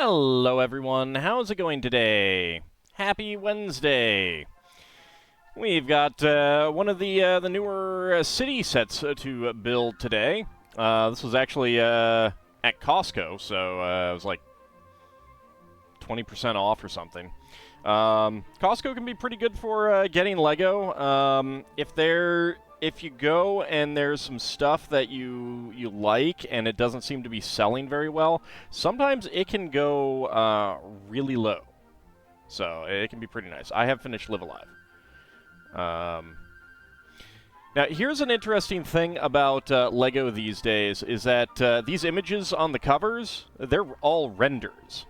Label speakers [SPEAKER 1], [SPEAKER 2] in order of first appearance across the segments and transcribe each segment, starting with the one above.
[SPEAKER 1] Hello everyone, how's it going today? Happy Wednesday! We've got one of the newer city sets to build today. This was actually at Costco, so it was like 20% off or something. Costco can be pretty good for getting Lego. If you go and there's some stuff that you like and it doesn't seem to be selling very well, sometimes it can go really low. So it can be pretty nice. I have finished Live Alive. Now, here's an interesting thing about Lego these days, is that these images on the covers, they're all renders.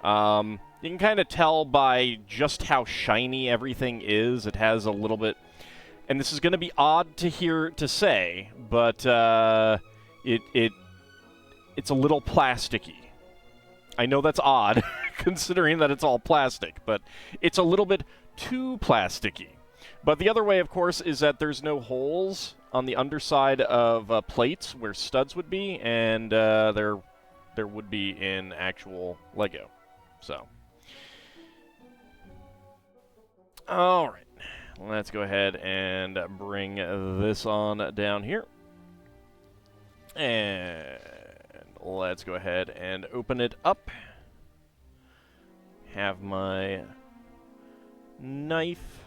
[SPEAKER 1] You can kind of tell by just how shiny everything is. It has a little bit... And this is going to be odd to say, but it's a little plasticky. I know that's odd, considering that it's all plastic, but it's a little bit too plasticky. But the other way, of course, is that there's no holes on the underside of plates where studs would be, and there would be in actual Lego. So, all right. Let's go ahead and bring this on down here. And let's go ahead and open it up. Have my knife.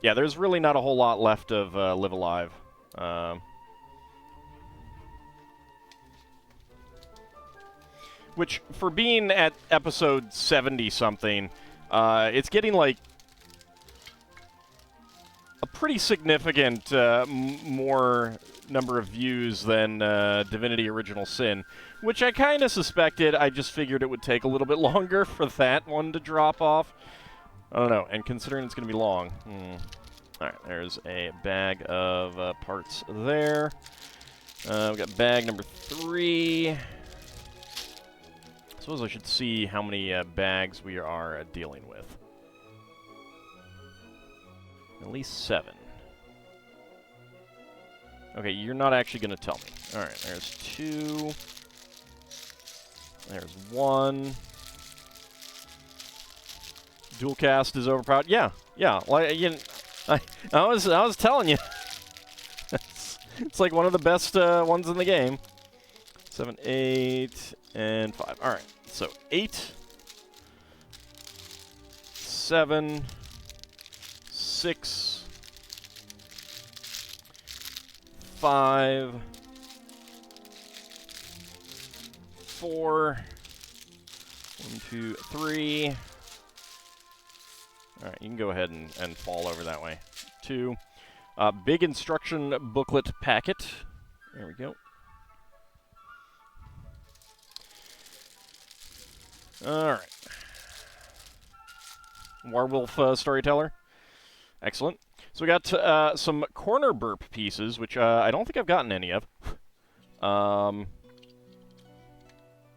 [SPEAKER 1] Yeah, there's really not a whole lot left of Live Alive. Which, for being at episode 70-something, it's getting, like, a pretty significant more number of views than Divinity Original Sin, which I kind of suspected. I just figured it would take a little bit longer for that one to drop off. I don't know, and considering it's going to be long. Alright, there's a bag of parts there. We've got bag number 3. I suppose I should see how many bags we are dealing with. At least 7. Okay, you're not actually going to tell me. Alright, there's 2. There's 1. Dual cast is overpowered. Yeah. Like I was telling you. It's like one of the best ones in the game. 7, 8, and 5. All right. So 8, 7, 6, 5, 4, 1, 2, 3. All right, you can go ahead and fall over that way. 2. Big instruction booklet packet. There we go. All right. Werewolf Storyteller. Excellent. So we got some corner burp pieces, which I don't think I've gotten any of.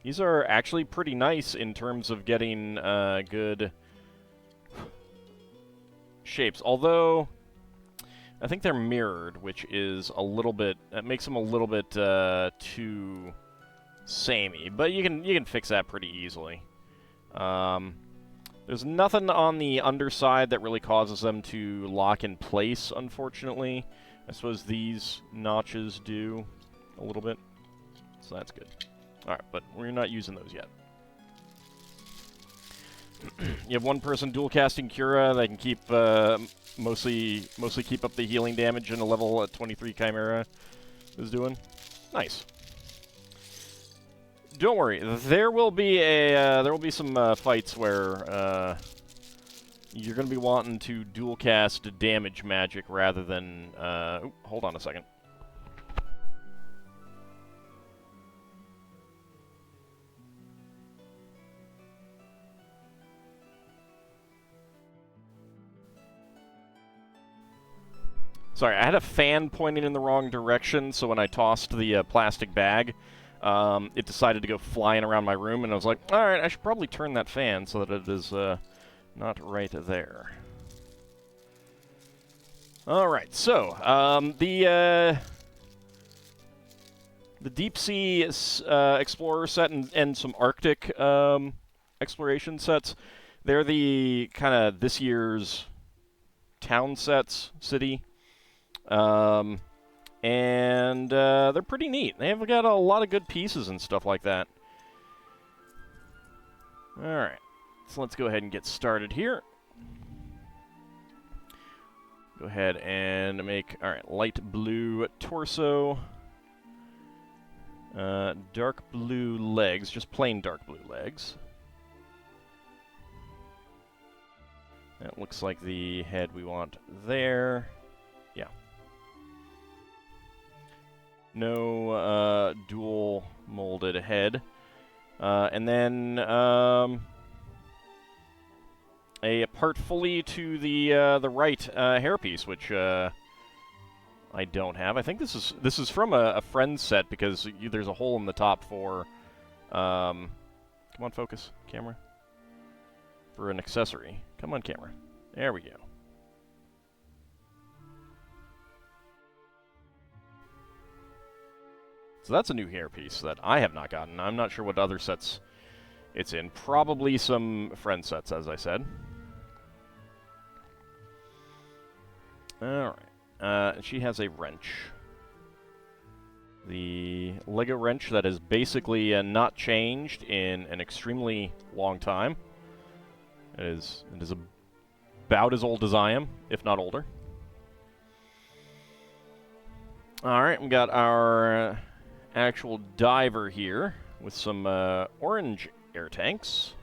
[SPEAKER 1] These are actually pretty nice in terms of getting good shapes, although I think they're mirrored, which is a little bit, that makes them a little bit too samey, but you can fix that pretty easily. There's nothing on the underside that really causes them to lock in place, unfortunately. I suppose these notches do a little bit, so that's good. Alright, but we're not using those yet. You have one person dual casting Cura. They can keep mostly keep up the healing damage in a level 23 Chimera is doing. Nice. Don't worry. There will be some fights where you're going to be wanting to dual cast damage magic rather than. Hold on a second. Sorry, I had a fan pointing in the wrong direction, so when I tossed the plastic bag, it decided to go flying around my room, and I was like, alright, I should probably turn that fan so that it is not right there. All right, so the Deep-Sea Explorer set and some Arctic exploration sets, they're the kind of this year's town sets, city, and they're pretty neat. They've got a lot of good pieces and stuff like that. All right, so let's go ahead and get started here. Go ahead and make, all right, light blue torso, dark blue legs, just plain dark blue legs. That looks like the head we want there. Yeah. No dual molded head. And then a part fully to the right hairpiece, which I don't have. I think this is from a friend's set because there's a hole in the top for come on, focus camera, for an accessory. Come on, camera. There we go. So that's a new hairpiece that I have not gotten. I'm not sure what other sets it's in. Probably some friend sets, as I said. Alright. She has a wrench. The Lego wrench that is basically not changed in an extremely long time. It is about as old as I am, if not older. Alright, we got our actual diver here with some orange air tanks.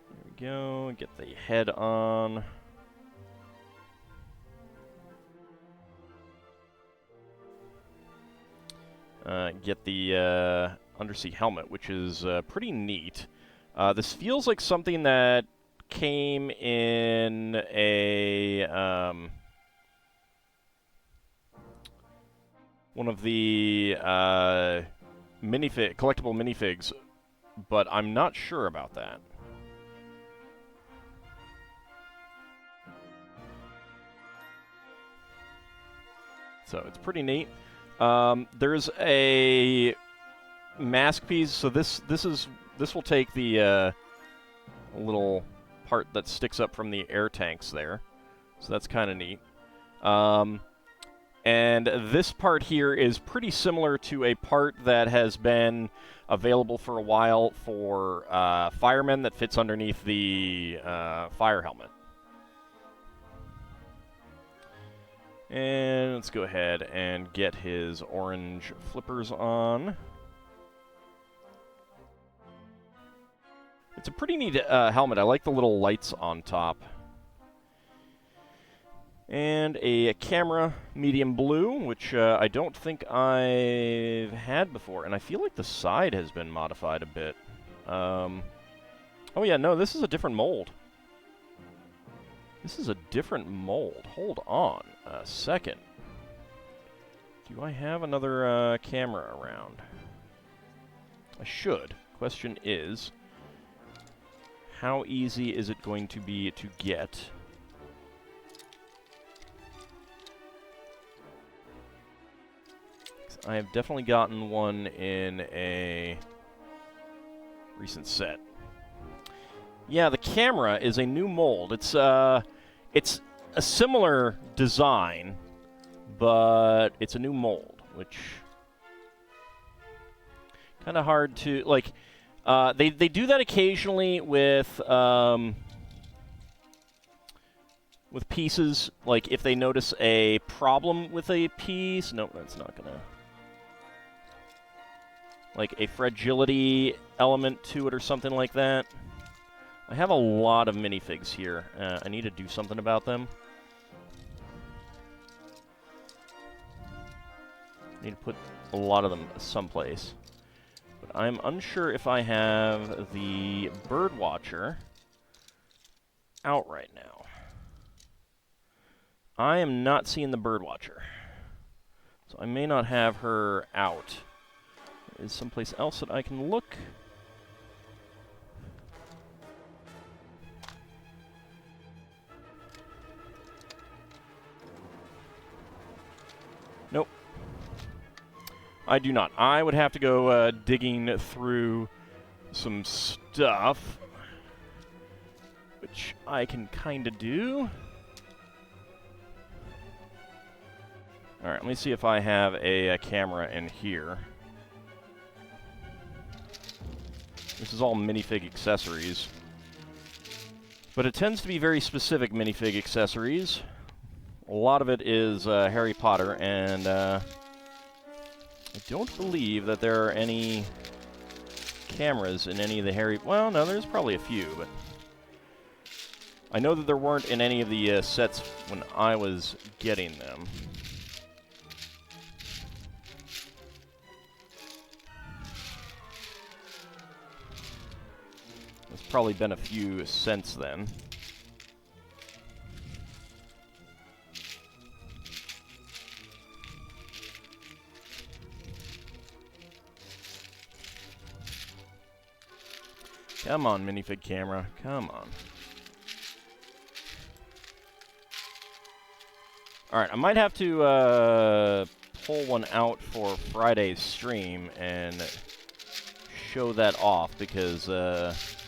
[SPEAKER 1] There we go. Get the head on. Get the undersea helmet, which is pretty neat. This feels like something that came in a one of the collectible minifigs, but I'm not sure about that. So it's pretty neat. There's a mask piece, so this will take the little part that sticks up from the air tanks there. So that's kind of neat. And this part here is pretty similar to a part that has been available for a while for firemen that fits underneath the fire helmet. And let's go ahead and get his orange flippers on. It's a pretty neat helmet. I like the little lights on top. And a camera, medium blue, which I don't think I've had before. And I feel like the side has been modified a bit. Oh yeah, no, this is a different mold. This is a different mold. Hold on a second. Do I have another camera around? I should. Question is, how easy is it going to be to get? I have definitely gotten one in a recent set. Yeah, the camera is a new mold. It's a similar design, but it's a new mold, which kind of hard to like. They do that occasionally with pieces. Like if they notice a problem with a piece, no, that's not gonna. Like a fragility element to it or something like that. I have a lot of minifigs here. I need to do something about them. I need to put a lot of them someplace. But I'm unsure if I have the Birdwatcher out right now. I am not seeing the Birdwatcher. So I may not have her out. There is someplace else that I can look. Nope. I do not. I would have to go digging through some stuff, which I can kind of do. All right, let me see if I have a camera in here. This is all minifig accessories. But it tends to be very specific minifig accessories. A lot of it is Harry Potter, and I don't believe that there are any cameras in any of the Harry... Well, no, there's probably a few, but... I know that there weren't in any of the sets when I was getting them. There's probably been a few since then. Come on, minifig camera. Come on. Alright, I might have to pull one out for Friday's stream and show that off, because it's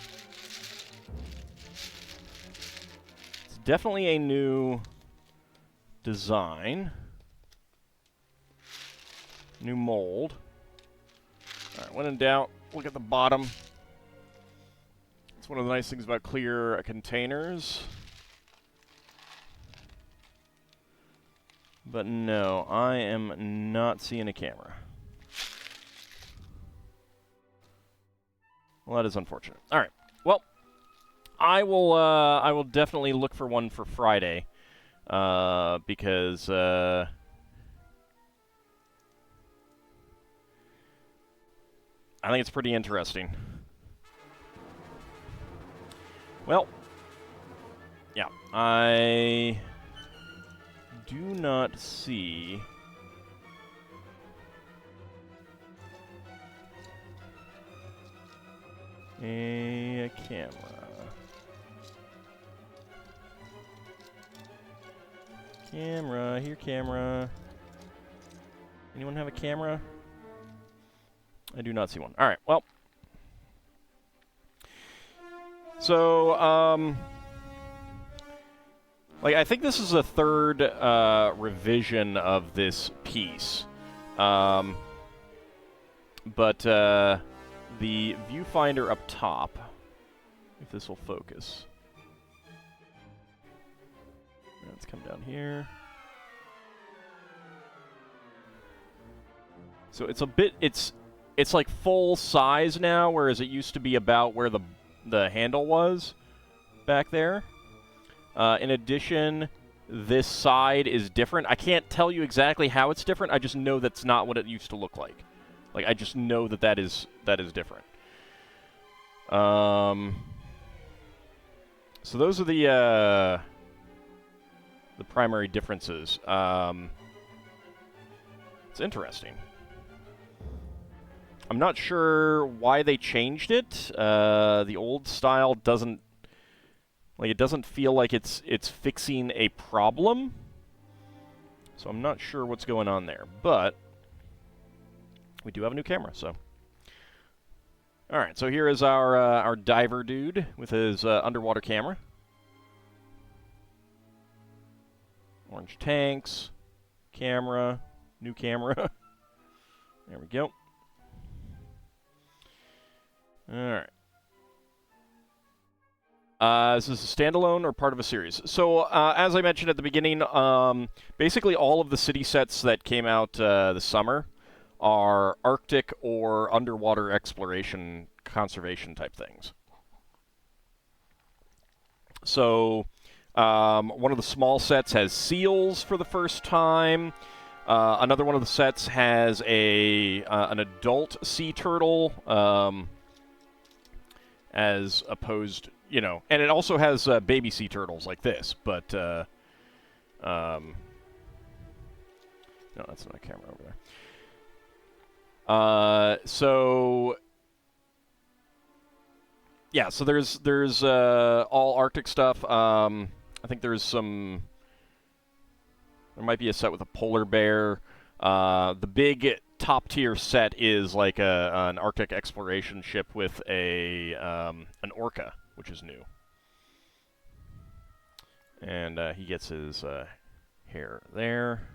[SPEAKER 1] definitely a new design. New mold. Alright, when in doubt, look at the bottom. It's one of the nice things about clear containers. But no, I am not seeing a camera. Well, that is unfortunate. All right. Well, I will definitely look for one for Friday, because I think it's pretty interesting. Well, yeah, I do not see a camera. Camera, here camera. Anyone have a camera? I do not see one. All right, well. So, like, I think this is the third revision of this piece. But the viewfinder up top, if this will focus. Let's come down here. So it's a bit, it's like full size now, whereas it used to be about where the handle was back there. In addition, this side is different. I can't tell you exactly how it's different. I just know that's not what it used to look like. Like, I just know that is different. So those are the primary differences. It's interesting. I'm not sure why they changed it. The old style doesn't, like, it doesn't feel like it's fixing a problem. So I'm not sure what's going on there, but we do have a new camera, so. All right, so here is our diver dude with his underwater camera. Orange tanks, camera, new camera. There we go. All right. Is this a standalone or part of a series? So, as I mentioned at the beginning, basically all of the city sets that came out this summer are Arctic or underwater exploration, conservation type things. So, one of the small sets has seals for the first time. Another one of the sets has an adult sea turtle, as opposed, and it also has baby sea turtles like this, but no, that's not a camera over there. So yeah, so there's all Arctic stuff. I think there might be a set with a polar bear. The big top-tier set is like an Arctic exploration ship with an orca, which is new. And he gets his hair there.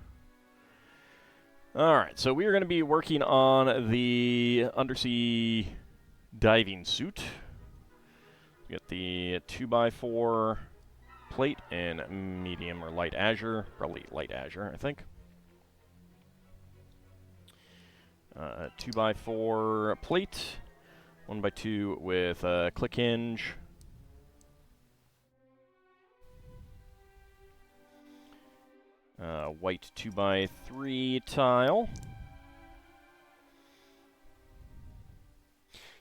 [SPEAKER 1] Alright, so we are going to be working on the undersea diving suit. We got the 2x4 plate in medium or light azure. Probably light azure, I think. 2x4 plate. 1x2 with a click hinge. White 2x3 tile.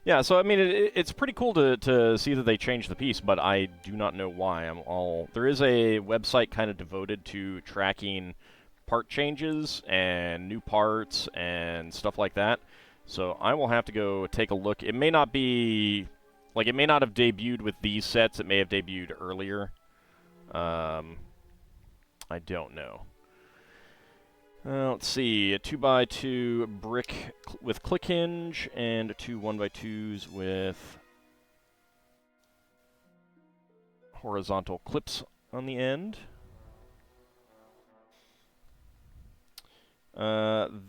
[SPEAKER 1] Yeah, so I mean, it's pretty cool to see that they changed the piece, but I do not know why. There is a website kind of devoted to tracking part changes and new parts and stuff like that. So I will have to go take a look. It may not be, like, it may not have debuted with these sets. It may have debuted earlier. I don't know. Let's see, a 2x2 brick with click hinge, and 2 1x2s with horizontal clips on the end.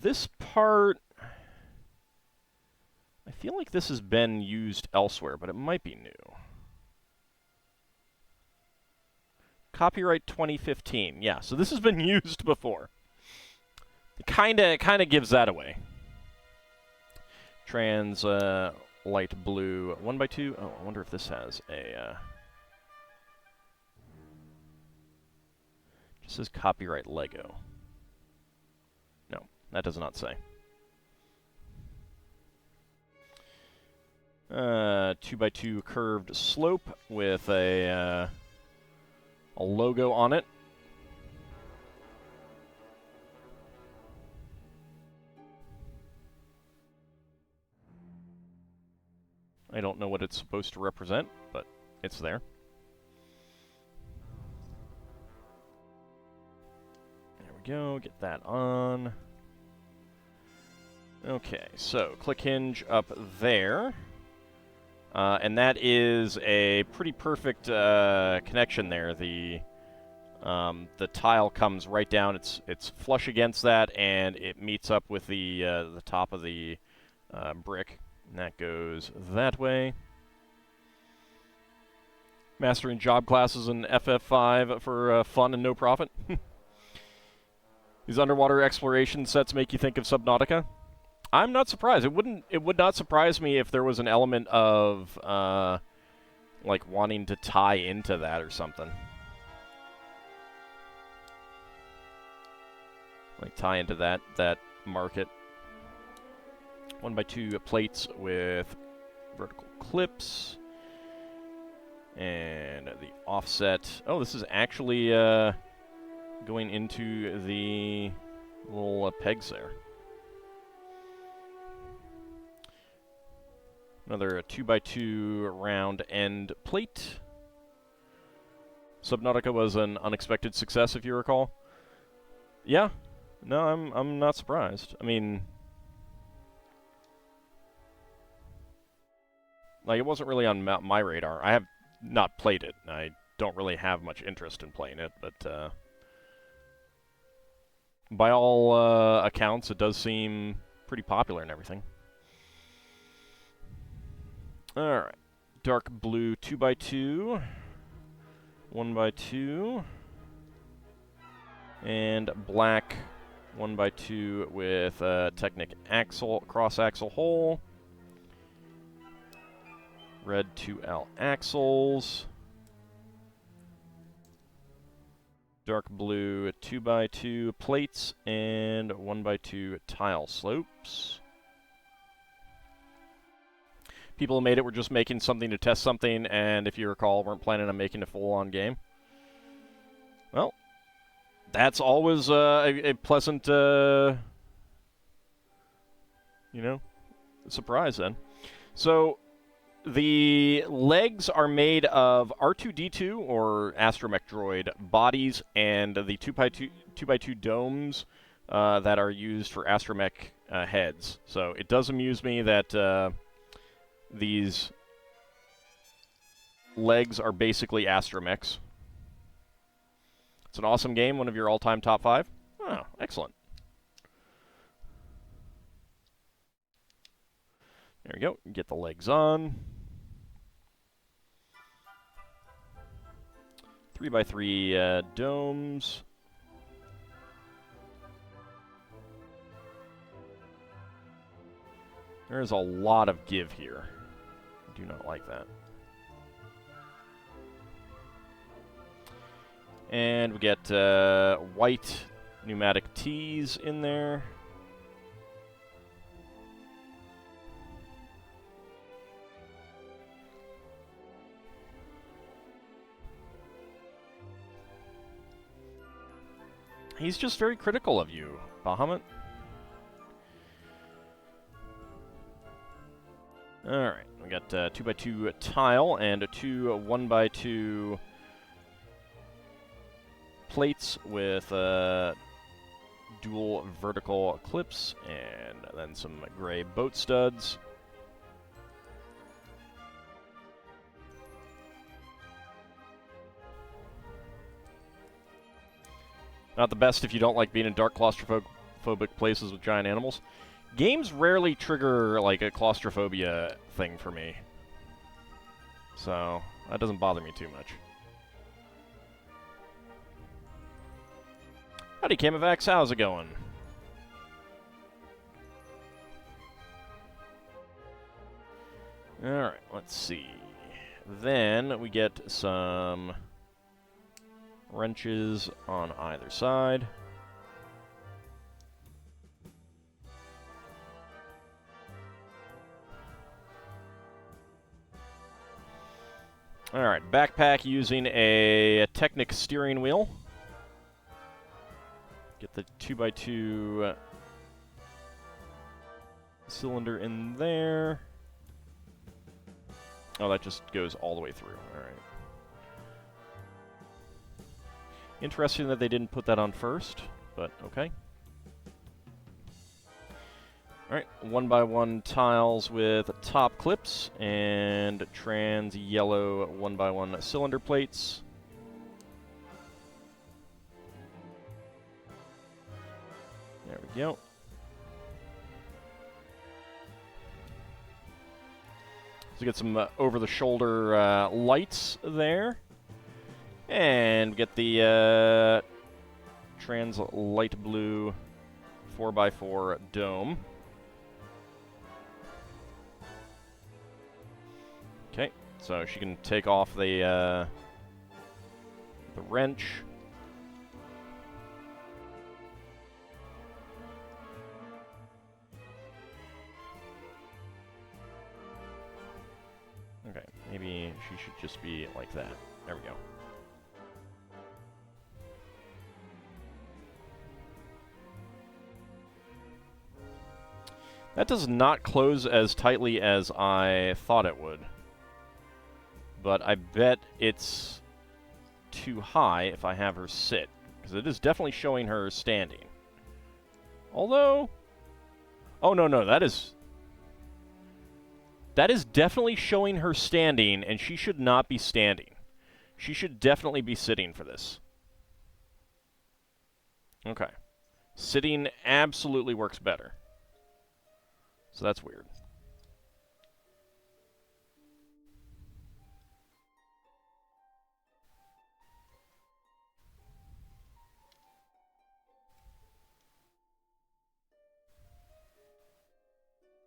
[SPEAKER 1] This part, I feel like this has been used elsewhere, but it might be new. Copyright 2015. Yeah, so this has been used before. It kind of gives that away. Trans light blue 1x2. Oh, I wonder if this has a. Just says copyright Lego. No, that does not say. 2x2 curved slope with a logo on it. I don't know what it's supposed to represent, but it's there. There we go, get that on. Okay, so click hinge up there. And that is a pretty perfect connection there. The tile comes right down. It's flush against that, and it meets up with the top of the brick. And that goes that way. Mastering job classes in FF5 for fun and no profit. These underwater exploration sets make you think of Subnautica. I'm not surprised. It would not surprise me if there was an element of like wanting to tie into that or something. Like tie into that market. 1x2 plates with vertical clips. And the offset. Oh, this is actually going into the little pegs there. Another 2x2 round end plate. Subnautica was an unexpected success, if you recall. Yeah. No, I'm not surprised. I mean, like, it wasn't really on my radar. I have not played it. I don't really have much interest in playing it, but by all accounts, it does seem pretty popular and everything. Alright. Dark blue 2x2. 1x2. And black 1x2 with a Technic axle, cross-axle hole. Red 2L axles. Dark blue 2x2 plates and 1x2 tile slopes. People who made it were just making something to test something, and if you recall, weren't planning on making a full-on game. Well, that's always a pleasant, you know, surprise then. So, the legs are made of R2-D2, or astromech droid, bodies, and the 2x2 domes that are used for astromech heads. So it does amuse me that these legs are basically astromechs. It's an awesome game, one of your all-time top 5. Oh, excellent. There we go. Get the legs on. 3x3 domes. There's a lot of give here. I do not like that. And we get white pneumatic tees in there. He's just very critical of you, Bahamut. Alright, we got 2x2 tile and 2 1x2 plates with dual vertical clips and then some gray boat studs. Not the best if you don't like being in dark claustrophobic places with giant animals. Games rarely trigger like a claustrophobia thing for me. So, that doesn't bother me too much. Howdy, Camivax, how's it going? Alright, let's see. Then we get some wrenches on either side. Alright, backpack using a Technic steering wheel. Get the 2x2 cylinder in there. Oh, that just goes all the way through. Alright. Interesting that they didn't put that on first, but okay. Alright, 1x1 tiles with top clips and trans yellow 1x1 cylinder plates. There we go. So we get some over-the-shoulder lights there. And get the trans light blue 4x4 dome. Okay, so she can take off the wrench. Okay, maybe she should just be like that. There we go. That does not close as tightly as I thought it would. But I bet it's too high if I have her sit, because it is definitely showing her standing. Although... Oh, no, that is definitely showing her standing, and she should not be standing. She should definitely be sitting for this. Okay. Sitting absolutely works better. So that's weird.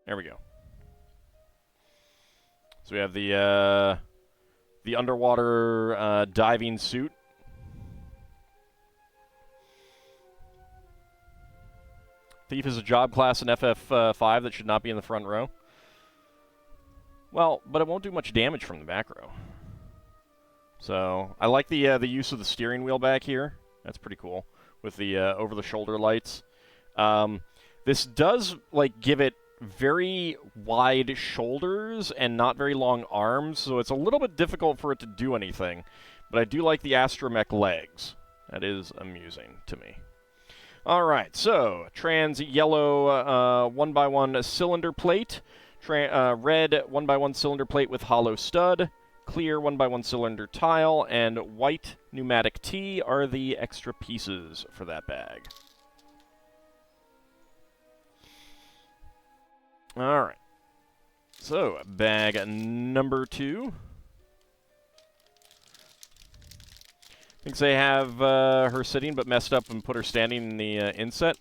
[SPEAKER 1] There we go. So we have the underwater diving suit. Thief is a job class in FF5 that should not be in the front row. Well, but it won't do much damage from the back row. So I like the use of the steering wheel back here. That's pretty cool with the over-the-shoulder lights. This does like give it very wide shoulders and not very long arms, so it's a little bit difficult for it to do anything. But I do like the astromech legs. That is amusing to me. All right, so trans yellow 1x1 cylinder plate, red 1x1 cylinder plate with hollow stud, clear 1x1 cylinder tile, and white pneumatic tee are the extra pieces for that bag. All right, so bag number 2. Thinks they have her sitting but messed up and put her standing in the inset.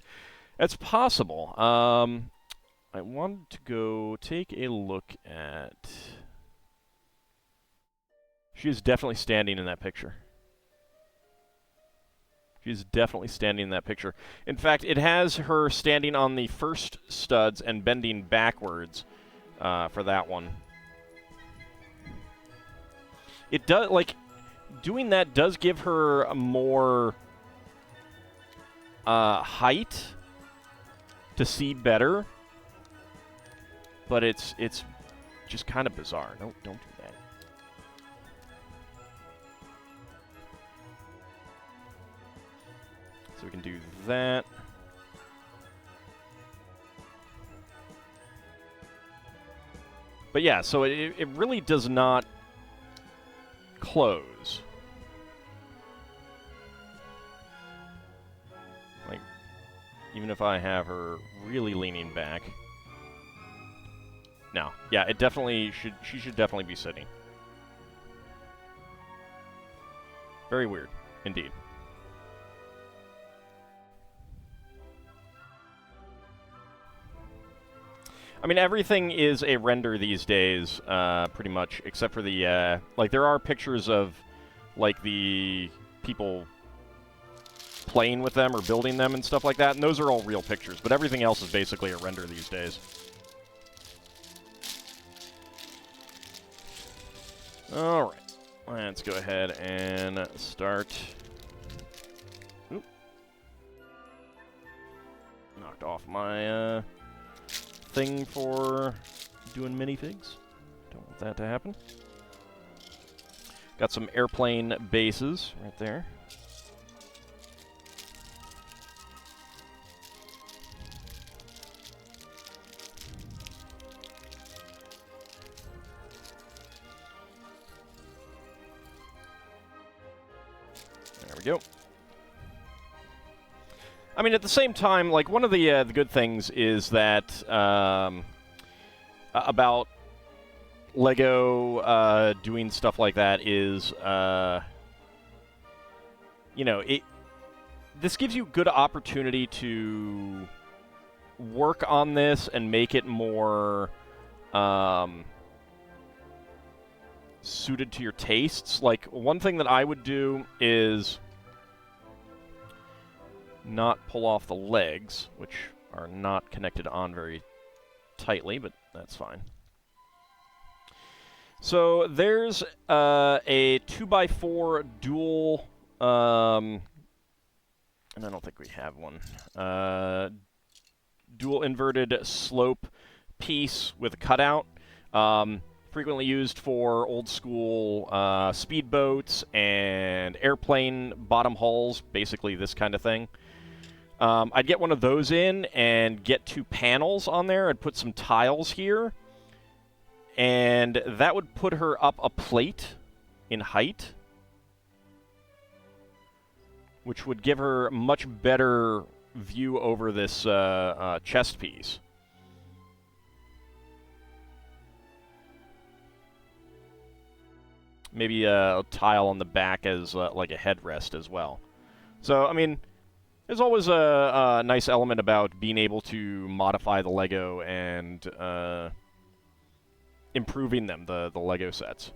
[SPEAKER 1] That's possible. I wanted to go take a look at... She is definitely standing in that picture. She's definitely standing in that picture. In fact, it has her standing on the first studs and bending backwards for that one. It does, like... Doing that does give her a more height to see better, but it's just kind of bizarre. No, don't do that. So we can do that. But yeah, so it really does not close. Like, even if I have her really leaning back. No. Yeah, it definitely should. She should definitely be sitting. Very weird, indeed. I mean, everything is a render these days, pretty much, except for the, like, there are pictures of, like, the people playing with them or building them and stuff like that, and those are all real pictures, but everything else is basically a render these days. Alright, let's go ahead and start. Oop. Knocked off my, thing for doing minifigs. Don't want that to happen. Got some airplane bases right there. There we go. I mean, at the same time, like, one of the good things is that about LEGO doing stuff like that is, you know, this gives you good opportunity to work on this and make it more suited to your tastes. Like, one thing that I would do is not pull off the legs, which are not connected on very tightly, but that's fine. So there's a 2x4 dual, and I don't think we have one, dual inverted slope piece with a cutout. Frequently used for old school speedboats and airplane bottom hulls, basically this kind of thing. I'd get one of those in and get 2 panels on there. I'd put some tiles here, and that would put her up a plate in height, which would give her a much better view over this chest piece. Maybe a tile on the back as like a headrest as well. So, I mean, there's always a nice element about being able to modify the LEGO and improving them, the LEGO sets.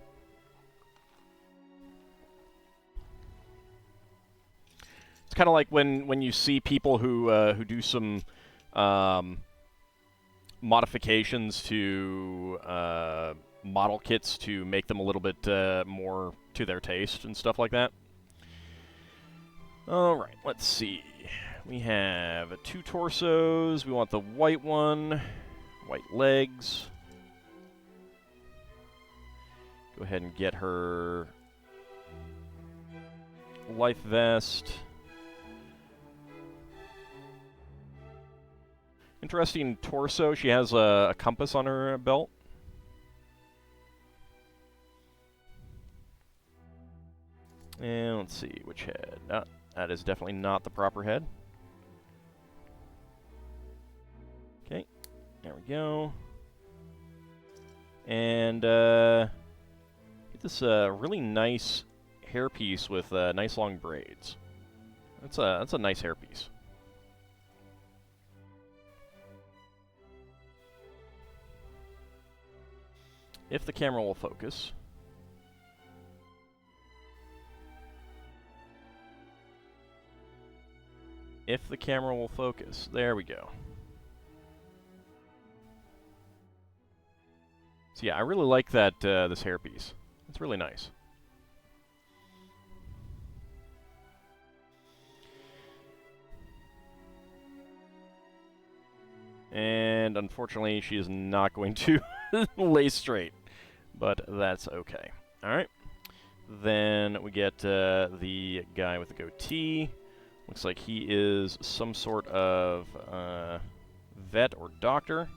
[SPEAKER 1] It's kind of like when you see people who do some modifications to model kits to make them a little bit more to their taste and stuff like that. Alright, let's see. We have 2 torsos. We want the white one. White legs. Go ahead and get her life vest. Interesting torso. She has a compass on her belt. And let's see, which head? That is definitely not the proper head. Okay, there we go. And get this really nice hairpiece with nice long braids. That's a nice hairpiece. If the camera will focus. If the camera will focus. There we go. So yeah, I really like that this hairpiece. It's really nice. And unfortunately, she is not going to lay straight. But that's okay. Alright. Then we get the guy with the goatee. Looks like he is some sort of vet or doctor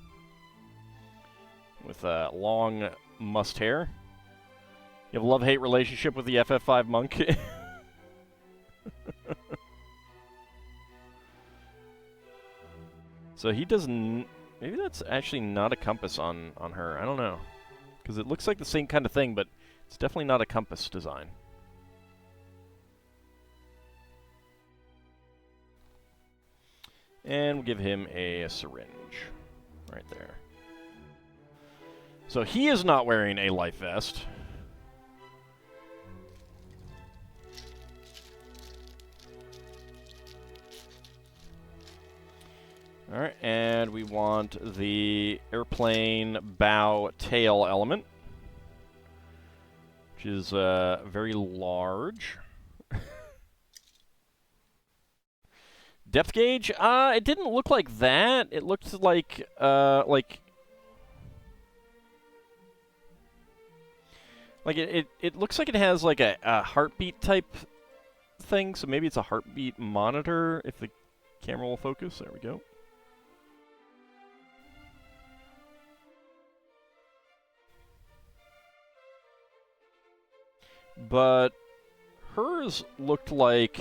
[SPEAKER 1] with long mussed hair. You have a love-hate relationship with the FF5 monk. So he doesn't... Maybe that's actually not a compass on her. I don't know. Because it looks like the same kind of thing, but it's definitely not a compass design. And we'll give him a syringe. Right there. So he is not wearing a life vest. Alright, and we want the airplane bow tail element, which is very large. Depth gauge? It didn't look like that. It looked like it looks like it has like a heartbeat type thing, so maybe it's a heartbeat monitor if the camera will focus. There we go. But hers looked like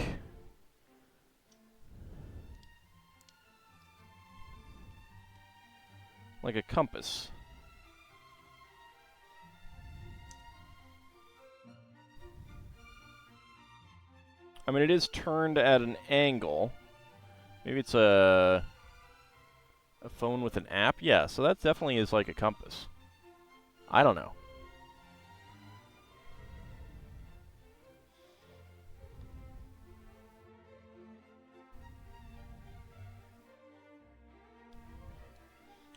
[SPEAKER 1] a compass. I mean, it is turned at an angle. Maybe it's a phone with an app? Yeah, so that definitely is like a compass. I don't know.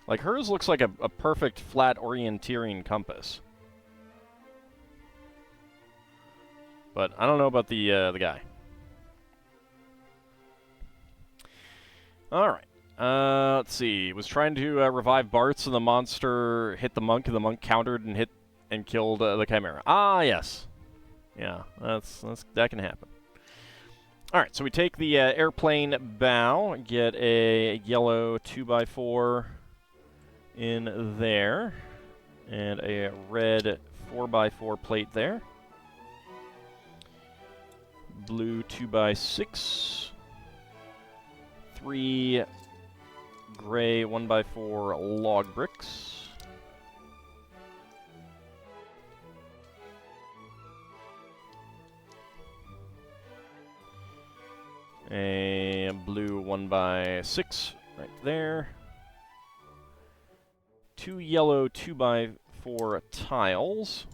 [SPEAKER 1] Like, hers looks like a perfect flat orienteering compass. But I don't know about the guy. Alright. Let's see. Was trying to revive Bartz, and the monster hit the monk, and the monk countered and killed the Chimera. Ah, yes. Yeah, that can happen. Alright, so we take the airplane bow, get a yellow 2x4 in there, and a red 4x4 plate there. Blue 2x6. 3 gray 1x4 log bricks. A blue 1x6 right there. 2 yellow 2x4 tiles.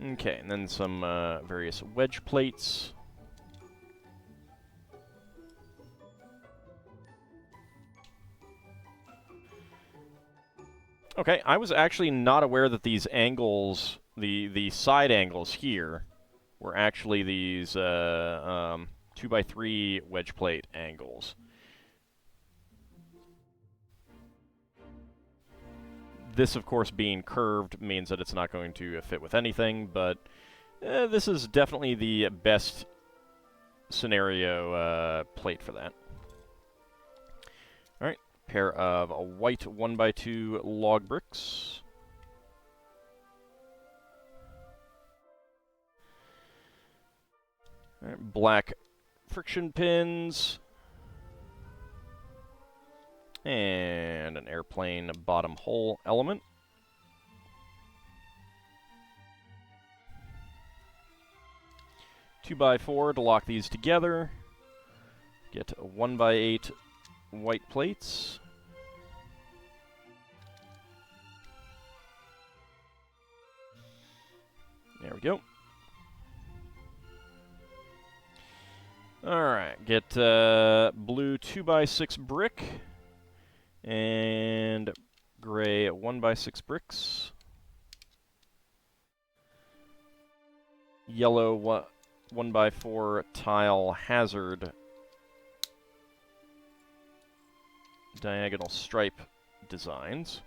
[SPEAKER 1] Okay, and then some various wedge plates. Okay, I was actually not aware that these angles, the side angles here, were actually these 2x3 wedge plate angles. This, of course, being curved means that it's not going to fit with anything, but this is definitely the best scenario plate for that. Alright, pair of white 1x2 log bricks. Alright, black friction pins. And an airplane bottom hull element. Two by 4 to lock these together. Get 1x8 white plates. There we go. Alright, get blue 2x6 brick. And gray 1x6 bricks. Yellow 1x4 tile hazard diagonal stripe designs.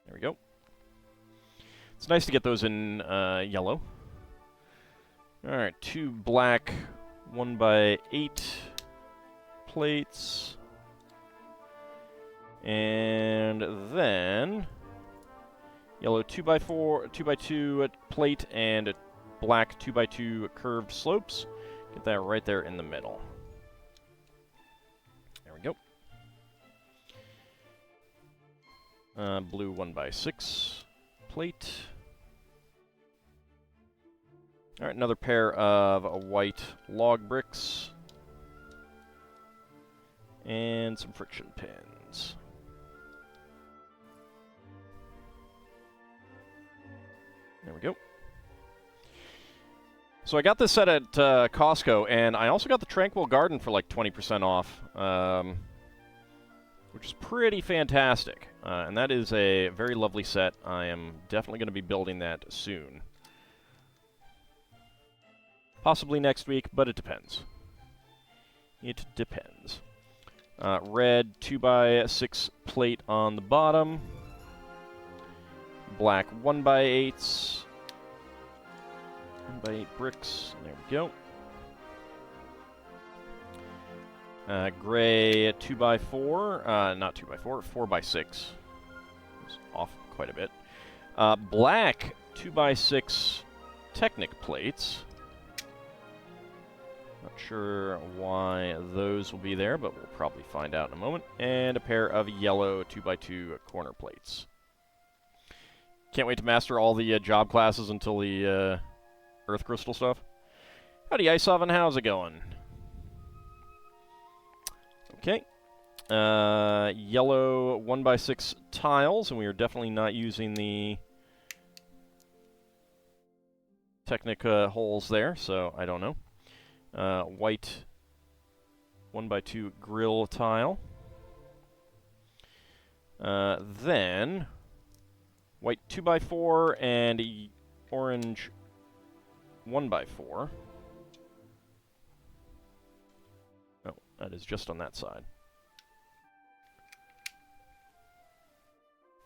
[SPEAKER 1] There we go. It's nice to get those in yellow. Alright, two black 1x8 plates. And then yellow 2x2 plate and a black 2x2 curved slopes. Get that right there in the middle. There we go. Blue 1x6 plate. Alright, another pair of white log bricks. And some friction pins. There we go. So I got this set at Costco, and I also got the Tranquil Garden for like 20% off, which is pretty fantastic. And that is a very lovely set. I am definitely going to be building that soon. Possibly next week, but it depends. It depends. Red 2x6 plate on the bottom. Black 1x8s. 1x8 bricks. There we go. Gray 2x4. Not 2x4, 4x6. It's off quite a bit. Black 2x6 Technic plates. Not sure why those will be there, but we'll probably find out in a moment. And a pair of yellow 2x2 corner plates. Can't wait to master all the job classes until the Earth Crystal stuff. Howdy, Ice Oven, how's it going? Okay. Yellow 1x6 tiles, and we are definitely not using the Technic holes there, so I don't know. White 1x2 grill tile. Then white 2x4 and orange 1x4. Oh, that is just on that side.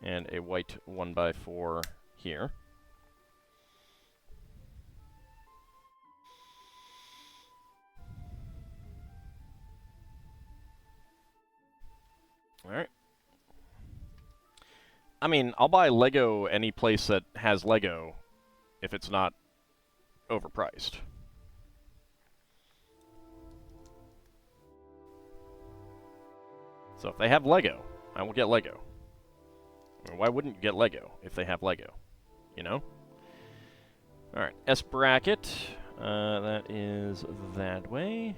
[SPEAKER 1] And a white 1x4 here. Alright. I mean, I'll buy Lego any place that has Lego if it's not overpriced. So if they have Lego, I will get Lego. I mean, why wouldn't you get Lego if they have Lego? You know? Alright, S bracket. That is that way.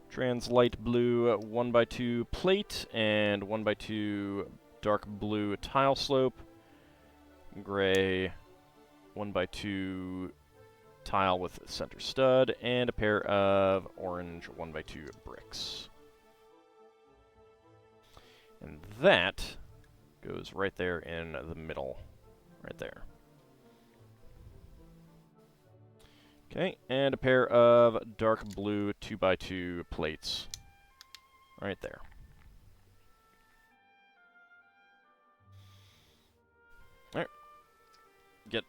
[SPEAKER 1] Trans light blue 1x2 plate and 1x2 dark blue tile slope. Gray 1x2 tile with center stud and a pair of orange 1x2 bricks. And that goes right there in the middle, right there. Okay, and a pair of dark blue 2x2 plates right there. Alright. Get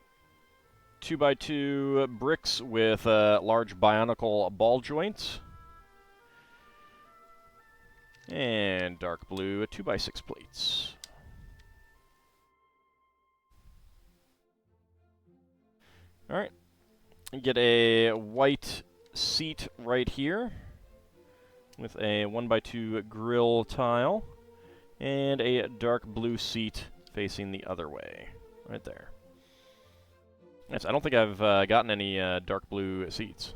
[SPEAKER 1] 2x2 bricks with large bionicle ball joints. And dark blue 2x6 plates. Alright. Get a white seat right here with a 1x2 grill tile. And a dark blue seat facing the other way. Right there. Nice. I don't think I've gotten any dark blue seats.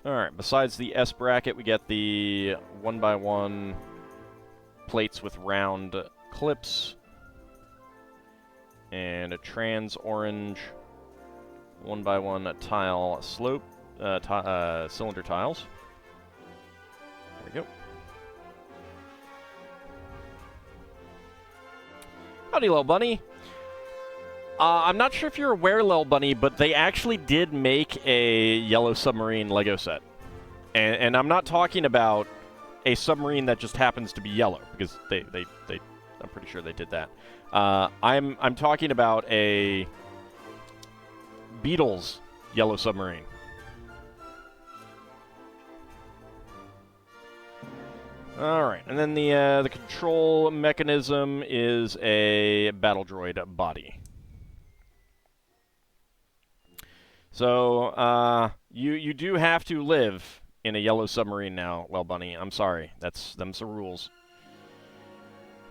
[SPEAKER 1] Alright, besides the S bracket, we get the 1x1 plates with round clips. And a trans orange 1x1 tile slope, cylinder tiles. There we go. Howdy, Lil Bunny. I'm not sure if you're aware, Lil Bunny, but they actually did make a Yellow Submarine Lego set. And I'm not talking about a submarine that just happens to be yellow, because I'm pretty sure they did that. I'm talking about a Beatles Yellow Submarine. Alright, and then the control mechanism is a battle droid body. So, you do have to live in a Yellow Submarine now, Well Bunny. I'm sorry. Them's the rules.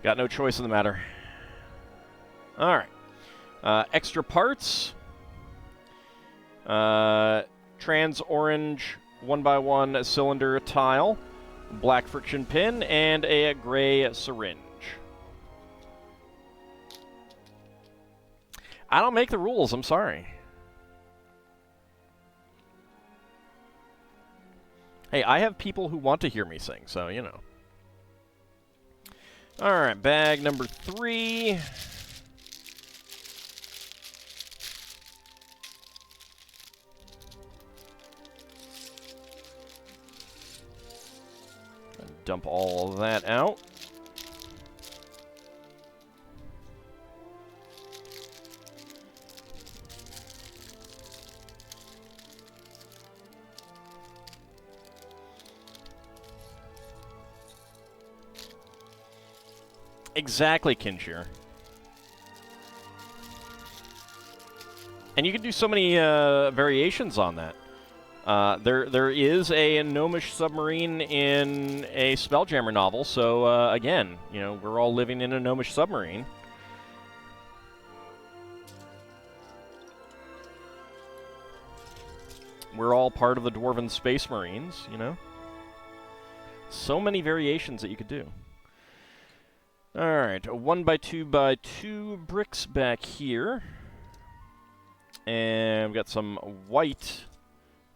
[SPEAKER 1] Got no choice in the matter. Alright. Extra parts. Trans orange 1x1 cylinder tile. Black friction pin, and a gray syringe. I don't make the rules, I'm sorry. Hey, I have people who want to hear me sing, so, you know. Alright, bag number 3. Dump all of that out. Exactly, Kinshir. And you can do so many variations on that. There is a gnomish submarine in a Spelljammer novel, so again, you know, we're all living in a gnomish submarine. We're all part of the Dwarven Space Marines, you know. So many variations that you could do. Alright, 1x2x2 bricks back here. And we've got some white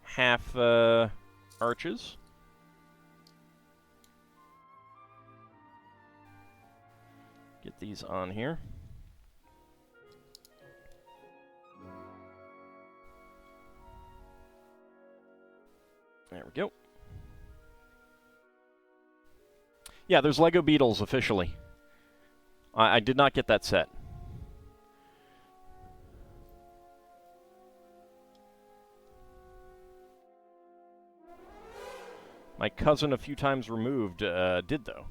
[SPEAKER 1] half arches. Get these on here. There we go. Yeah, there's Lego Beatles officially. I did not get that set. My cousin, a few times removed, did, though.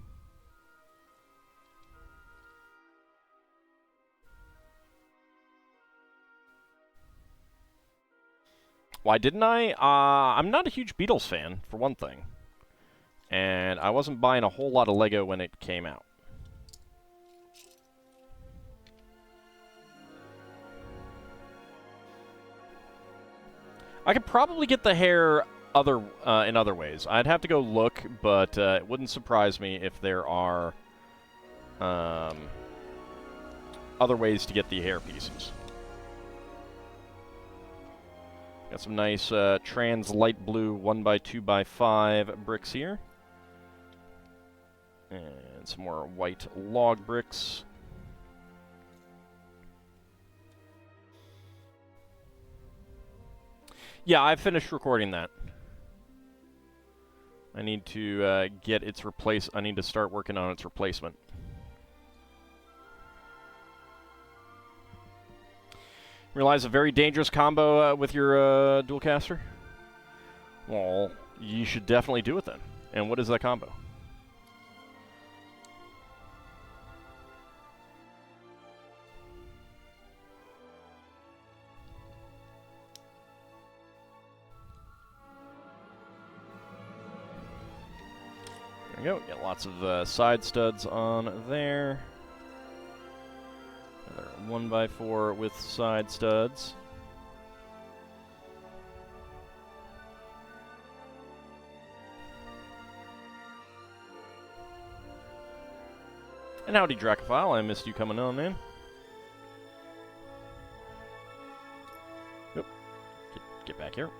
[SPEAKER 1] Why didn't I? I'm not a huge Beatles fan, for one thing. And I wasn't buying a whole lot of Lego when it came out. I could probably get the hair in other ways. I'd have to go look, but it wouldn't surprise me if there are other ways to get the hair pieces. Got some nice trans light blue 1x2x5 bricks here. And some more white log bricks. Yeah, I finished recording that. I need to get its I need to start working on its replacement. Realize a very dangerous combo with your dual caster? Well, you should definitely do it then. And what is that combo? There we go. Got lots of side studs on there. Another 1x4 with side studs. And howdy, Dracophile. I missed you coming on, man. Nope. Get back here.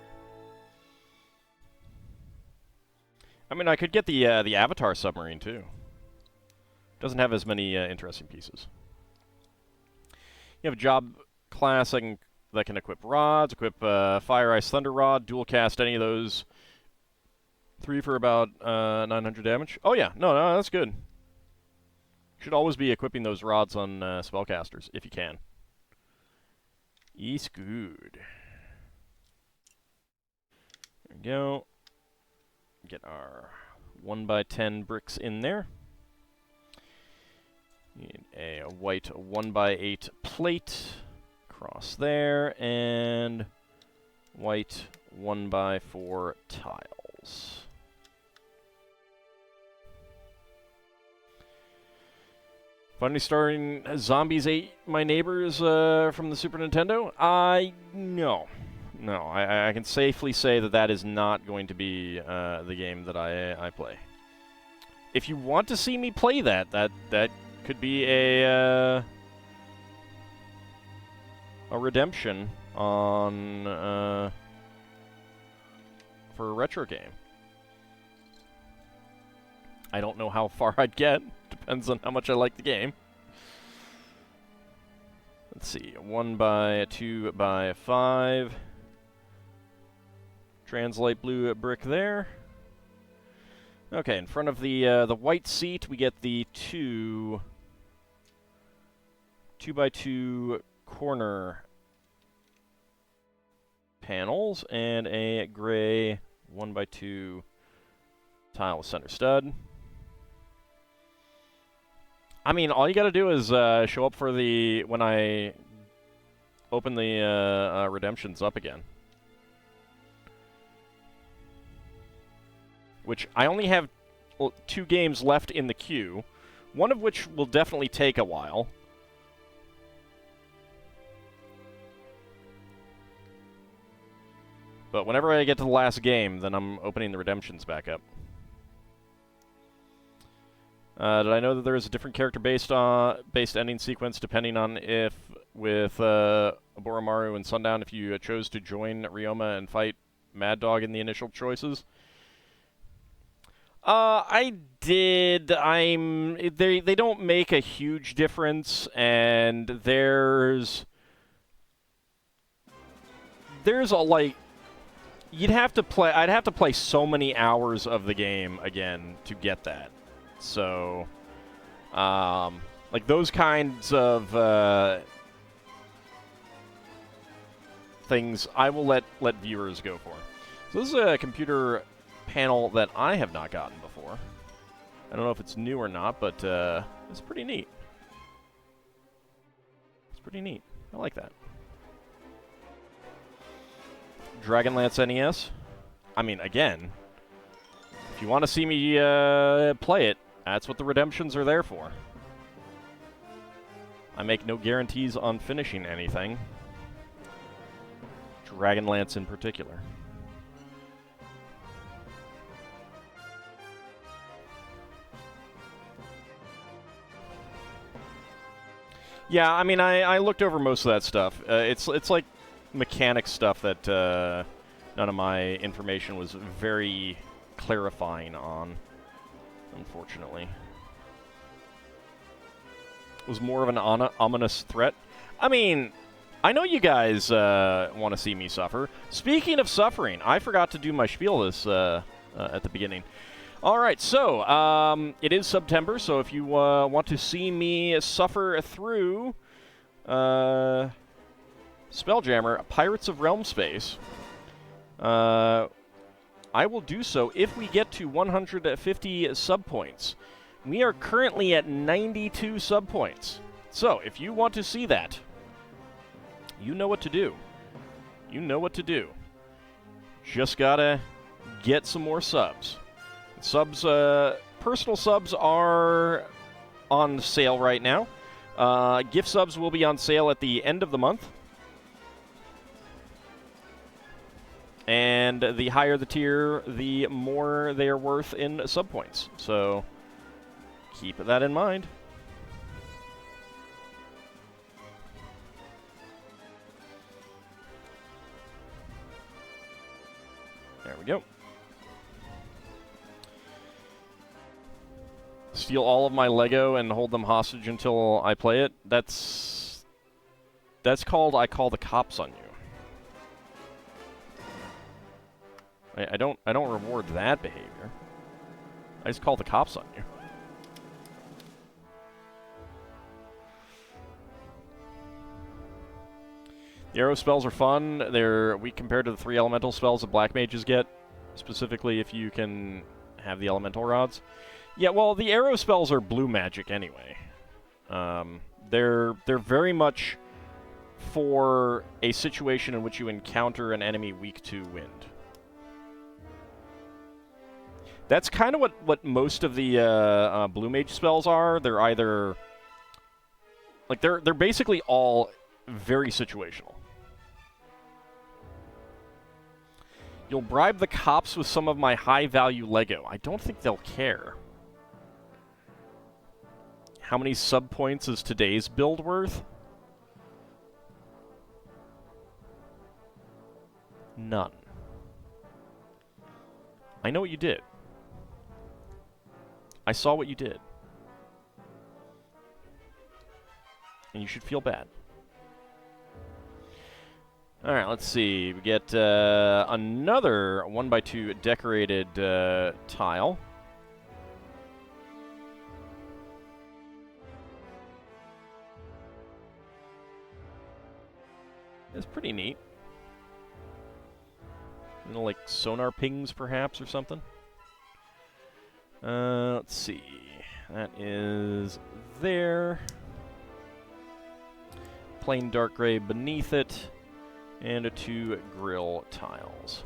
[SPEAKER 1] I mean, I could get the Avatar submarine, too. Doesn't have as many interesting pieces. You have a job class that can equip rods, equip Fire, Ice, Thunder Rod, dual cast any of those. 3 for about 900 damage. Oh, yeah. No, that's good. Should always be equipping those rods on spellcasters, if you can. It's good. There we go. Get our 1x10 bricks in there. Need a white 1x8 plate across there, and white 1x4 tiles. Finally starting Zombies Ate My Neighbors from the Super Nintendo? No. No, I can safely say that is not going to be the game that I play. If you want to see me play that could be a redemption on for a retro game. I don't know how far I'd get. Depends on how much I like the game. Let's see, 1x2x5. Translate blue brick there. Okay, in front of the white seat, we get the 2x2 corner panels and a gray 1x2 tile with center stud. I mean, all you gotta do is show up for when I open the redemptions up again. Which I only have 2 games left in the queue, one of which will definitely take a while. But whenever I get to the last game, then I'm opening the redemptions back up. Did I know that there is a different character-based ending sequence depending on if, with Aboromaru and Sundown, if you chose to join Ryoma and fight Mad Dog in the initial choices? I did. They don't make a huge difference, and there's a I'd have to play so many hours of the game again to get that. So, like those kinds of things, I will let viewers go for. So this is a computer panel that I have not gotten before. I don't know if it's new or not, but it's pretty neat. It's pretty neat. I like that. Dragonlance NES. I mean, again, if you want to see me play it, that's what the redemptions are there for. I make no guarantees on finishing anything. Dragonlance in particular. Yeah, I mean, I looked over most of that stuff. It's like mechanic stuff that none of my information was very clarifying on, unfortunately. It was more of an ominous threat. I mean, I know you guys want to see me suffer. Speaking of suffering, I forgot to do my spiel at the beginning. All right, so it is September, so if you want to see me suffer through Spelljammer, Pirates of Realm Space, I will do so if we get to 150 sub points. We are currently at 92 sub points. So, if you want to see that, you know what to do. You know what to do. Just gotta get some more subs. Subs, personal subs are on sale right now. Gift subs will be on sale at the end of the month. And the higher the tier, the more they are worth in sub points. So, keep that in mind. There we go. Steal all of my Lego and hold them hostage until I play it. That's called I call the cops on you. I don't reward that behavior. I just call the cops on you. The arrow spells are fun. They're weak compared to the 3 elemental spells that black mages get, specifically if you can have the elemental rods. Yeah, well, the arrow spells are blue magic anyway. They're very much for a situation in which you encounter an enemy weak to wind. That's kind of what most of the blue mage spells are. They're either like they're basically all very situational. You'll bribe the cops with some of my high-value Lego. I don't think they'll care. How many sub points is today's build worth? None. I know what you did. I saw what you did. And you should feel bad. Alright, let's see. We get another 1x2 decorated tile. It's pretty neat. You know, like sonar pings, perhaps, or something. Let's see. That is there. Plain dark gray beneath it. And 2 grill tiles.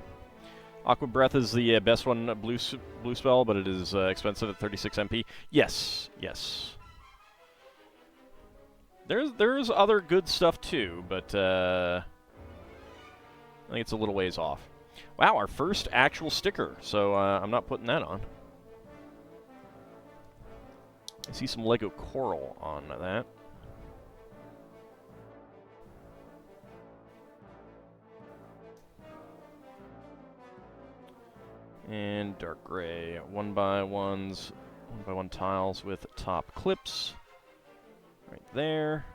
[SPEAKER 1] Aqua Breath is the best one, blue spell, but it is expensive at 36 MP. Yes, yes. There's other good stuff too, but I think it's a little ways off. Wow, our first actual sticker, so I'm not putting that on. I see some Lego coral on that. And dark gray 1x1s, 1x1 tiles with top clips. Right there.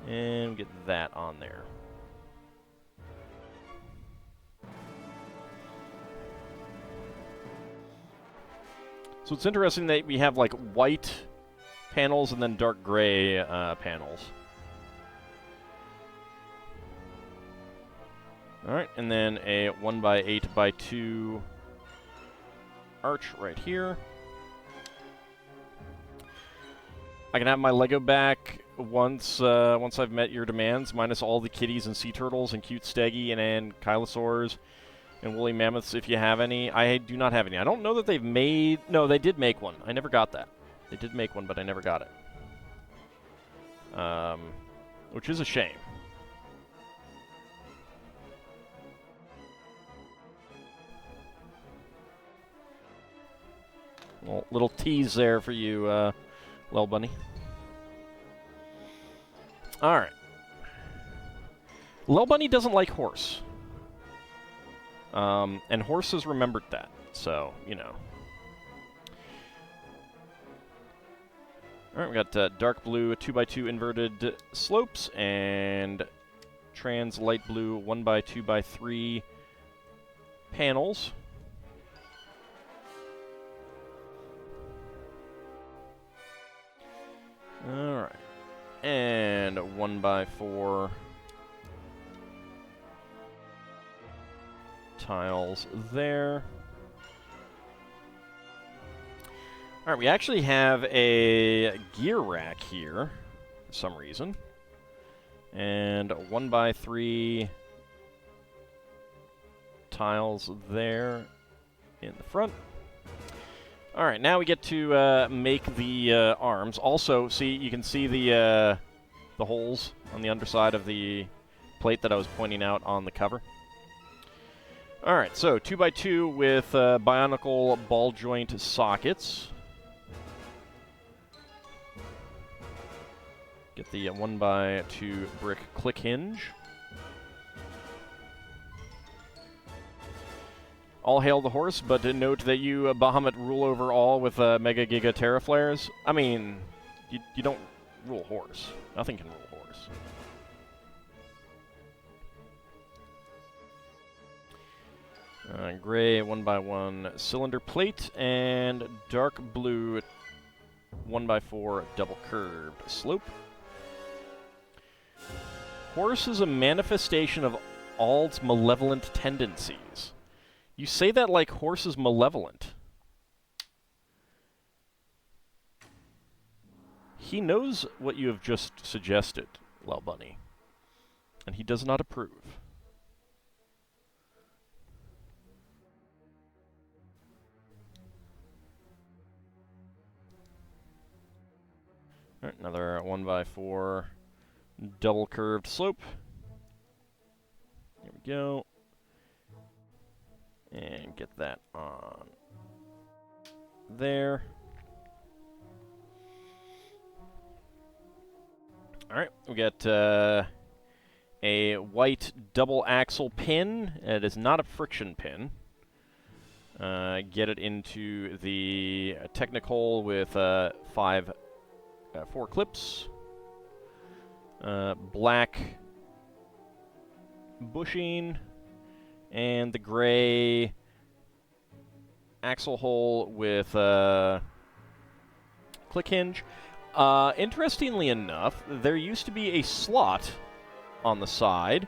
[SPEAKER 1] And we get that on there. So it's interesting that we have like white panels and then dark gray panels. Alright, and then a 1x8x2 arch right here. I can have my Lego back once I've met your demands, minus all the kitties and sea turtles and cute steggy and kylosaurs and woolly mammoths if you have any. I do not have any. I don't know that they've made... No, they did make one. I never got that. They did make one, but I never got it. Which is a shame. Well, little tease there for you, Lil Bunny. Alright. Lil Bunny doesn't like horse. And horse has remembered that, so, you know. Alright, we got dark blue 2x2 inverted slopes and trans light blue 1x2x3 panels. And 1x4 tiles there. Alright, we actually have a gear rack here for some reason. And 1x3 tiles there in the front. Alright, now we get to make the arms. Also, see, you can see the holes on the underside of the plate that I was pointing out on the cover. Alright, so 2x2 with bionicle ball joint sockets. Get the 1x2 brick click hinge. All hail the horse, but note that you, Bahamut, rule over all with Mega Giga Terraflares. I mean, you don't rule horse. Nothing can rule horse. Gray 1x1 cylinder plate, and dark blue 1x4 double curved slope. Horse is a manifestation of Auld's malevolent tendencies. You say that like horse is malevolent. He knows what you have just suggested, Lel Bunny, and he does not approve. All right, another 1x4 double curved slope. Here we go. And get that on there. Alright, we got a white double axle pin. It is not a friction pin. Get it into the Technicolor with 4 clips. Black bushing, and the gray axle hole with click hinge. Interestingly enough, there used to be a slot on the side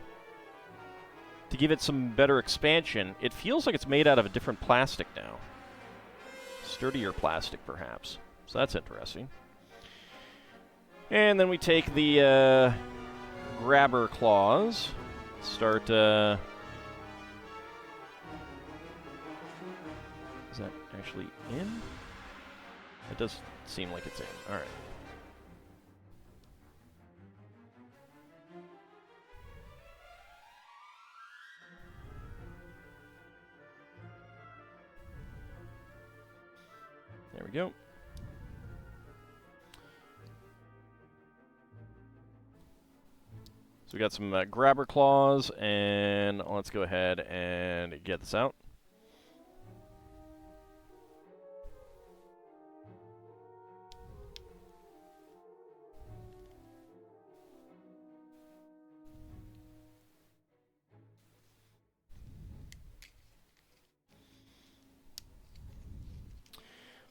[SPEAKER 1] to give it some better expansion. It feels like it's made out of a different plastic now. Sturdier plastic, perhaps. So that's interesting. And then we take the grabber claws. Start... is that actually in? It does seem like it's in. Alright. There we go. So we got some grabber claws, and let's go ahead and get this out.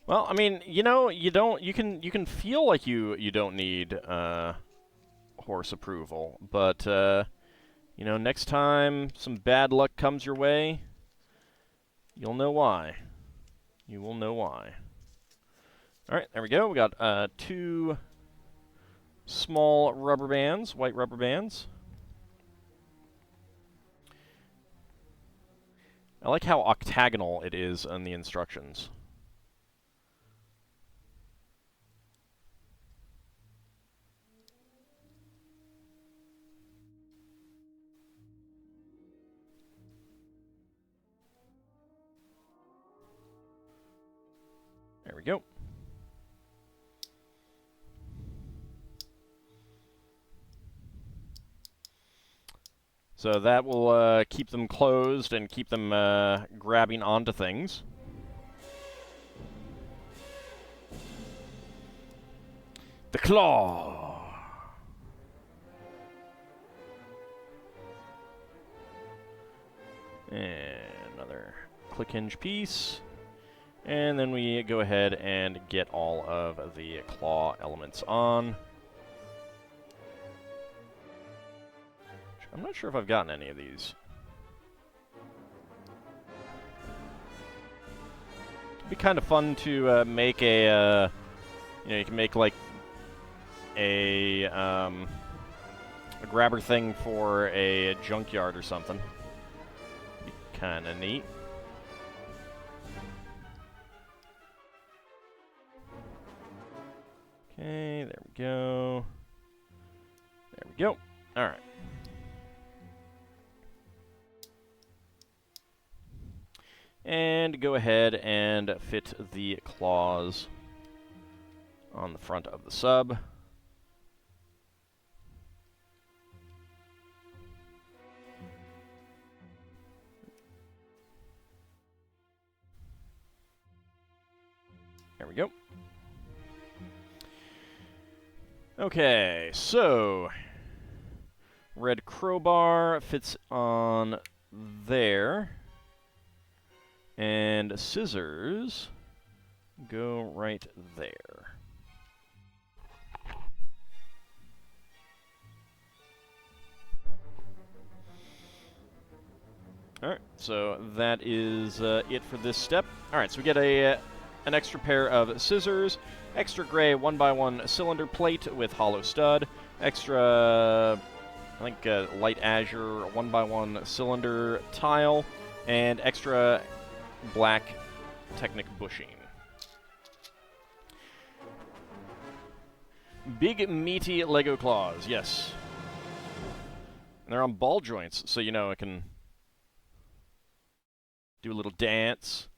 [SPEAKER 1] Well, I mean, you know, you can feel like you don't need horse approval, but you know, next time some bad luck comes your way, you'll know why. You will know why. All right, there we go. We got 2 small rubber bands, white rubber bands. I like how octagonal it is on the instructions. There we go. So that will keep them closed and keep them grabbing onto things. The claw. And another click hinge piece. And then we go ahead and get all of the claw elements on. I'm not sure if I've gotten any of these. It'd be kind of fun to make a, you know, you can make like a grabber thing for a junkyard or something. Be kind of neat. Okay, there we go. There we go. All right. And go ahead and fit the claws on the front of the sub. There we go. Okay, so red crowbar fits on there. And scissors go right there. Alright, so that is it for this step. Alright, so we get an extra pair of scissors, extra gray 1x1 cylinder plate with hollow stud, extra, I think, light azure 1x1 cylinder tile, and extra black Technic bushing. Big meaty Lego claws, yes. And they're on ball joints, so you know I can do a little dance.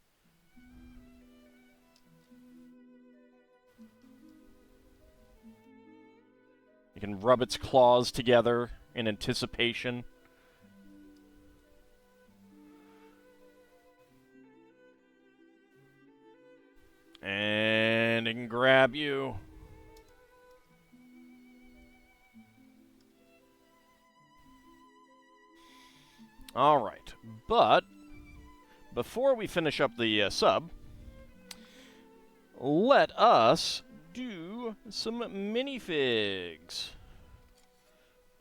[SPEAKER 1] You can rub its claws together in anticipation. And it can grab you. All right, but before we finish up the sub, let us do some minifigs.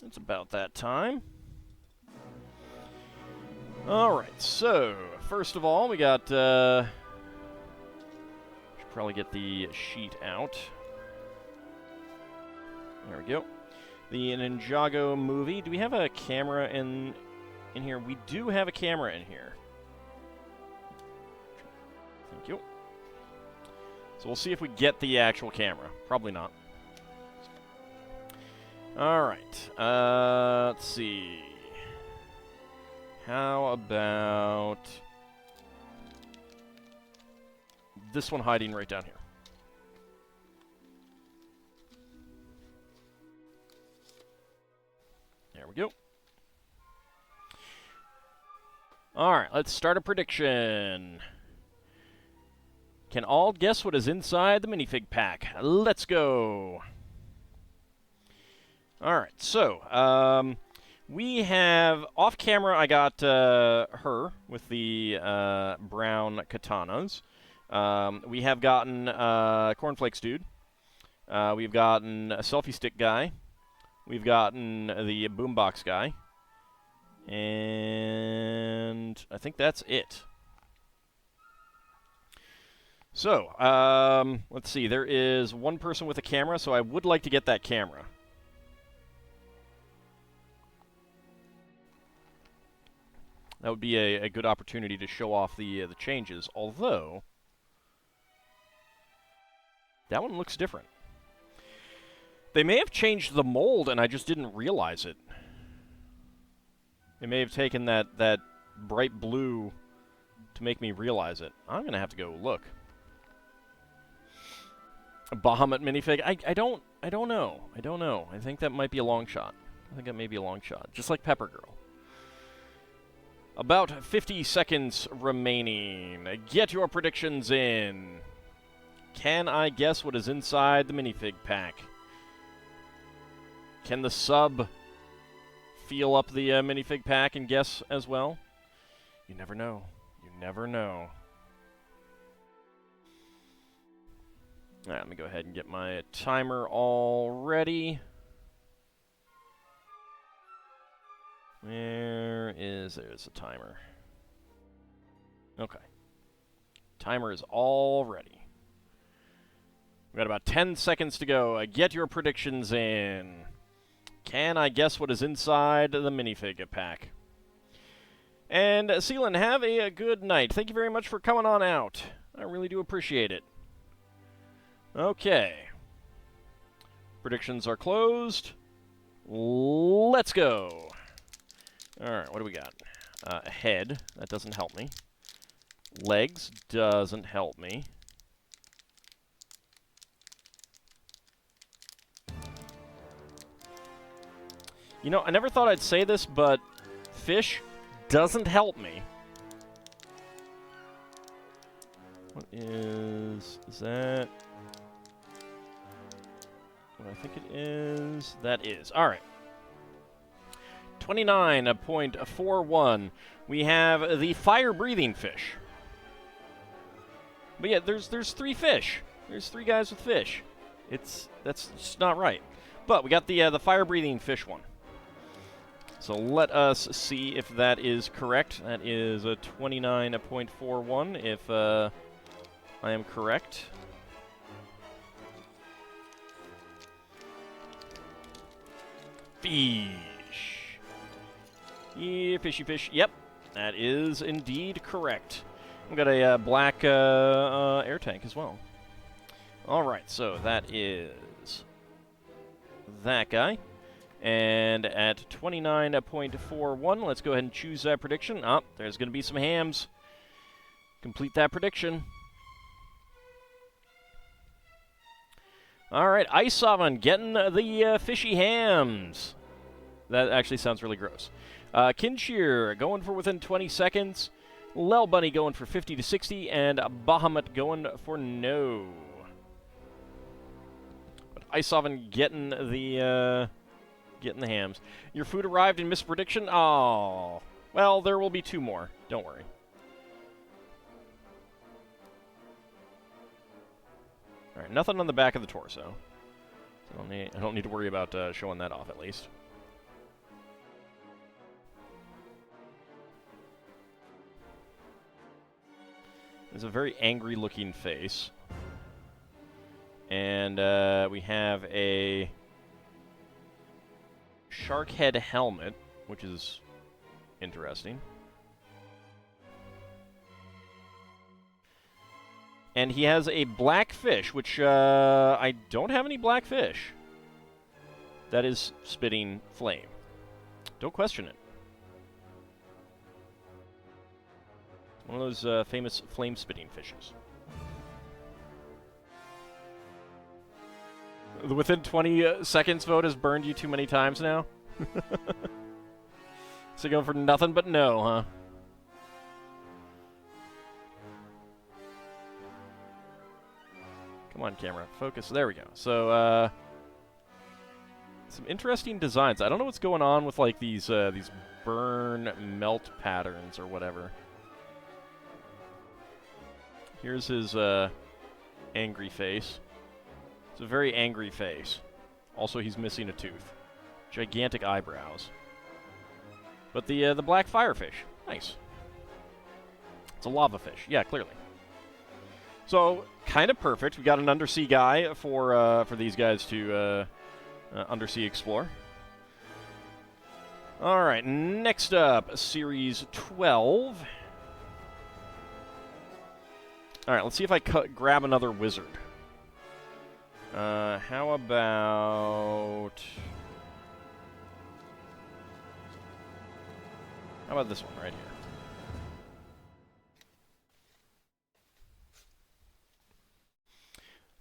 [SPEAKER 1] It's about that time. All right, so first of all, we got... probably get the sheet out. There we go. The Ninjago Movie. Do we have a camera in here? We do have a camera in here. Thank you. So we'll see if we get the actual camera. Probably not. All right. Let's see. How about this one hiding right down here? There we go. All right, let's start a prediction. Can all guess what is inside the minifig pack? Let's go. All right, so we have off camera. I got her with the brown katanas. We have gotten Cornflakes Dude. We've gotten a Selfie Stick guy. We've gotten the Boombox guy. And I think that's it. So, let's see. There is one person with a camera, so I would like to get that camera. That would be a good opportunity to show off the changes, although that one looks different. They may have changed the mold, and I just didn't realize it. They may have taken that bright blue to make me realize it. I'm going to have to go look. A Bahamut minifig? I don't know. I don't know. I think that might be a long shot. I think that may be a long shot. Just like Pepper Girl. About 50 seconds remaining. Get your predictions in. Can I guess what is inside the minifig pack? Can the sub feel up the minifig pack and guess as well? You never know. You never know. All right, let me go ahead and get my timer all ready. There's a timer. Okay. Timer is all ready. We've got about 10 seconds to go. Get your predictions in. Can I guess what is inside the minifigure pack? And Seelan, have a good night. Thank you very much for coming on out. I really do appreciate it. Okay. Predictions are closed. Let's go. Alright, what do we got? A head. That doesn't help me. Legs doesn't help me. You know, I never thought I'd say this, but fish doesn't help me. What is that? What I think it is. That is. All right. 29.41. We have the fire-breathing fish. But yeah, there's 3 fish. There's 3 guys with fish. That's just not right. But we got the fire-breathing fish one. So let us see if that is correct. That is a 29.41 if I am correct. Fish. Yeah, fishy fish. Yep, that is indeed correct. We've got a black air tank as well. All right, so that is that guy. And at 29.41, let's go ahead and choose that prediction. Oh, there's going to be some hams. Complete that prediction. All right, Ice Oven getting the fishy hams. That actually sounds really gross. Kinshir going for within 20 seconds. Lel Bunny going for 50 to 60. And Bahamut going for no. But Ice Oven getting the hams. Your food arrived in missed prediction? Oh. Well, there will be 2 more. Don't worry. Alright, nothing on the back of the torso. So I don't need to worry about showing that off, at least. There's a very angry-looking face. And we have a shark head helmet, which is interesting. And he has a black fish, which I don't have any black fish. That is spitting flame. Don't question it. One of those famous flame-spitting fishes. The within 20 seconds vote has burned you too many times now? So going for nothing but no, huh? Come on, camera. Focus. There we go. So, some interesting designs. I don't know what's going on with, like, these burn melt patterns or whatever. Here's his, angry face. It's a very angry face. Also, he's missing a tooth. Gigantic eyebrows. But the black firefish. Nice. It's a lava fish. Yeah, clearly. So, kind of perfect. We got an undersea guy for these guys to undersea explore. All right, next up, Series 12. All right, let's see if I grab another wizard. How about this one right here?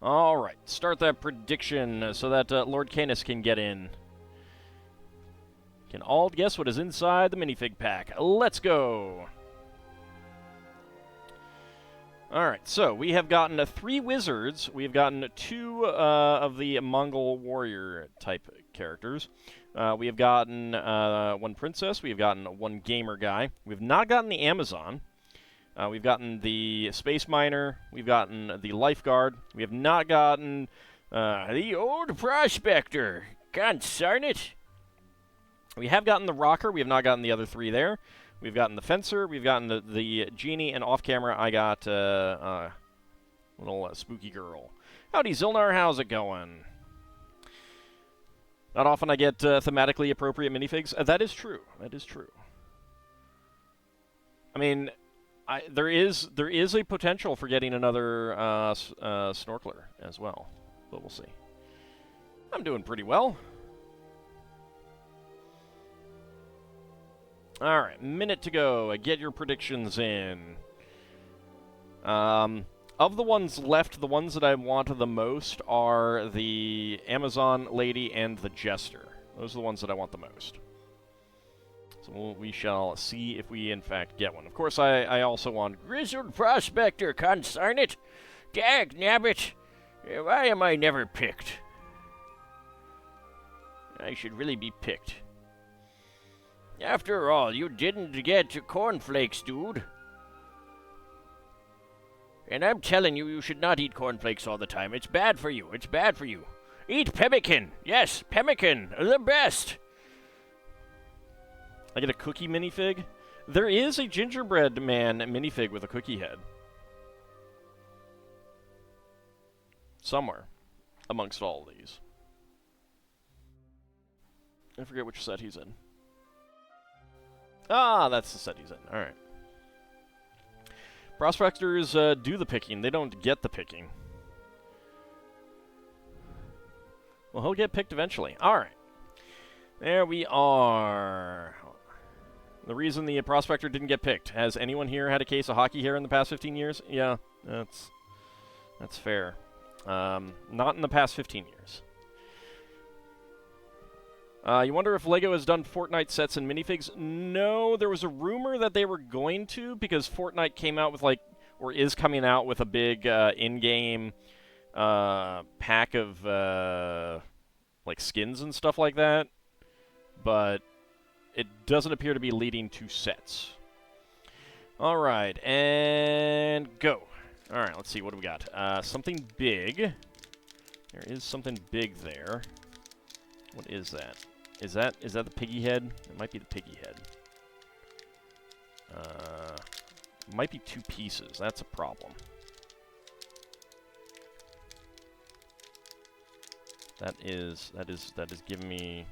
[SPEAKER 1] All right, start that prediction so that Lord Canis can get in. Can all guess what is inside the minifig pack? Let's go. All right, so we have gotten 3 wizards. We have gotten 2 of the Mongol warrior type characters. We have gotten 1 princess. We have gotten 1 gamer guy. We have not gotten the Amazon. We've gotten the space miner. We've gotten the lifeguard. We have not gotten the old prospector. Consarn it. We have gotten the rocker. We have not gotten the other 3 there. We've gotten the fencer. We've gotten the genie. And off camera, I got little spooky girl. Howdy, Zilnar. How's it going? Not often I get thematically appropriate minifigs. That is true. That is true. I mean, there is a potential for getting another snorkeler as well, but we'll see. I'm doing pretty well. All right, minute to go. Get your predictions in. Of the ones left, the ones that I want the most are the Amazon lady and the jester. Those are the ones that I want the most. So we shall see if we, in fact, get one. Of course, I also want Grizzled Prospector, consarn it! Dag nabbit! Why am I never picked? I should really be picked. After all, you didn't get cornflakes, dude. And I'm telling you, you should not eat cornflakes all the time. It's bad for you. It's bad for you. Eat pemmican! Yes, pemmican! The best! I get a cookie minifig? There is a gingerbread man minifig with a cookie head. Somewhere amongst all of these. I forget which set he's in. Ah, that's the set he's in. Alright. Prospectors do the picking. They don't get the picking. Well, he'll get picked eventually. Alright. There we are. The reason the prospector didn't get picked. Has anyone here had a case of hockey hair in the past 15 years? Yeah, that's fair. Not in the past 15 years. You wonder if LEGO has done Fortnite sets and minifigs? No, there was a rumor that they were going to, because Fortnite came out with, or is coming out with a big in-game pack of, skins and stuff like that. But it doesn't appear to be leading to sets. Alright, and go. Alright, let's see, what do we got? Something big. There is something big there. What is that? Is that the piggy head? It might be the piggy head. Might be 2 pieces. That's a problem. That is giving me.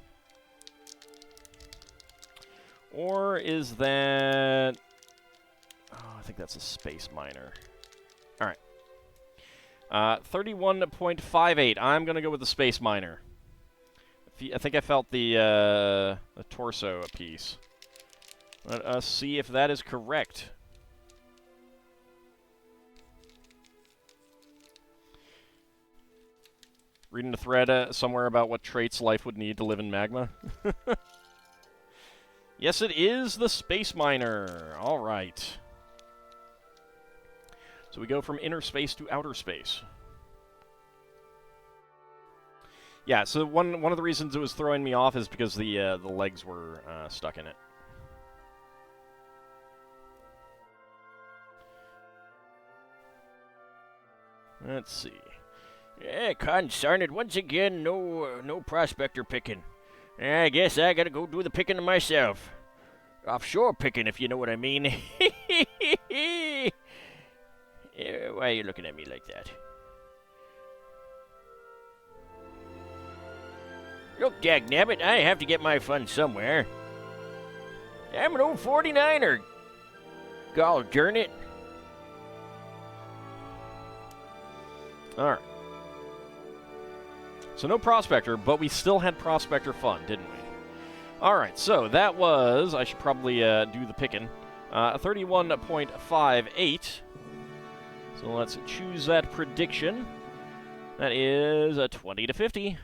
[SPEAKER 1] Or is that? Oh, I think that's a space miner. All right. 31.58. I'm gonna go with the space miner. I think I felt the torso piece. Let us see if that is correct. Reading a thread somewhere about what traits life would need to live in magma. Yes, it is the space miner. All right. So we go from inner space to outer space. Yeah, so one of the reasons it was throwing me off is because the legs were stuck in it. Let's see. Yeah, consarn it. Once again, no prospector picking. I guess I gotta go do the picking myself. Offshore picking, if you know what I mean. Why are you looking at me like that? Look, dagnabbit, I have to get my fun somewhere. I'm an old 49er. Gall darn it. Alright. So no prospector, but we still had prospector fun, didn't we? Alright, so that was, I should probably do the picking, 31.58. So let's choose that prediction. That is a 20 to 50.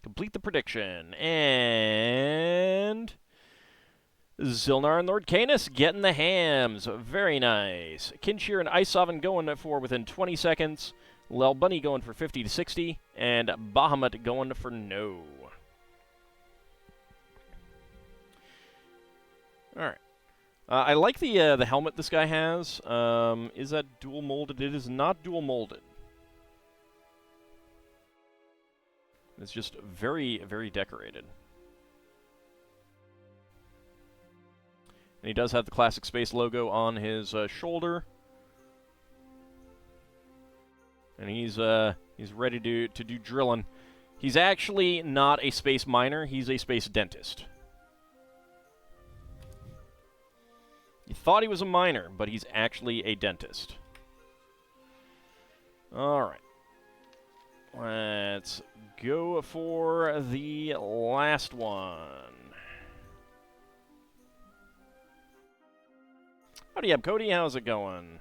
[SPEAKER 1] Complete the prediction. And Zilnar and Lord Canis getting the hams. Very nice. Kinshir and Ice Oven going for within 20 seconds. Lel Bunny going for 50 to 60. And Bahamut going for no. Alright. I like the helmet this guy has. Is that dual molded? It is not dual molded. It's just very, very decorated. And he does have the classic space logo on his shoulder. And he's ready to do drilling. He's actually not a space miner. He's a space dentist. You thought he was a miner, but he's actually a dentist. All right. Let's go for the last one. Howdy up, Cody. How's it going?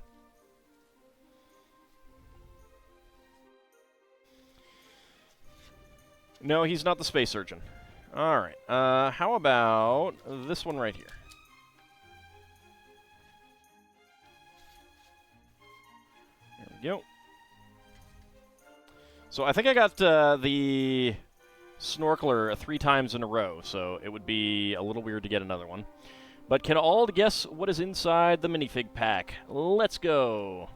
[SPEAKER 1] No, he's not the space surgeon. All right. How about this one right here? There we go. So I think I got the snorkeler 3 times in a row, so it would be a little weird to get another one. But can all guess what is inside the minifig pack? Let's go.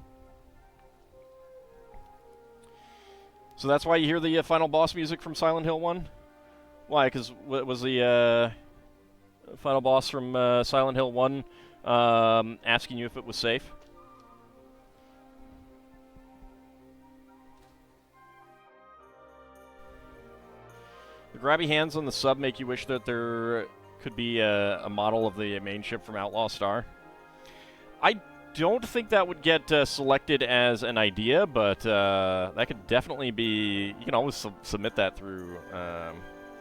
[SPEAKER 1] So that's why you hear the final boss music from Silent Hill 1? Why? Because was the final boss from Silent Hill 1 asking you if it was safe? The grabby hands on the sub make you wish that there could be a model of the main ship from Outlaw Star. I don't think that would get selected as an idea, but that could definitely be... You can always submit that through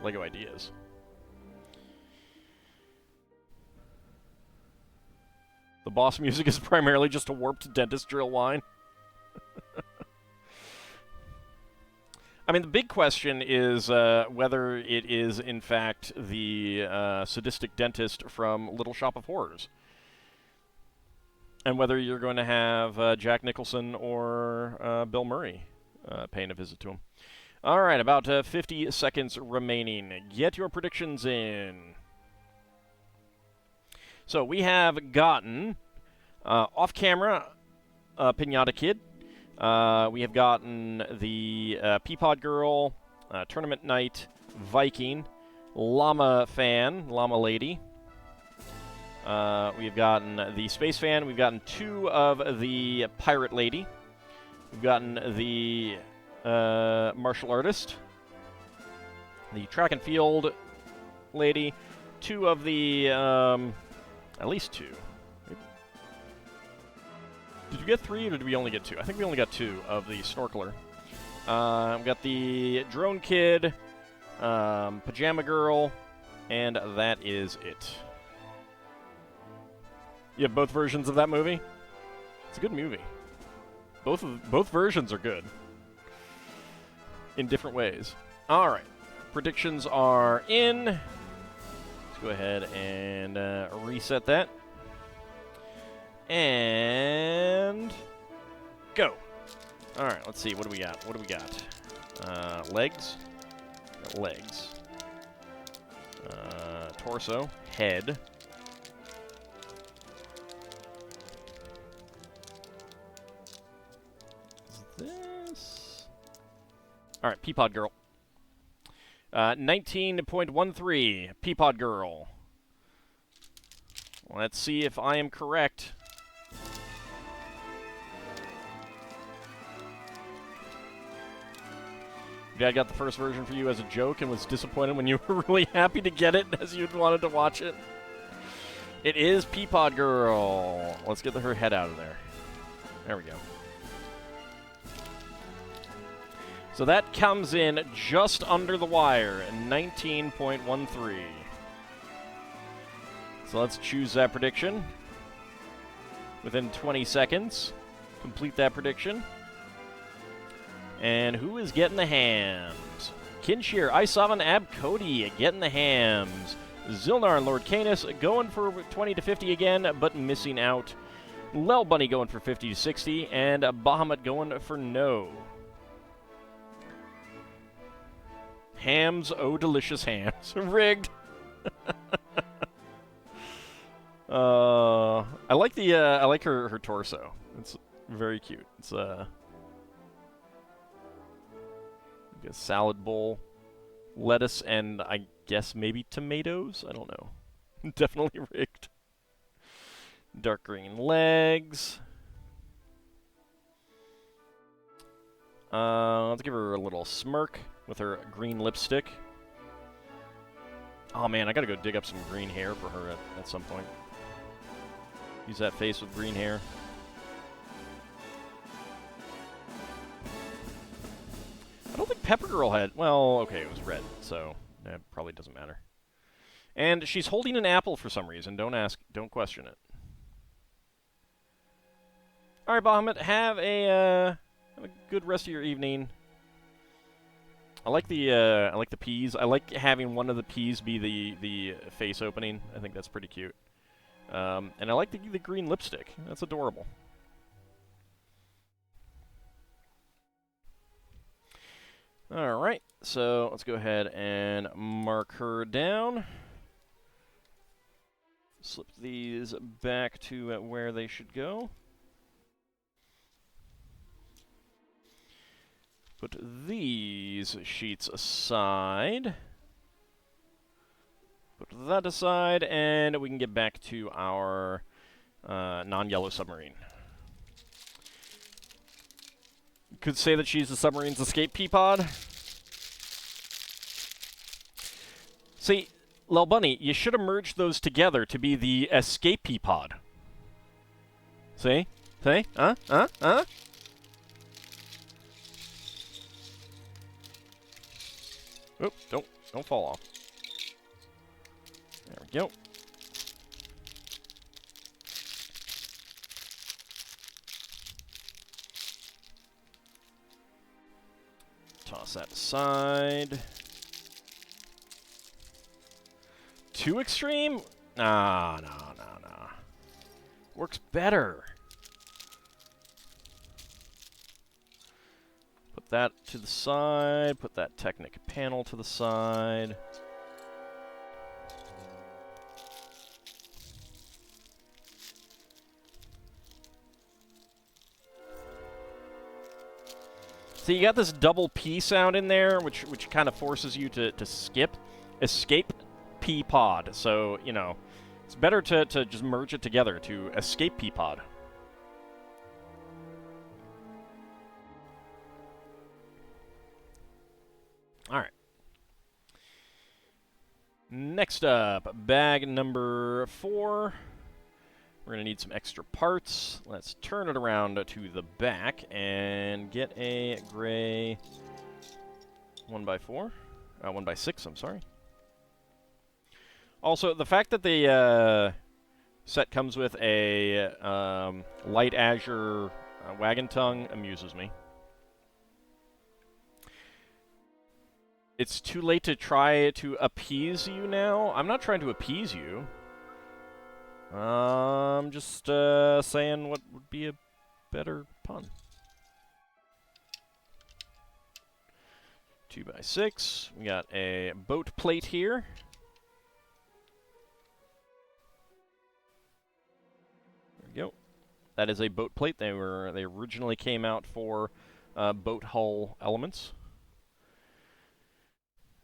[SPEAKER 1] LEGO Ideas. The boss music is primarily just a warped dentist drill whine. I mean, the big question is whether it is, in fact, the sadistic dentist from Little Shop of Horrors. And whether you're going to have Jack Nicholson or Bill Murray paying a visit to him. All right, about 50 seconds remaining. Get your predictions in. So we have gotten off-camera Pinata Kid. We have gotten the Peapod Girl, Tournament Knight, Viking, Llama Fan, Llama Lady. We've gotten the Space Fan. We've gotten 2 of the Pirate Lady. We've gotten the Martial Artist, the Track and Field Lady, 2 of the, at least 2. Did you get 3, or did we only get 2? I think we only got 2 of the Snorkeler. We've got the Drone Kid, Pajama Girl, and that is it. You have both versions of that movie? It's a good movie. Both versions are good. In different ways. Alright. Predictions are in. Let's go ahead and reset that. And go. All right, let's see. What do we got? What do we got? Legs. Got legs. Torso. Head. Is this? All right, Peapod Girl. 19.13. Peapod Girl. Let's see if I am correct. Dad got the first version for you as a joke and was disappointed when you were really happy to get it as you'd wanted to watch it. It is Peapod Girl. Let's get her head out of there. There we go. So that comes in just under the wire, 19.13. So let's choose that prediction. Within 20 seconds, complete that prediction. And who is getting the hams? Kinshir, Isovan, Ab Cody getting the hams. Zilnar and Lord Canis going for 20 to 50 again, but missing out. Lel Bunny going for 50 to 60, and Bahamut going for no. Hams, oh delicious hams. Rigged. I like the I like her torso. It's very cute. It's a salad bowl, lettuce, and I guess maybe tomatoes. I don't know. Definitely rigged. Dark green legs. Let's give her a little smirk with her green lipstick. Oh man, I gotta go dig up some green hair for her at some point. Use that face with green hair. I don't think Pepper Girl had... Well, okay, it was red, so that probably doesn't matter. And she's holding an apple for some reason. Don't question it. All right, Bahamut, have a good rest of your evening. I like the peas. I like having one of the peas be the face opening. I think that's pretty cute. And I like the green lipstick. That's adorable. All right, so let's go ahead and mark her down. Slip these back to where they should go. Put these sheets aside. Put that aside, and we can get back to our non-yellow submarine. Could say that she's the submarine's escape pea-pod. See, Lil Bunny, you should have merged those together to be the escape pea-pod. See? See? Oop, don't fall off. There we go. Toss that aside. Too extreme? Nah. Works better. Put that to the side. Put that Technic panel to the side. So you got this double P sound in there, which kind of forces you to escape P-pod. So, you know, it's better to just merge it together to escape P-pod. All right. Next up, bag number 4. We're going to need some extra parts. Let's turn it around to the back and get a gray 1x4. 1x6, I'm sorry. Also, the fact that the set comes with a light azure wagon tongue amuses me. It's too late to try to appease you now. I'm not trying to appease you. I'm just saying what would be a better pun. 2x6. We got a boat plate here. There we go. That is a boat plate. They originally came out for boat hull elements.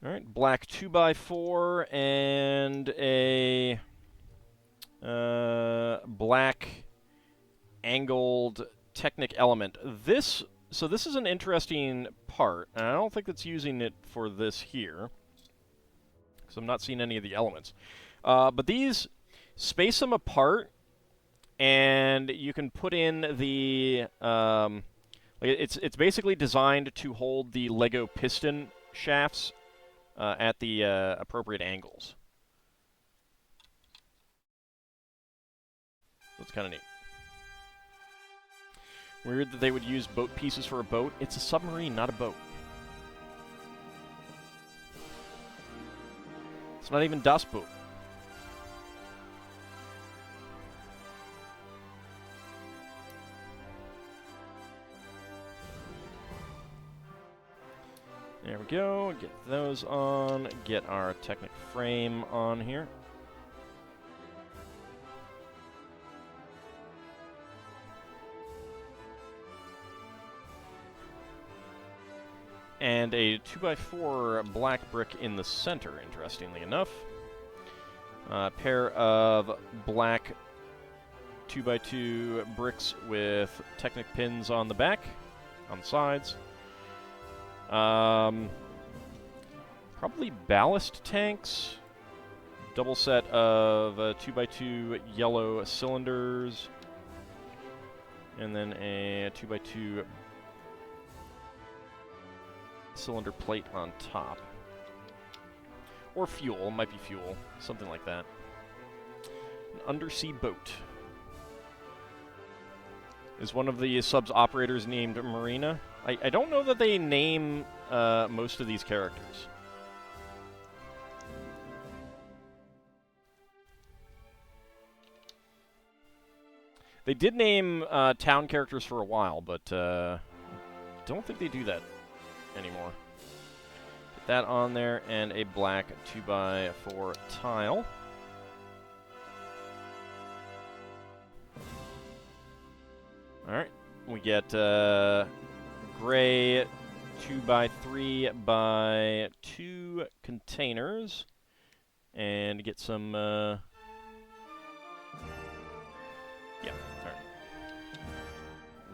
[SPEAKER 1] All right, black 2x4 and a black angled Technic element. So this is an interesting part, and I don't think it's using it for this here, because I'm not seeing any of the elements. But these, space them apart, and you can put in the it's basically designed to hold the Lego piston shafts at the appropriate angles. That's kind of neat. Weird that they would use boat pieces for a boat. It's a submarine, not a boat. It's not even Das Boot. There we go. Get those on. Get our Technic frame on here. And a 2x4 black brick in the center, interestingly enough. A pair of black 2x2 bricks with Technic pins on the back, on the sides. Probably ballast tanks. Double set of 2x2 yellow cylinders. And then a 2x2 cylinder plate on top. Or fuel, might be fuel, something like that. An undersea boat. Is one of the sub's operators named Marina? I don't know that they name most of these characters. They did name town characters for a while, but don't think they do that anymore. Get that on there, and a black 2x4 tile. Alright, we get gray 2x3x2 containers, and get some, yeah,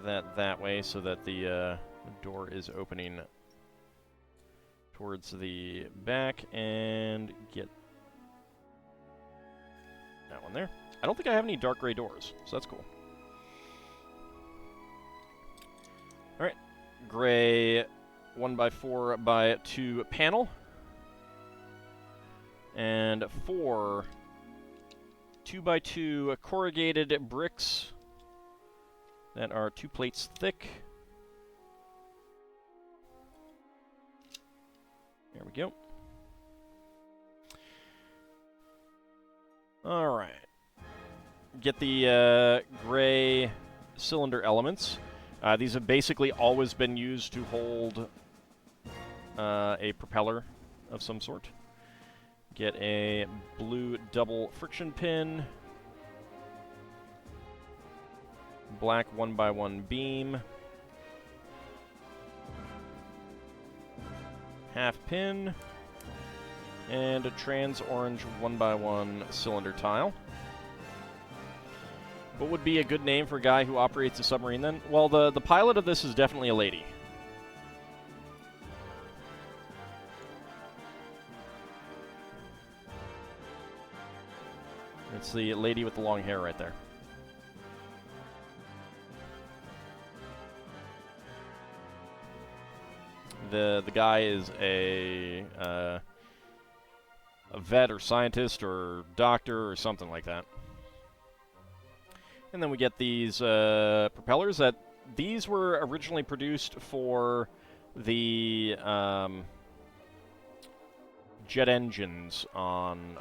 [SPEAKER 1] alright. That way so that the door is opening towards the back, and get that one there. I don't think I have any dark gray doors, so that's cool. Alright, gray 1x4x2 panel, and 4 2x2 corrugated bricks that are 2 plates thick. There we go. Alright. Get the gray cylinder elements. These have basically always been used to hold a propeller of some sort. Get a blue double friction pin. Black 1x1 beam. Half pin. And a trans orange 1x1 cylinder tile. What would be a good name for a guy who operates a submarine then? Well, the pilot of this is definitely a lady. It's the lady with the long hair right there. The guy is a vet or scientist or doctor or something like that. And then we get these propellers that these were originally produced for the jet engines on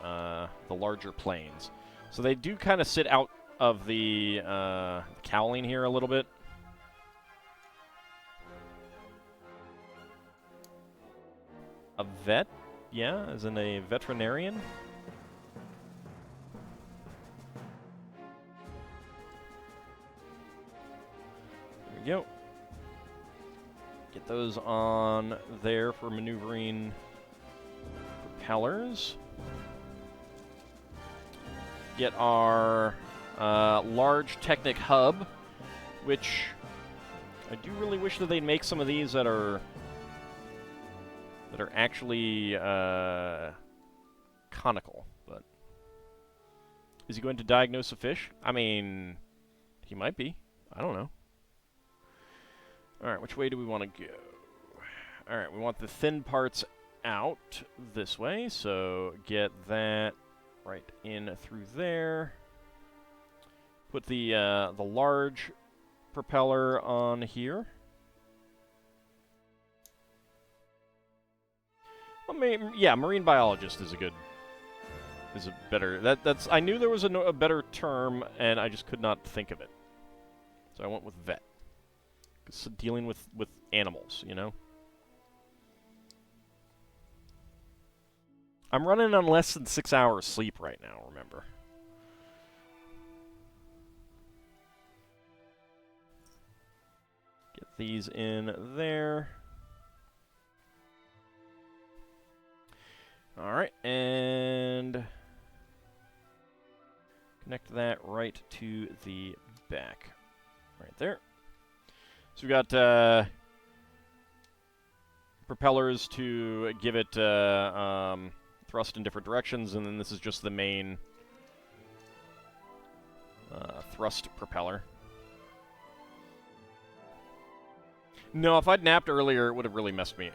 [SPEAKER 1] the larger planes. So they do kind of sit out of the cowling here a little bit. A vet? Yeah, as in a veterinarian? There we go. Get those on there for maneuvering propellers. Get our large Technic hub, which I do really wish that they'd make some of these that are actually conical. But is he going to diagnose a fish? I mean, he might be. I don't know. All right, which way do we want to go? All right, we want the thin parts out this way, so get that right in through there. Put the large propeller on here. Well, yeah, marine biologist is a better. That's I knew there was a better term, and I just could not think of it. So I went with vet. 'Cause dealing with animals, you know. I'm running on less than 6 hours sleep right now, remember. Get these in there. Alright, and Connect that right to the back. Right there. So we got propellers to give it thrust in different directions, and then this is just the main thrust propeller. No, if I'd napped earlier, it would have really messed me,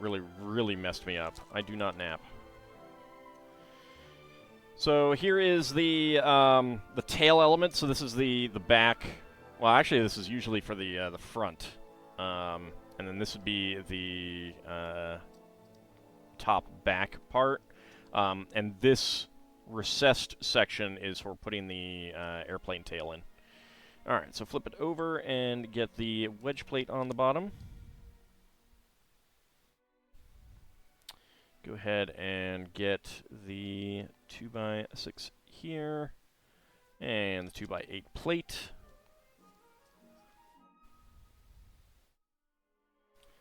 [SPEAKER 1] really messed me up. I do not nap. So here is the tail element. So this is the back. Well, actually, this is usually for the front, and then this would be the top back part, and this recessed section is for putting the airplane tail in. All right, so flip it over and get the wedge plate on the bottom. Go ahead and get the 2x6 here, and the 2x8 plate.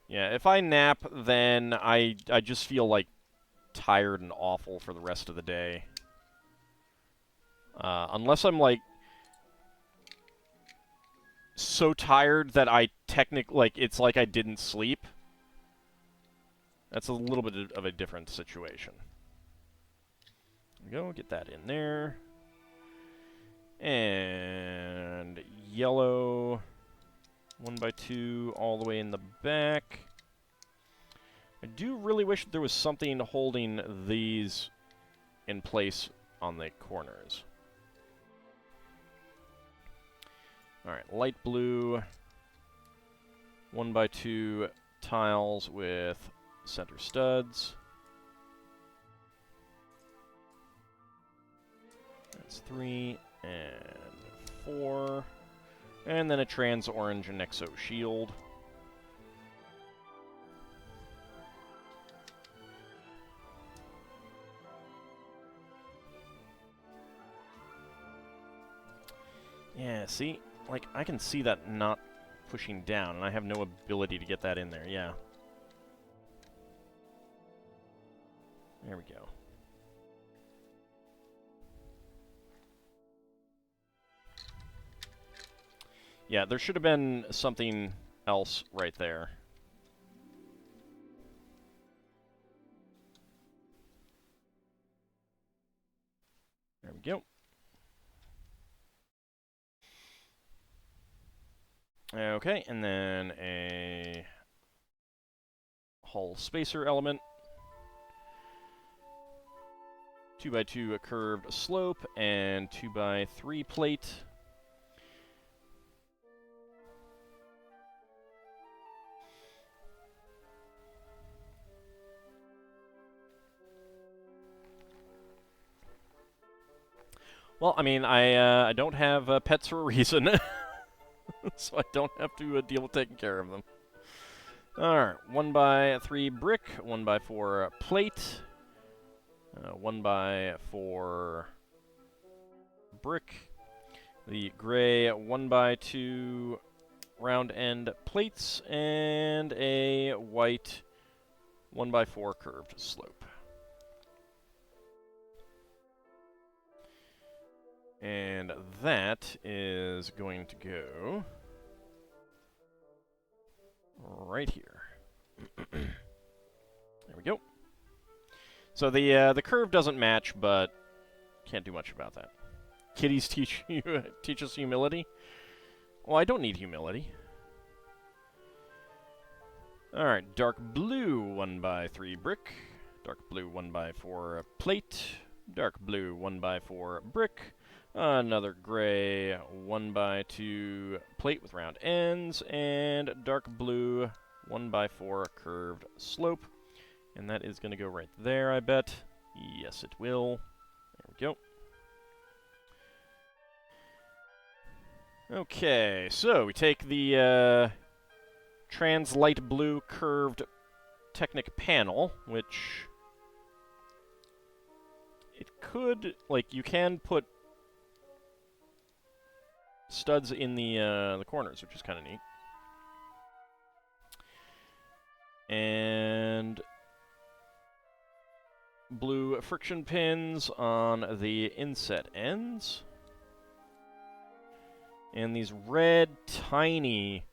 [SPEAKER 1] Yeah, if I nap, then I just feel like tired and awful for the rest of the day. Unless I'm like so tired that I it's like I didn't sleep. That's a little bit of a different situation. There we go, get that in there. And yellow 1x2 all the way in the back. I do really wish there was something holding these in place on the corners. Alright, light blue 1x2 tiles with center studs. That's 3 and 4. And then a trans orange Nexo shield. Yeah, see? Like, I can see that not pushing down, and I have no ability to get that in there, yeah. There we go. Yeah, there should have been something else right there. There we go. Okay, and then a hull spacer element. 2x2 a curved slope, and 2x3 plate. Well, I mean, I don't have pets for a reason, so I don't have to deal with taking care of them. Alright, 1x3 brick, 1x4 plate, 1x4 brick, the gray 1x2 round end plates, and a white 1x4 curved slope. And that is going to go right here. There we go. So the curve doesn't match, but can't do much about that. Kitties teach us humility. Well, I don't need humility. All right, dark blue 1x3 brick, dark blue 1x4 plate, dark blue 1x4 brick. Another gray 1x2 plate with round ends, and dark blue 1x4 curved slope. And that is going to go right there, I bet. Yes, it will. There we go. Okay, so we take the trans light blue curved Technic panel, which it could, like, you can put studs in the corners, which is kind of neat. And blue friction pins on the inset ends. And these red, tiny,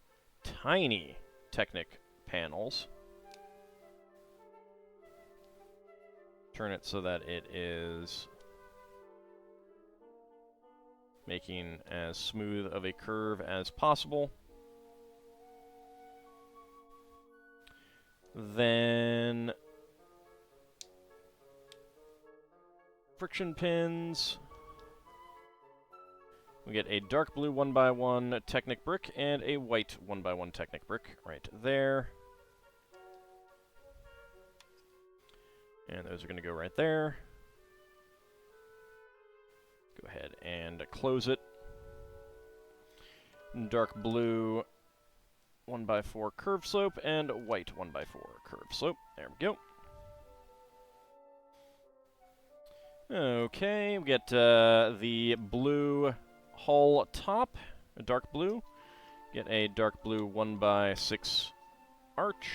[SPEAKER 1] tiny Technic panels. Turn it so that it is making as smooth of a curve as possible. Then friction pins. We get a dark blue 1x1 Technic brick and a white 1x1 Technic brick right there. And those are going to go right there. Go ahead and close it. Dark blue 1x4 curve slope and white 1x4 curve slope. There we go. Okay, we get the blue hull top, a dark blue. Get a dark blue 1x6 arch.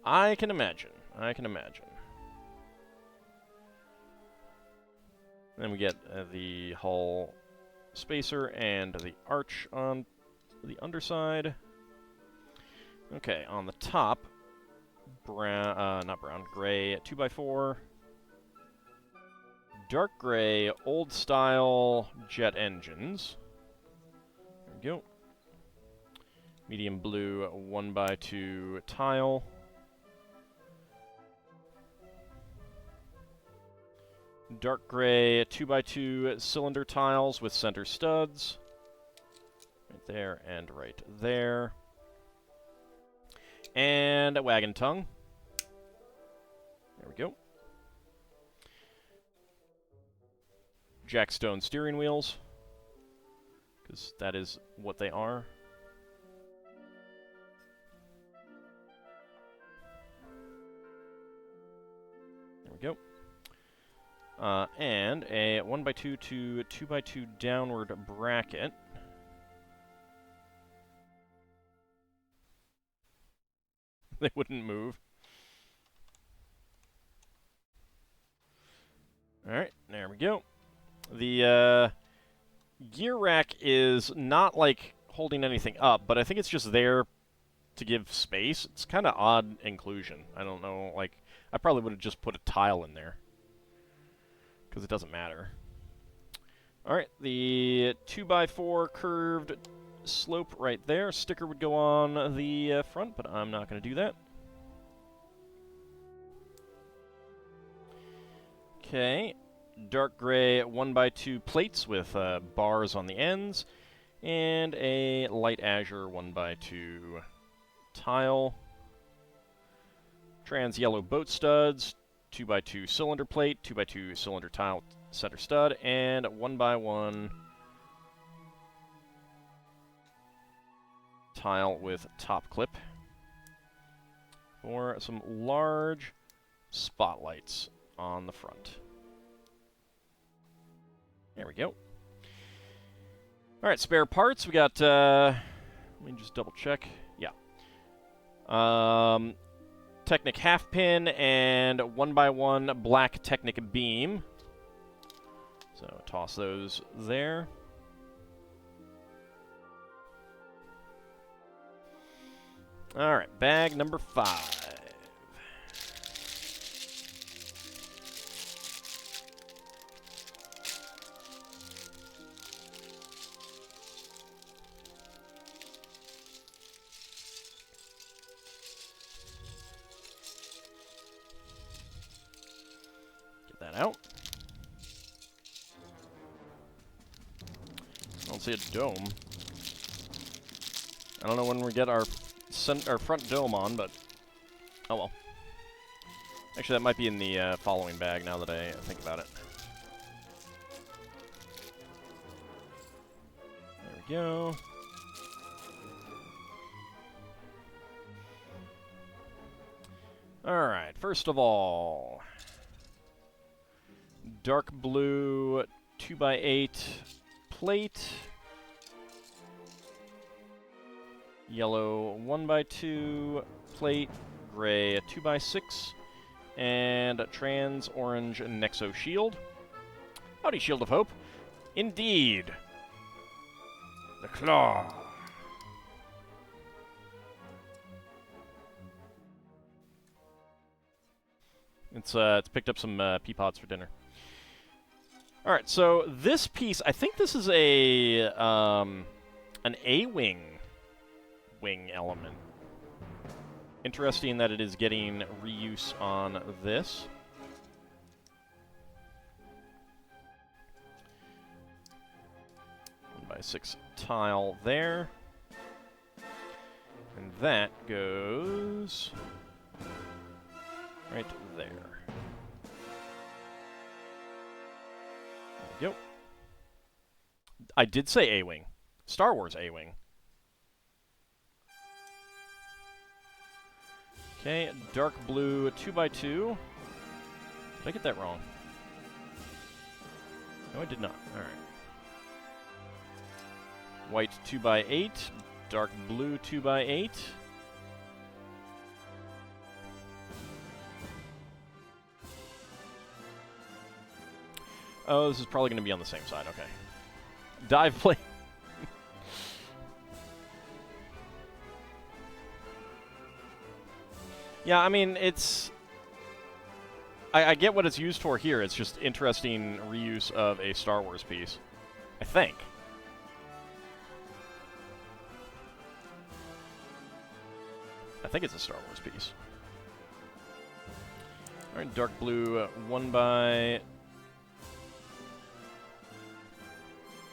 [SPEAKER 1] I can imagine. Then we get the hull spacer and the arch on the underside. Okay, on the top, not brown, gray 2x4. Dark gray, old style jet engines. There we go. Medium blue 1x2 tile. Dark gray 2x2 cylinder tiles with center studs. Right there and right there. And a wagon tongue. There we go. Jackstone steering wheels, because that is what they are. There we go. And a 1x2 to 2x2 downward bracket. They wouldn't move. Alright, there we go. The gear rack is not, like, holding anything up, but I think it's just there to give space. It's kind of odd inclusion. I don't know, like, I probably would have just put a tile in there, because it doesn't matter. Alright, the 2x4 curved slope right there. Sticker would go on the front, but I'm not going to do that. Okay, dark gray 1x2 plates with bars on the ends, and a light azure 1x2 tile. Trans yellow boat studs, 2x2 cylinder plate, 2x2 cylinder tile center stud, and 1x1 tile with top clip for some large spotlights on the front. There we go. Alright, spare parts. We got, let me just double check. Yeah. Technic half pin and 1x1 black Technic beam. So toss those there. Alright, bag number 5. Out. I don't see a dome. I don't know when we get our front dome on, but oh well. Actually, that might be in the following bag now that I think about it. There we go. Alright, first of all, dark blue 2x8 plate, yellow 1x2 plate, gray 2x6, and a trans orange Nexo shield. Howdy, Shield of Hope. Indeed. The claw. It's picked up some pea pods for dinner. All right, so this piece, I think this is a an A-wing element. Interesting that it is getting reuse on this. 1x6 tile there. And that goes right there. There we go. I did say A-Wing. Star Wars A-Wing. Okay, dark blue 2x2. Did I get that wrong? No, I did not. Alright. White 2x8. Dark blue 2x8. Oh, this is probably going to be on the same side. Okay. Dive plate. Yeah, I mean, it's... I get what it's used for here. It's just interesting reuse of a Star Wars piece. I think. I think it's a Star Wars piece. Alright, dark blue 1x...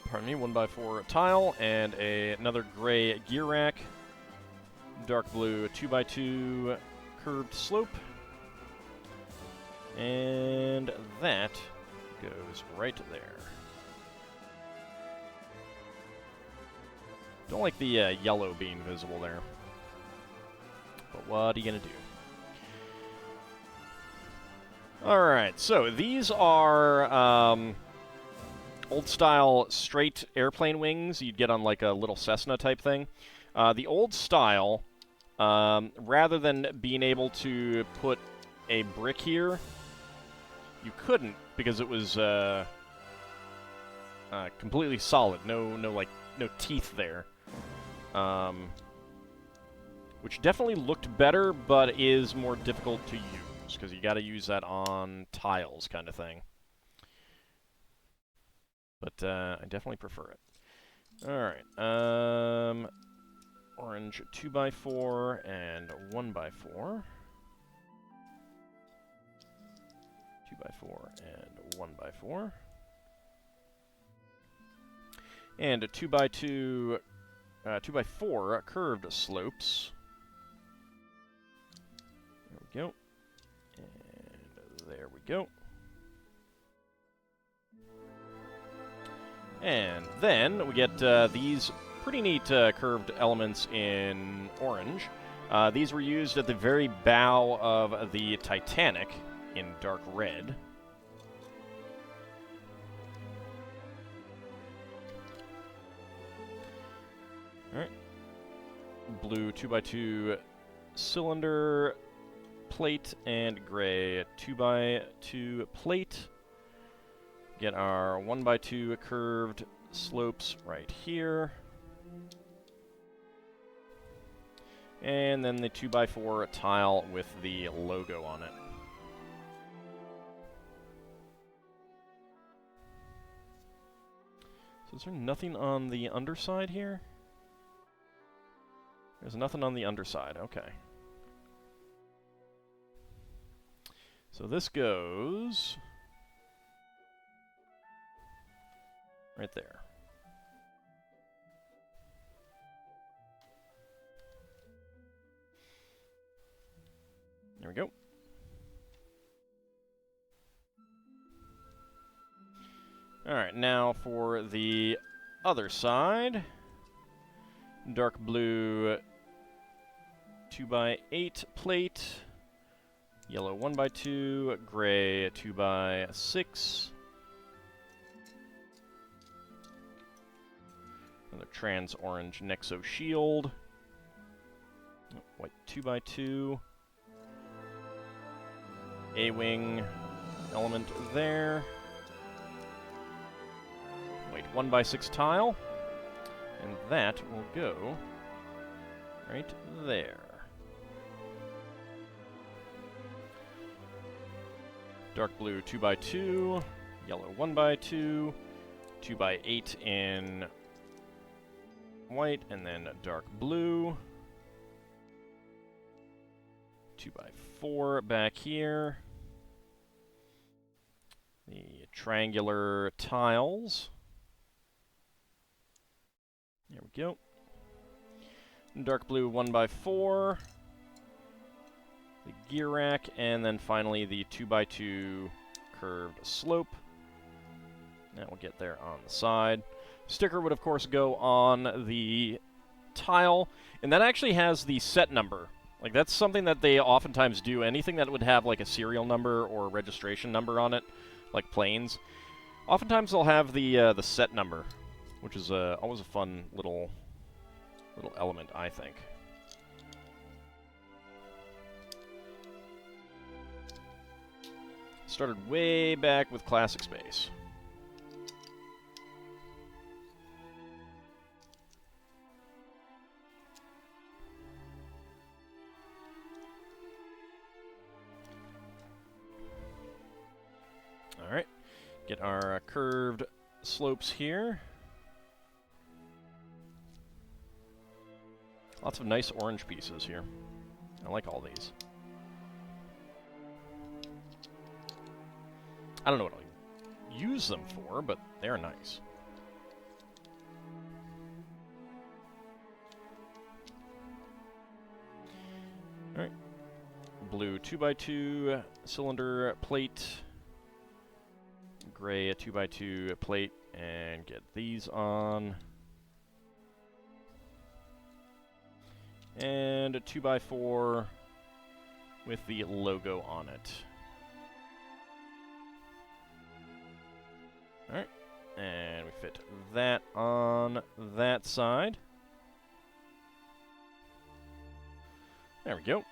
[SPEAKER 1] Pardon me, 1x4 tile, and another gray gear rack. Dark blue 2x2 curved slope. And that goes right there. Don't like the yellow being visible there. But what are you going to do? Alright, so these are old-style straight airplane wings you'd get on like a little Cessna type thing. The old style, rather than being able to put a brick here, you couldn't because it was completely solid. No teeth there. Which definitely looked better, but is more difficult to use because you got to use that on tiles, kind of thing. But I definitely prefer it. All right. Orange 2x4 and 1x4. 2x4 and 1x4. And a 2x2, 2x4 curved slopes. There we go. And there we go. And then we get these pretty neat curved elements in orange. These were used at the very bow of the Titanic in dark red. Alright. Blue 2x2 cylinder plate and gray 2x2 plate. Get our 1x2 curved slopes right here. And then the 2x4 tile with the logo on it. So is there nothing on the underside here? There's nothing on the underside, okay. So this goes right there. There we go. Alright, now for the other side. Dark blue 2x8 plate. Yellow 1x2. Gray 2x6. Another trans orange Nexo shield. White 2x2. A-wing element there. 1x6 tile, and that will go right there. Dark blue 2x2, yellow 1x2, 2x8 in white, and then dark blue. 2x4 back here. The triangular tiles. There we go. Dark blue 1x4. The gear rack, and then finally the 2x2 curved slope. That will get there on the side. Sticker would, of course, go on the tile, and that actually has the set number. Like, that's something that they oftentimes do. Anything that would have, like, a serial number or a registration number on it, like planes, oftentimes they'll have the set number, which is always a fun little element, I think. Started way back with Classic Space. Alright, get our curved slopes here. Lots of nice orange pieces here. I like all these. I don't know what I'll use them for, but they're nice. Alright. Blue 2x2 cylinder plate. Gray 2x2 plate, and get these on. And a 2x4 with the logo on it. Alright, and we fit that on that side. There we go.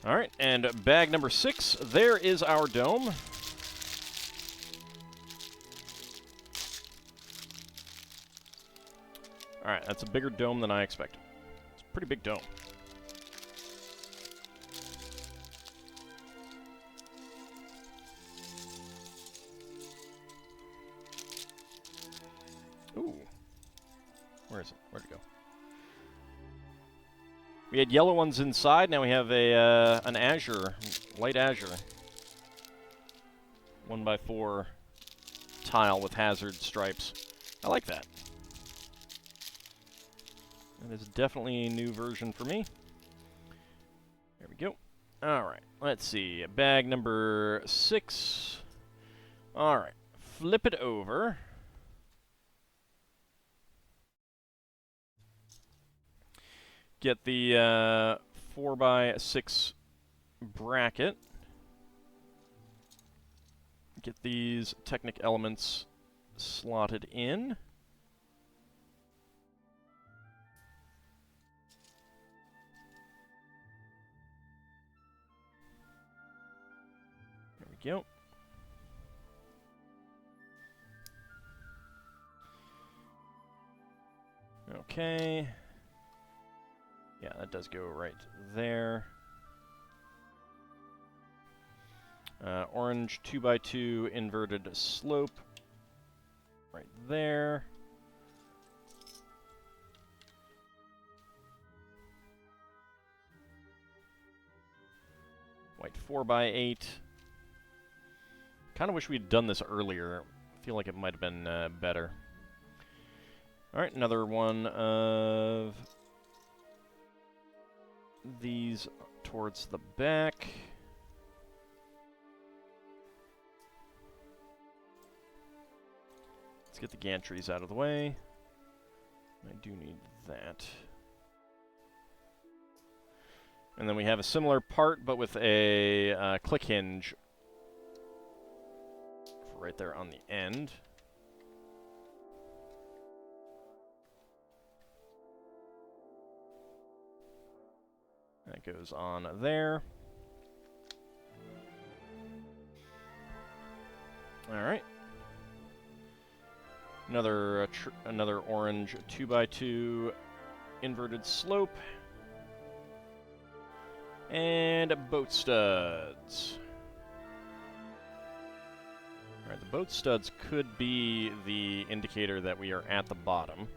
[SPEAKER 1] Alright, and bag number 6, there is our dome. Alright, that's a bigger dome than I expected. It's a pretty big dome. Ooh. Where is it? Where'd it go? We had yellow ones inside, now we have a an azure, light azure. 1x4 tile with hazard stripes. I like that. That is definitely a new version for me. There we go. Alright, let's see. Bag number 6. Alright, flip it over. Get the 4x6 bracket. Get these Technic elements slotted in. There we go. Okay. Yeah, that does go right there. Orange 2x2 inverted slope. Right there. White 4x8. Kind of wish we'd done this earlier. I feel like it might have been better. Alright, another one of these towards the back. Let's get the gantries out of the way. I do need that. And then we have a similar part, but with a click hinge right there on the end. That goes on there. All right. Another orange 2x2 inverted slope. And boat studs. Alright, the boat studs could be the indicator that we are at the bottom.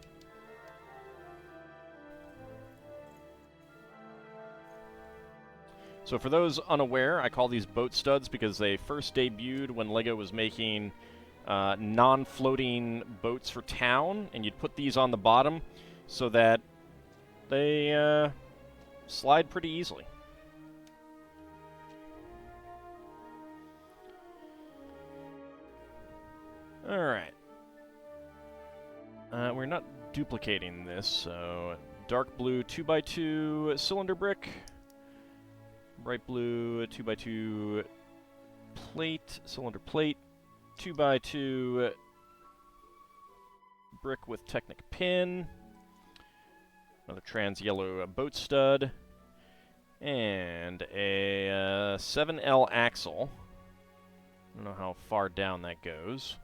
[SPEAKER 1] So for those unaware, I call these boat studs because they first debuted when LEGO was making non-floating boats for town, and you'd put these on the bottom so that they slide pretty easily. Alright. We're not duplicating this, so dark blue 2x2 cylinder brick, bright blue 2x2 plate, cylinder plate, 2x2 brick with Technic pin, another trans yellow boat stud, and a 7L axle. I don't know how far down that goes.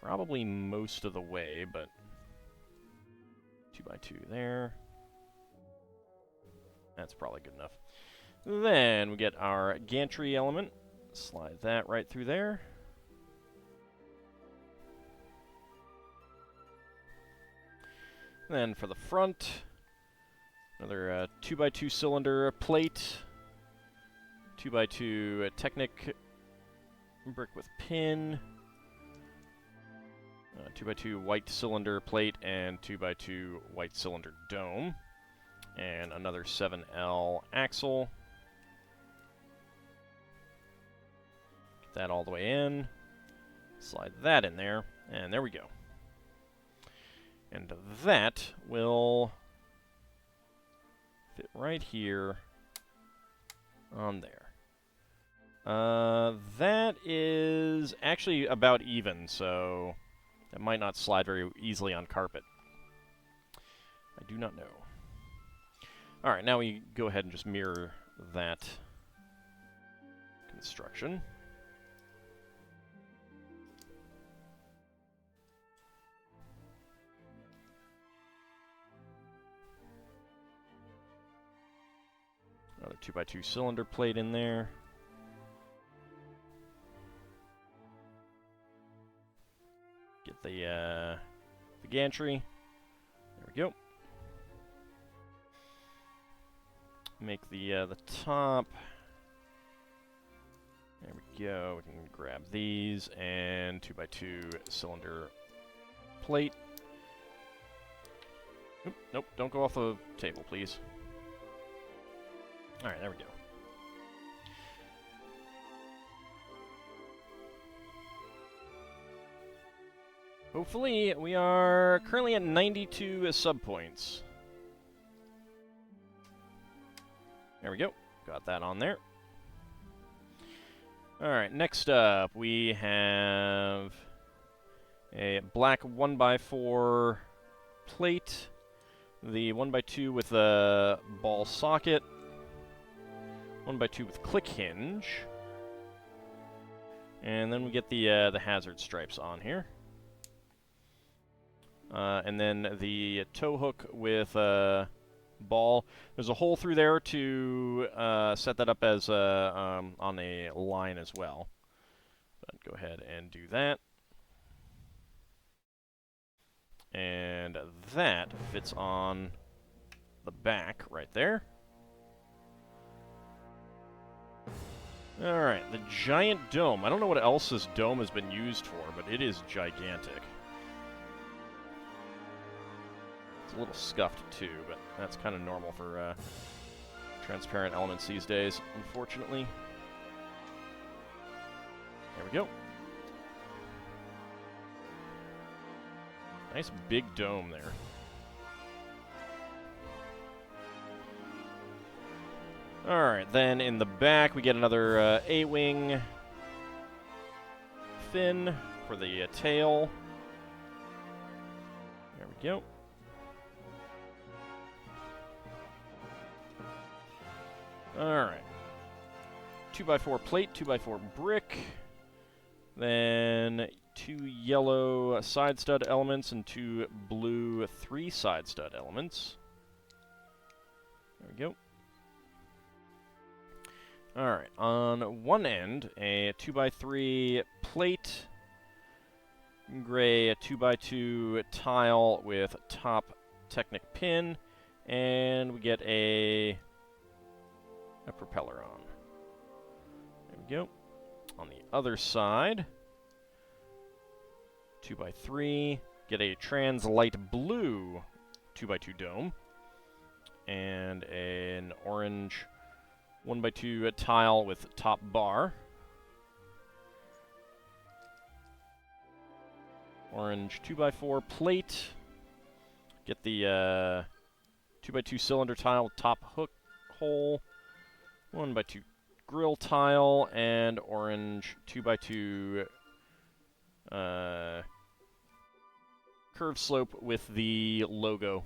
[SPEAKER 1] Probably most of the way, but 2x2 there. That's probably good enough. Then we get our gantry element. Slide that right through there. Then for the front, another 2x2 cylinder plate, 2x2 Technic brick with pin, 2x2 white cylinder plate, and 2x2 white cylinder dome, and another 7L axle. Get that all the way in, slide that in there, and there we go. And that will fit right here on there. That is actually about even, so that might not slide very easily on carpet. I do not know. Alright, now we go ahead and just mirror that construction. Another 2x2 cylinder plate in there. Get the gantry. There we go. Make the top. There we go. We can grab these and 2x2 cylinder plate. Oop, nope, don't go off the table, please. Alright, there we go. Hopefully, we are currently at 92 subpoints. There we go. Got that on there. Alright, next up, we have a black 1x4 plate, the 1x2 with a ball socket, 1x2 with click hinge, and then we get the hazard stripes on here. And then the tow hook with a ball. There's a hole through there to set that up as on a line as well. But go ahead and do that. And that fits on the back right there. Alright, the giant dome. I don't know what else this dome has been used for, but it is gigantic. It's a little scuffed too, but that's kind of normal for transparent elements these days, unfortunately. There we go. Nice big dome there. Alright, then in the back we get another A-wing fin for the tail. There we go. Alright. 2x4 plate, 2x4 brick, Then 2 yellow side stud elements and 2 blue 3 side stud elements. There we go. Alright, on one end, a 2x3 plate, gray 2x2 tile with top Technic pin, and we get a propeller on. There we go. On the other side, 2x3, get a trans-light blue 2x2 dome, and an orange 1x2 tile with top bar. Orange 2x4 plate. Get the 2x2 cylinder tile with top hook hole. 1x2 grill tile, and orange 2x2 curved slope with the logo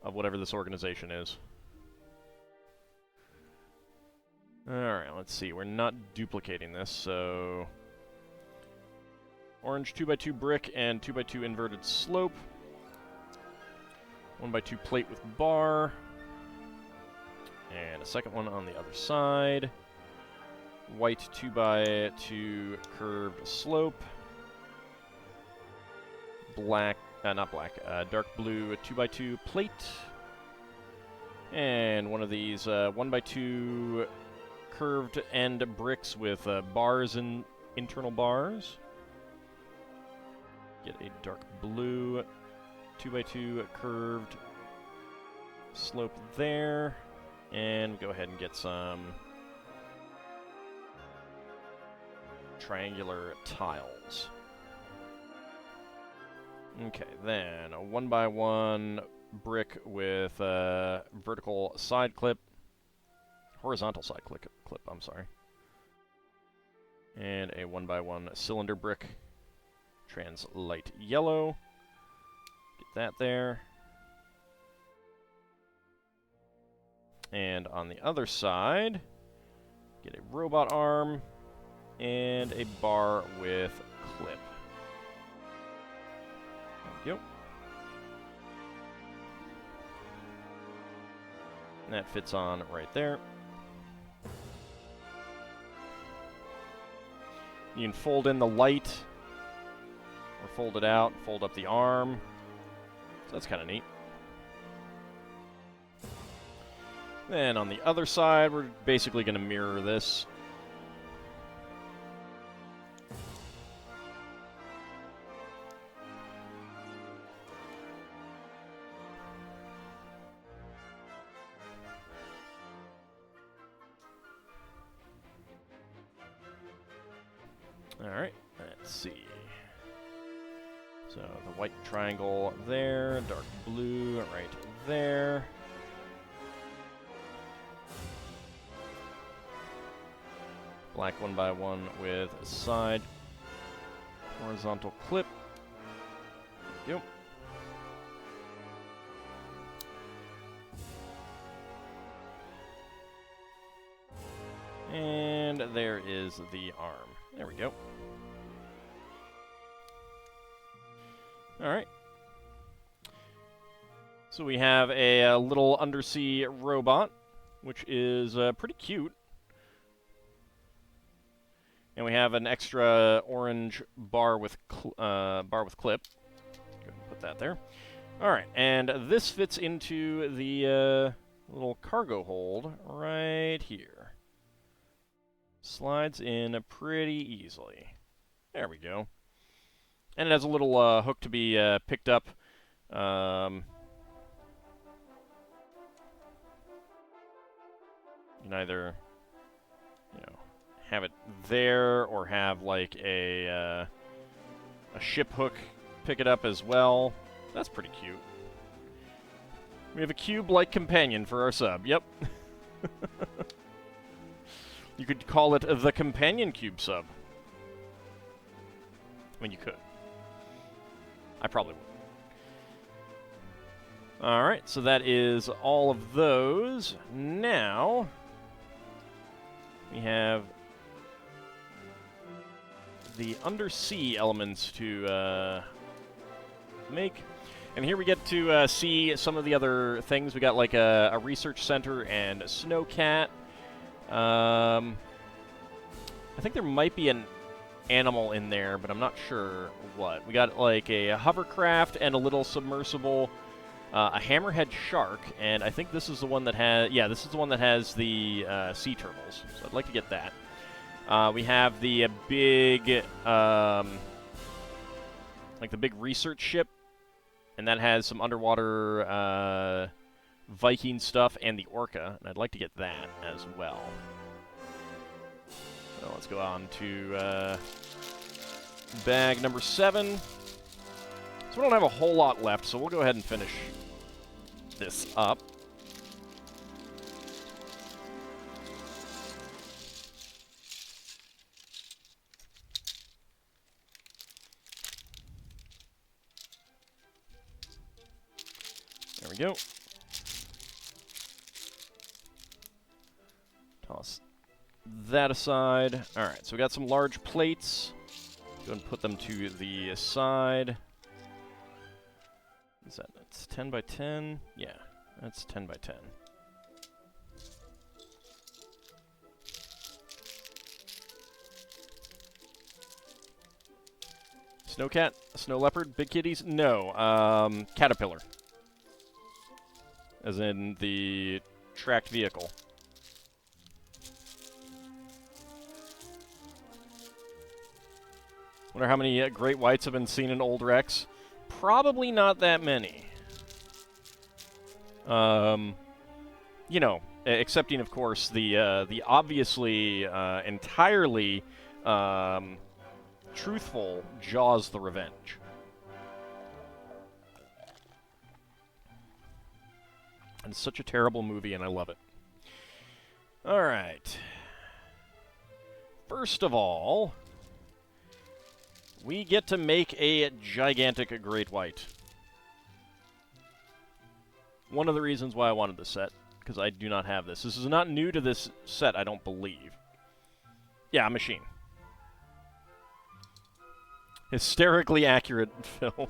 [SPEAKER 1] of whatever this organization is. Alright, let's see. We're not duplicating this, so orange 2x2 brick and 2x2 inverted slope. 1x2 plate with bar. And a second one on the other side. White 2x2 curved slope. Black, not black, dark blue 2x2 plate. And one of these 1x2 curved end bricks with bars and internal bars. Get a dark blue 2x2 curved slope there. And go ahead and get some triangular tiles. Okay, then a 1x1 brick with a vertical side clip. Horizontal side clip, I'm sorry. And a 1x1 cylinder brick. Trans light yellow. Get that there. And on the other side, get a robot arm and a bar with clip. There we go. And that fits on right there. You can fold in the light, or fold it out, fold up the arm. So that's kind of neat. Then on the other side, we're basically going to mirror this. Alright, let's see. So the white triangle there, dark blue right there. Black 1x1 with a side horizontal clip. There we go. And there is the arm. There we go. Alright. So we have a little undersea robot, which is pretty cute. And we have an extra orange bar with clip. Go ahead and put that there. All right, and this fits into the little cargo hold right here. Slides in pretty easily. There we go. And it has a little hook to be picked up. You can either, have it there, or have like a ship hook pick it up as well. That's pretty cute. We have a cube-like companion for our sub. Yep. You could call it the companion cube sub. I mean, you could. I probably would. Alright, so that is all of those. Now, we have the undersea elements to make. And here we get to see some of the other things. We got like a research center and a snowcat. I think there might be an animal in there, but I'm not sure what. We got like a hovercraft and a little submersible, a hammerhead shark, and I think this is the one that has, yeah, this is the one that has the sea turtles. So I'd like to get that. We have the big, like the big research ship, and that has some underwater Viking stuff and the orca, and I'd like to get that as well. So let's go on to bag number 7. So we don't have a whole lot left, so we'll go ahead and finish this up. There we go. Toss that aside. Alright, so we got some large plates. Go and put them to the side. Is that, it's 10 by 10? Yeah, that's 10 by 10. Snowcat? Snow leopard? Big kitties? No, caterpillar. As in the tracked vehicle. Wonder how many great whites have been seen in Old Rex. Probably not that many. You know, excepting, of course, the obviously entirely truthful Jaws the Revenge. And it's such a terrible movie, and I love it. All right. First of all, we get to make a gigantic great white. One of the reasons why I wanted this set, because I do not have this. This is not new to this set, I don't believe. Yeah, machine. Hysterically accurate film.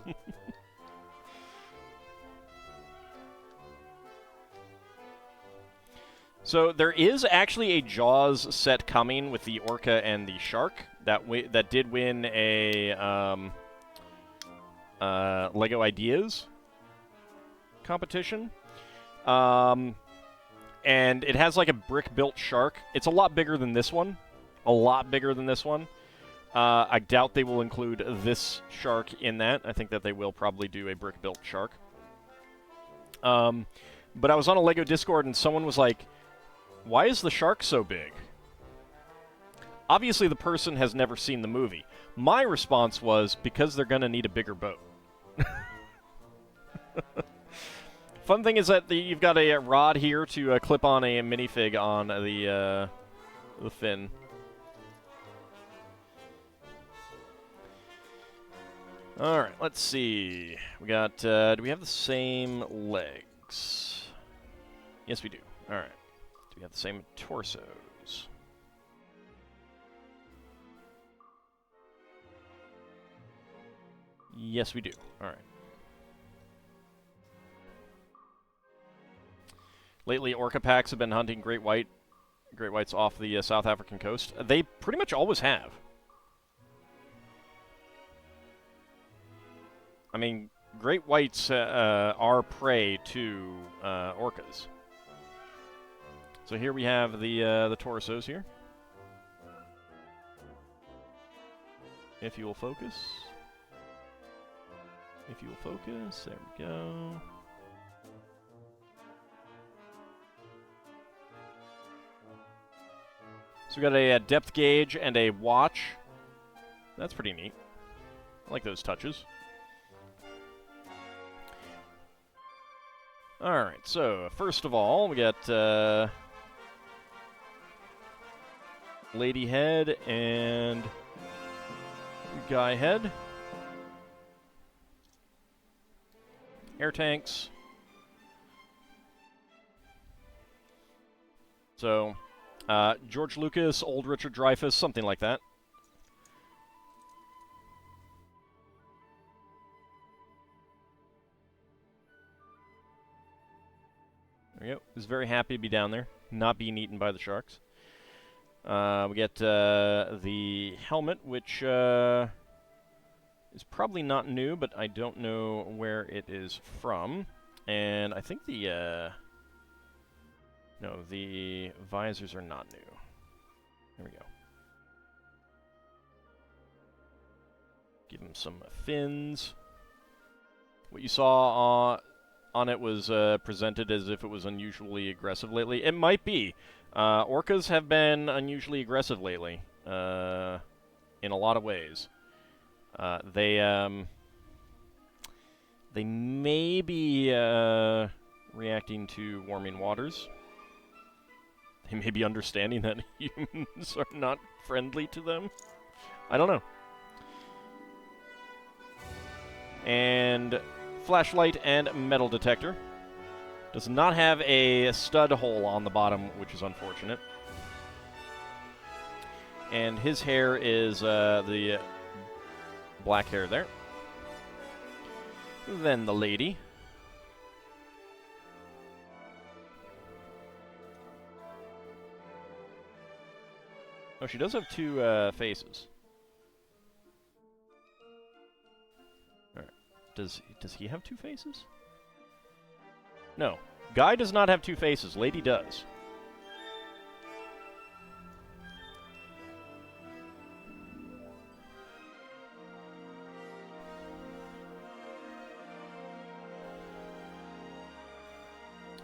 [SPEAKER 1] So there is actually a Jaws set coming with the orca and the shark that did win a Lego Ideas competition. And it has like a brick-built shark. It's a lot bigger than this one. A lot bigger than this one. I doubt they will include this shark in that. I think that they will probably do a brick-built shark. But I was on a Lego Discord and someone was like, why is the shark so big? Obviously, the person has never seen the movie. My response was, because they're going to need a bigger boat. Fun thing is that you've got a rod here to clip on a minifig on the fin. Alright, let's see. We got, do we have the same legs? Yes, we do. Alright. We have the same torsos. Yes, we do. All right. Lately, orca packs have been hunting great whites off the South African coast. They pretty much always have. I mean, great whites are prey to orcas. So here we have the torsos here. If you will focus. If you will focus, there we go. So we got a depth gauge and a watch. That's pretty neat. I like those touches. Alright, so first of all, we got lady head and guy head. Air tanks. So, George Lucas, old Richard Dreyfuss, something like that. There we go. He's very happy to be down there, not being eaten by the sharks. We get the helmet, which is probably not new, but I don't know where it is from. And I think the no, the visors are not new. There we go. Give him some fins. What you saw on it was presented as if it was unusually aggressive lately. It might be. Orcas have been unusually aggressive lately, in a lot of ways. They may be reacting to warming waters. They may be understanding that humans are not friendly to them. I don't know. And flashlight and metal detector. Does not have a stud hole on the bottom, which is unfortunate. And his hair is the black hair there. Then the lady. Oh, she does have two faces. All right. Does he have two faces? No. Guy does not have two faces. Lady does.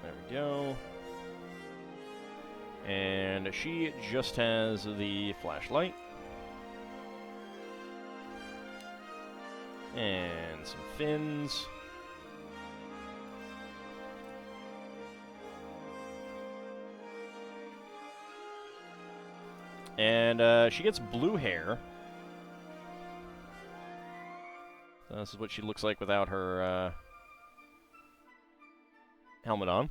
[SPEAKER 1] There we go. And she just has the flashlight. And some fins. And she gets blue hair. So this is what she looks like without her helmet on.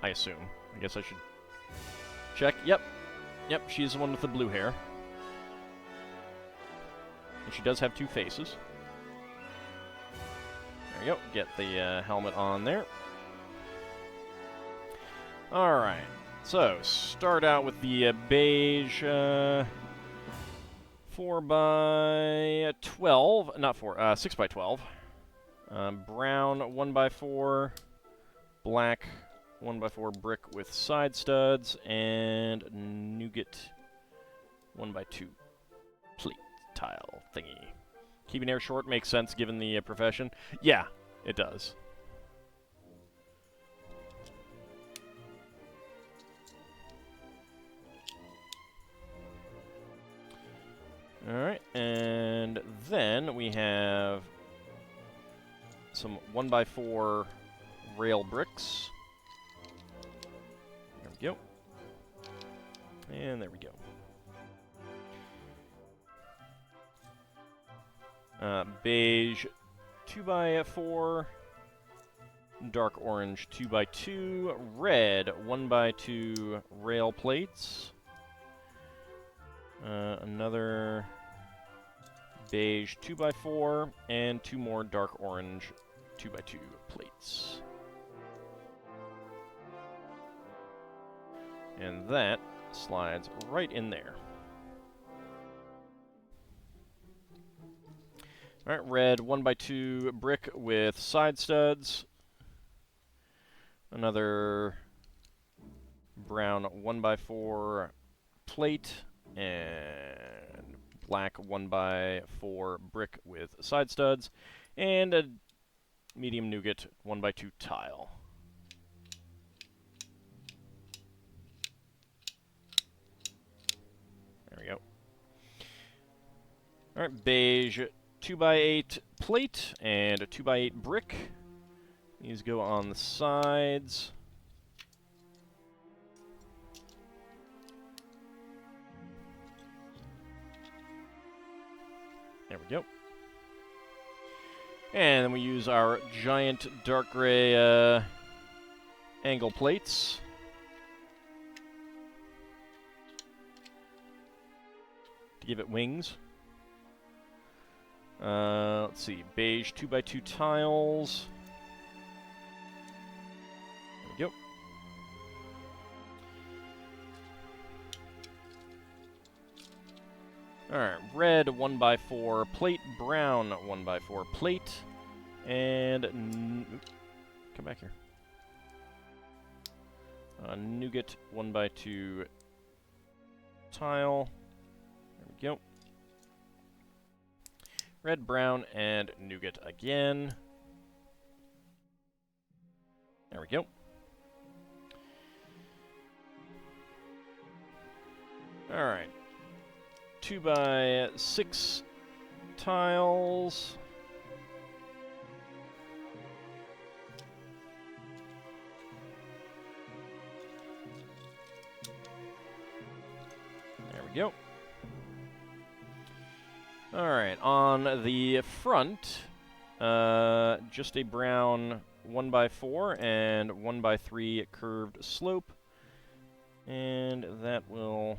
[SPEAKER 1] I assume. I guess I should check. Yep. Yep, she's the one with the blue hair. And she does have two faces. There you go. Get the helmet on there. Alright. So, start out with the beige 4x12. Not 4, 6x12. Brown 1x4. Black 1x4 brick with side studs, and nougat 1x2 plate tile thingy. Keeping hair short makes sense given the profession. Yeah, it does. Alright, and then we have some 1x4 rail bricks. There we go. And there we go. Beige 2x4. Dark orange 2x2. Red 1x2 rail plates. Another beige 2x4. And two more dark orange 2x2 plates. And that slides right in there. Alright, red 1x2 brick with side studs. Another brown 1x4 plate. And black 1x4 brick with side studs. And a medium nougat 1x2 tile. There we go. Alright, beige 2x8 plate and a 2x8 brick. These go on the sides. There we go. And then we use our giant dark gray angle plates. To give it wings. Let's let's see, beige 2x2 tiles. There we go. Alright, red 1x4 plate, brown 1x4 plate, and come back here. Nougat 1x2 tile. There we go. Red, brown, and nougat again. There we go. Alright. 2x6 tiles. There we go. Alright, on the front, just a brown 1x4 and 1x3 curved slope. And that will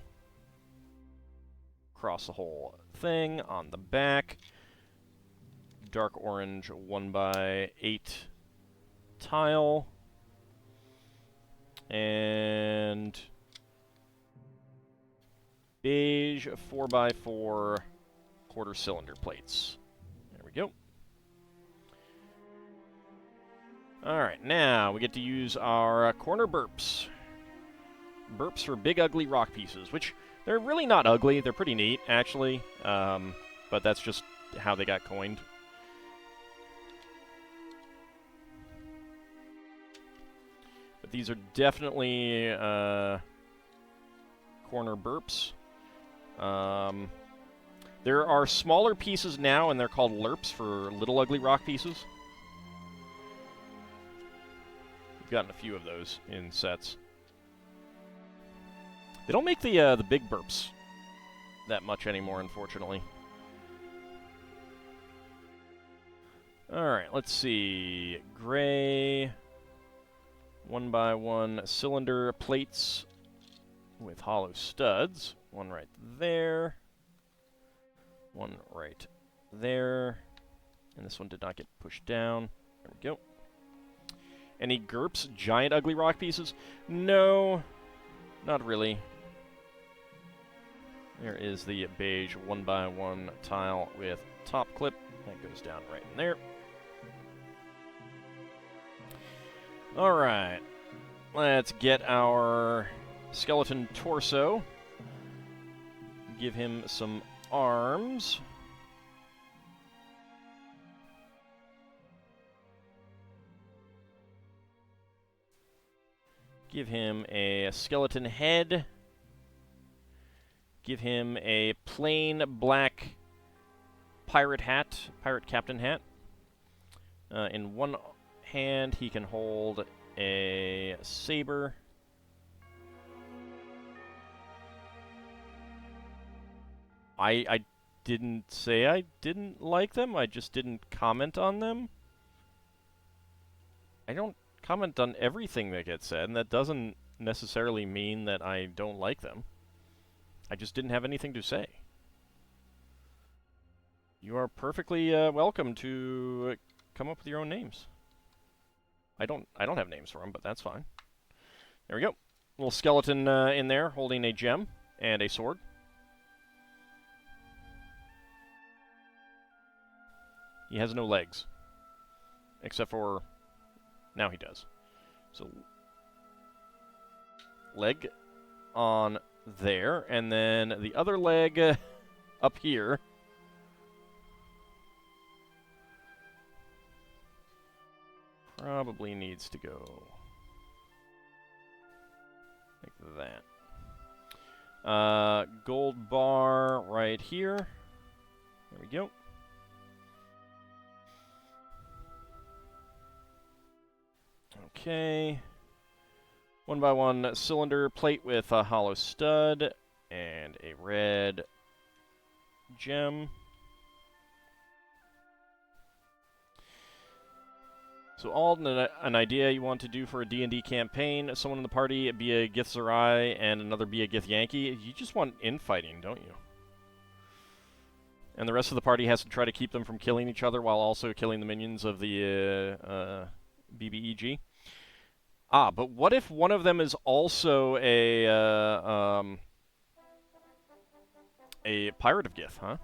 [SPEAKER 1] cross the whole thing. On the back, dark orange 1x8 tile. And beige 4x4 quarter cylinder plates. There we go. Alright, now we get to use our corner burps. Burps for big ugly rock pieces, which they're really not ugly. They're pretty neat, actually. But that's just how they got coined. But these are definitely corner burps. There are smaller pieces now, and they're called lerps for little ugly rock pieces. We've gotten a few of those in sets. They don't make the big burps that much anymore, unfortunately. Alright, let's see. Gray 1x1 cylinder plates with hollow studs. One right there. One right there. And this one did not get pushed down. There we go. Any GURPS, giant ugly rock pieces? No, not really. There is the beige 1x1 tile with top clip. That goes down right in there. Alright. Let's get our skeleton torso. Give him some arms. Give him a skeleton head. Give him a plain black pirate hat, pirate captain hat. In one hand, he can hold a saber. I didn't say I didn't like them, I just didn't comment on them. I don't comment on everything that gets said, and that doesn't necessarily mean that I don't like them. I just didn't have anything to say. You are perfectly welcome to come up with your own names. I don't have names for them, but that's fine. There we go. Little skeleton in there holding a gem and a sword. He has no legs. Except for... now he does. So... leg on there, and then the other leg up here. Probably needs to go like that. Gold bar right here. There we go. Okay. 1x1 cylinder plate with a hollow stud and a red gem. So Ald, an idea you want to do for a D&D campaign, someone in the party be a Gith Zerai and another be a Gith Yankee. You just want infighting, don't you? And the rest of the party has to try to keep them from killing each other while also killing the minions of the BBEG. Ah, but what if one of them is also a pirate of Gith, huh?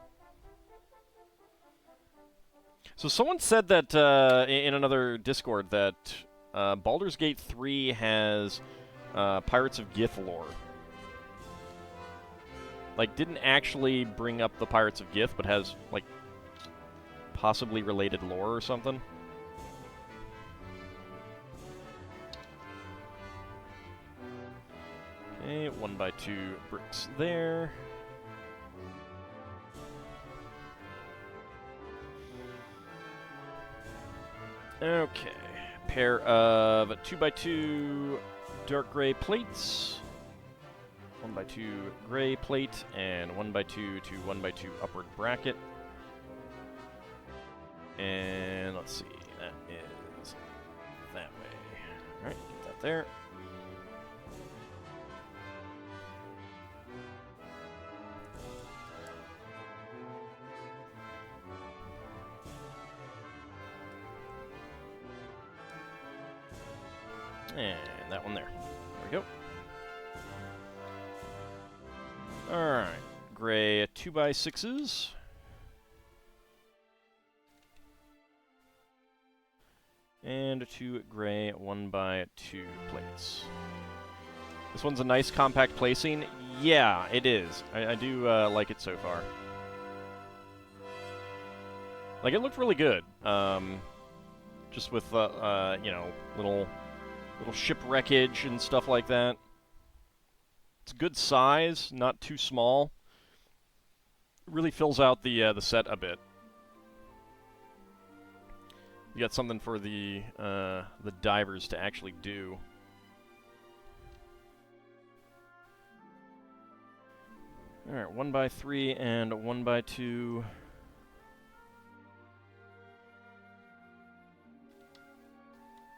[SPEAKER 1] So someone said that in another Discord that Baldur's Gate 3 has Pirates of Gith lore. Like, didn't actually bring up the Pirates of Gith, but has, like, possibly related lore or something. Okay, 1x2 bricks there. Okay, pair of 2x2 dark gray plates, 1x2 gray plate, and 1x2 to 1x2 upward bracket. And let's see, that is that way. Alright, get that there. And that one there. There we go. Alright. Gray 2x6s. And 2 gray 1x2 plates. This one's a nice compact placing. Yeah, it is. I do like it so far. Like, it looked really good. Just with, you know, little shipwreckage and stuff like that. It's a good size, not too small. It really fills out the set a bit. You got something for the divers to actually do. All right, 1x3 and 1x2.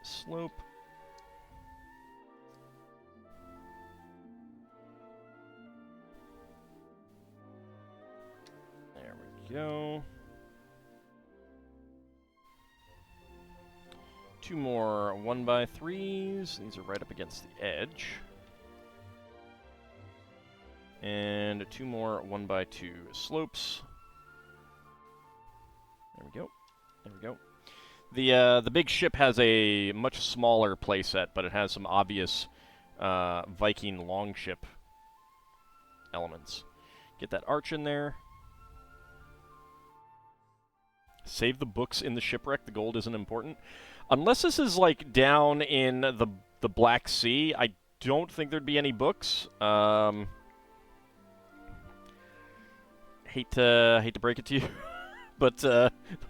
[SPEAKER 1] Slope. There we go. 2 more 1x3s. These are right up against the edge. And 2 more 1x2 slopes. There we go. There we go. The big ship has a much smaller playset, but it has some obvious Viking longship elements. Get that arch in there. Save the books in the shipwreck. The gold isn't important. Unless this is, like, down in the Black Sea, I don't think there'd be any books. Hate to break it to you, but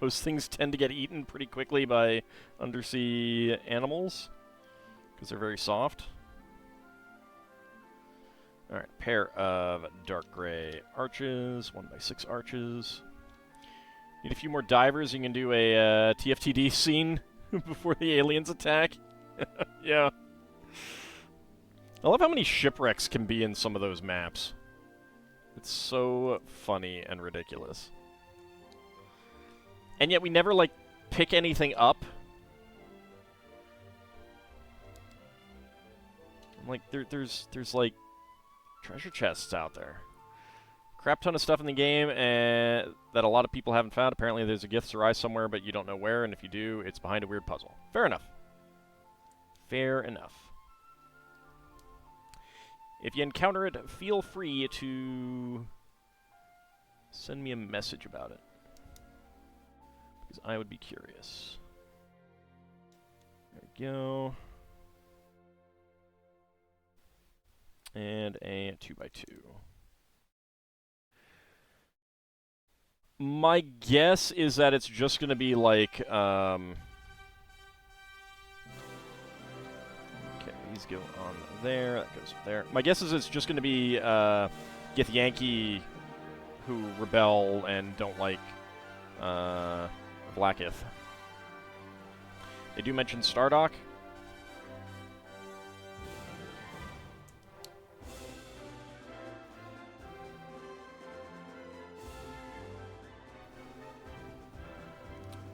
[SPEAKER 1] those things tend to get eaten pretty quickly by undersea animals, because they're very soft. Alright, pair of dark gray arches, 1x6 arches. Need a few more divers. You can do a TFTD scene before the aliens attack. Yeah. I love how many shipwrecks can be in some of those maps. It's so funny and ridiculous. And yet we never, like, pick anything up. Like, there's like, treasure chests out there. Crap ton of stuff in the game that a lot of people haven't found. Apparently there's a Gith Sarai somewhere, but you don't know where, and if you do, it's behind a weird puzzle. Fair enough. Fair enough. If you encounter it, feel free to send me a message about it, because I would be curious. There we go. And a 2x2. My guess is that it's just going to be like, okay, these go on there, that goes there. My guess is it's just going to be Gith Yankee who rebel and don't like Blackith. They do mention Stardock.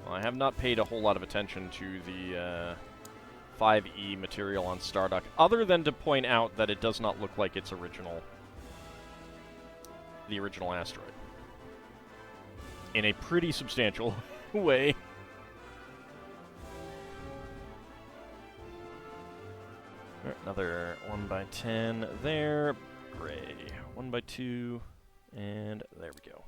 [SPEAKER 1] Well, I have not paid a whole lot of attention to the 5E material on Stardock, other than to point out that it does not look like its original, the original asteroid, in a pretty substantial way. Another 1x10 there. Gray. 1x2. And there we go.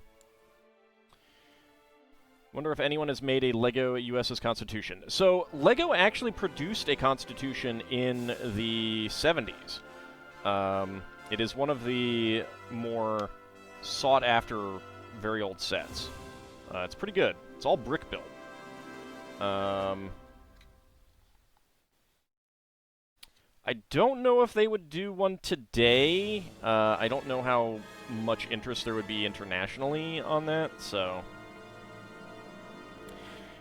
[SPEAKER 1] Wonder if anyone has made a LEGO USS Constitution. So, LEGO actually produced a Constitution in the 70s. It is one of the more sought-after, very old sets. It's pretty good. It's all brick-built. I don't know if they would do one today. I don't know how much interest there would be internationally on that, so...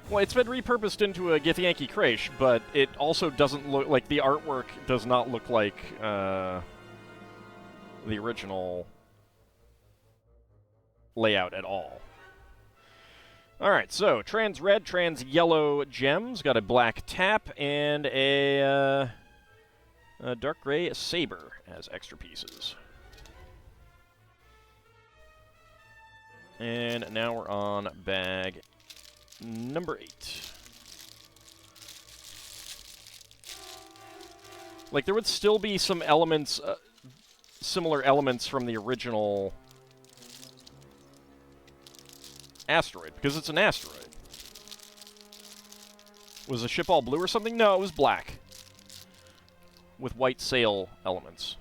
[SPEAKER 1] Well, it's been repurposed into a Githyanki Crash, but it also doesn't look like... The artwork does not look like the original layout at all. Alright, so trans red, trans yellow gems, got a black tap, and a dark gray saber as extra pieces. And now we're on bag number 8. Like, there would still be some elements, similar elements from the original asteroid, because it's an asteroid. Was the ship all blue or something? No, it was black, with white sail elements.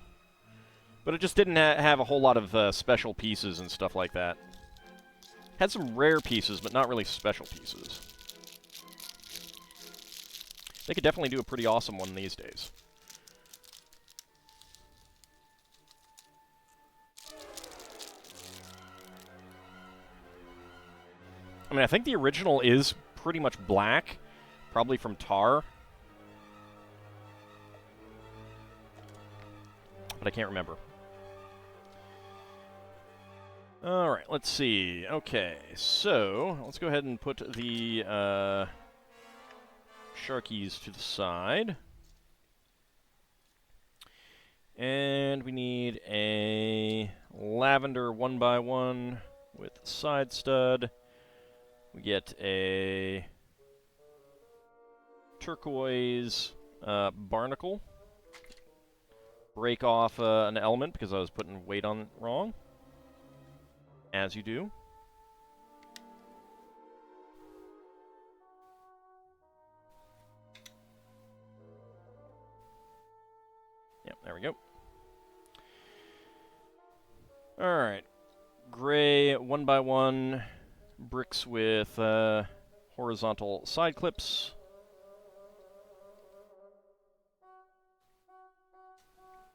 [SPEAKER 1] But it just didn't have a whole lot of special pieces and stuff like that. Had some rare pieces, but not really special pieces. They could definitely do a pretty awesome one these days. I mean, I think the original is pretty much black, probably from tar. But I can't remember. Alright, let's see. Okay, so let's go ahead and put the Sharkies to the side. And we need a lavender 1x1 with side stud. We get a turquoise barnacle. Break off an element because I was putting weight on it wrong. As you do. Yep, there we go. Alright. Gray 1x1 bricks with horizontal side clips.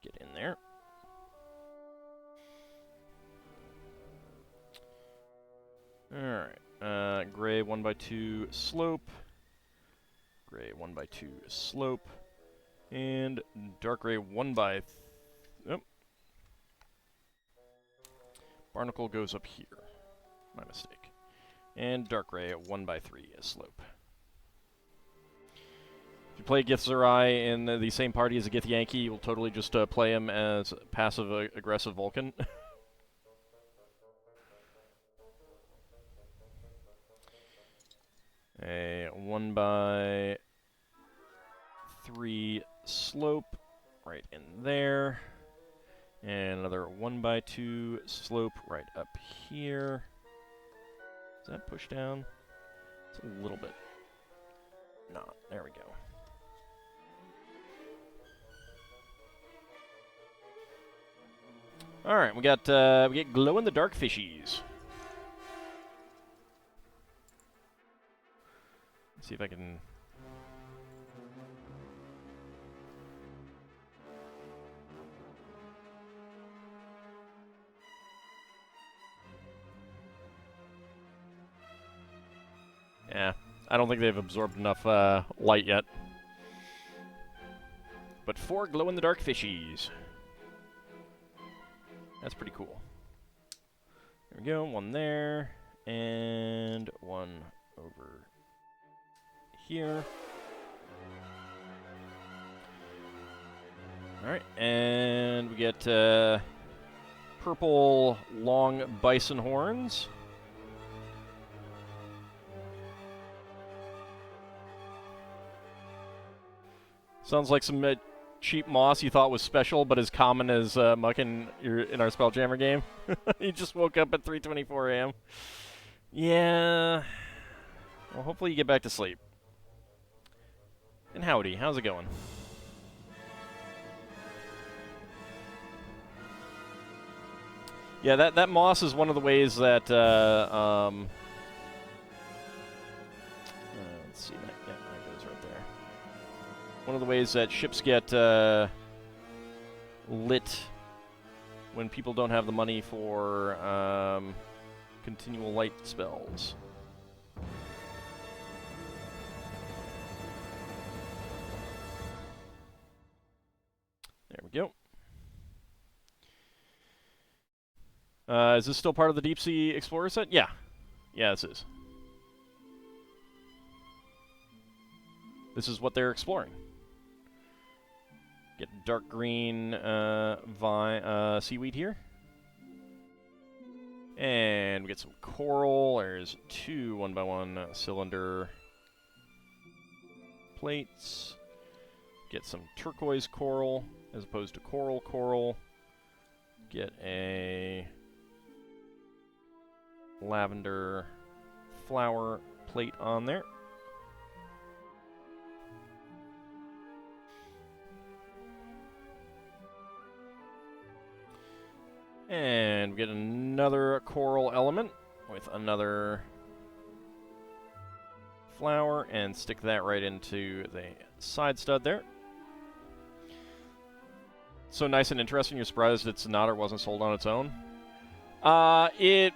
[SPEAKER 1] Get in there. Alright, gray 1x2 slope, gray 1x2 slope, and dark gray 1x... Oh. Barnacle goes up here. My mistake. And dark gray 1x3 slope. If you play Githzerai in the same party as a Githyanki, you'll totally just play him as passive-aggressive Vulcan. A 1x3 slope right in there. And another 1x2 slope right up here. Does that push down? It's a little bit not. There we go. Alright, we get glow-in-the-dark fishies. Let's see if I can... Yeah, I don't think they've absorbed enough light yet. But 4 glow-in-the-dark fishies. That's pretty cool. There we go, one there, and one over here. Alright, and we get purple long bison horns. Sounds like some cheap moss you thought was special, but as common as muck in our Spelljammer game. You just woke up at 3:24 a.m. Yeah. Well, hopefully you get back to sleep. And howdy, how's it going? Yeah, that moss is one of the ways that let's see that. Yeah, that goes right there. One of the ways that ships get lit when people don't have the money for continual light spells. There we go. Is this still part of the Deep-Sea Explorer set? Yeah. Yeah, this is. This is what they're exploring. Get dark green seaweed here. And we get some coral. There's 2 1x1 cylinder plates. Get some turquoise coral as opposed to coral. Get a lavender flower plate on there. And we get another coral element with another flower and stick that right into the side stud there. So nice and interesting. You're surprised it's not or wasn't sold on its own? It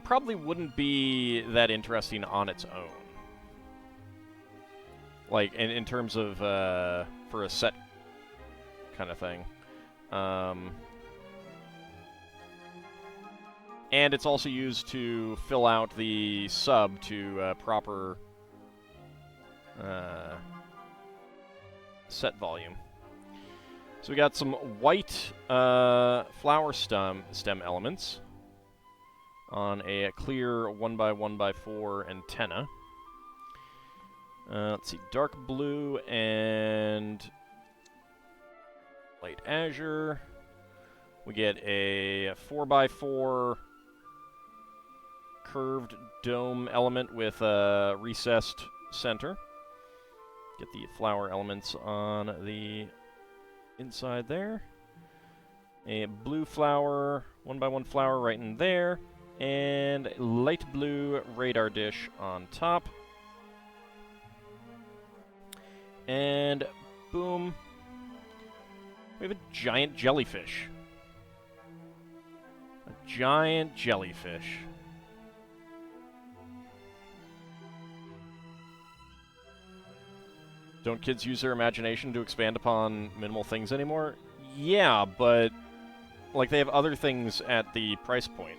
[SPEAKER 1] probably wouldn't be that interesting on its own. Like, in terms of, for a set kind of thing. And it's also used to fill out the sub to proper set volume. So we got some white flower stem elements on a clear 1x1x4 antenna. Let's see, dark blue and light azure. We get a 4x4 curved dome element with a recessed center. Get the flower elements on the inside there. A blue flower, 1x1 flower right in there. And light blue radar dish on top. And boom. We have a giant jellyfish. A giant jellyfish. Don't kids use their imagination to expand upon minimal things anymore? Yeah, but like they have other things at the price point.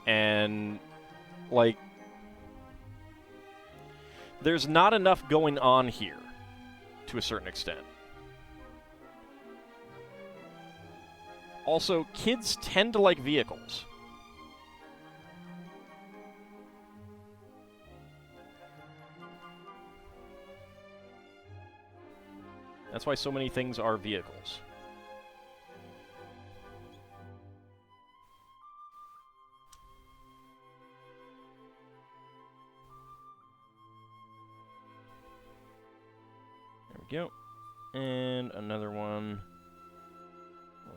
[SPEAKER 1] And like there's not enough going on here to a certain extent. Also, kids tend to like vehicles. That's why so many things are vehicles. There we go. And another one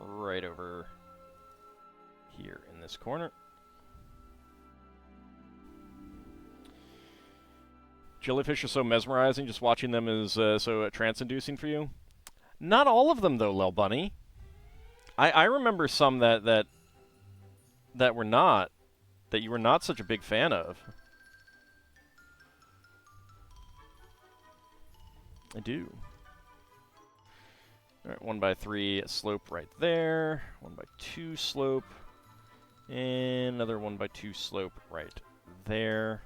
[SPEAKER 1] right over here in this corner. Jellyfish are so mesmerizing, just watching them is so trance-inducing for you. Not all of them, though, Lil Bunny. I remember some that were not, that you were not such a big fan of. I do. All right, 1x3 slope right there. 1x2 slope. And another 1x2 slope right there.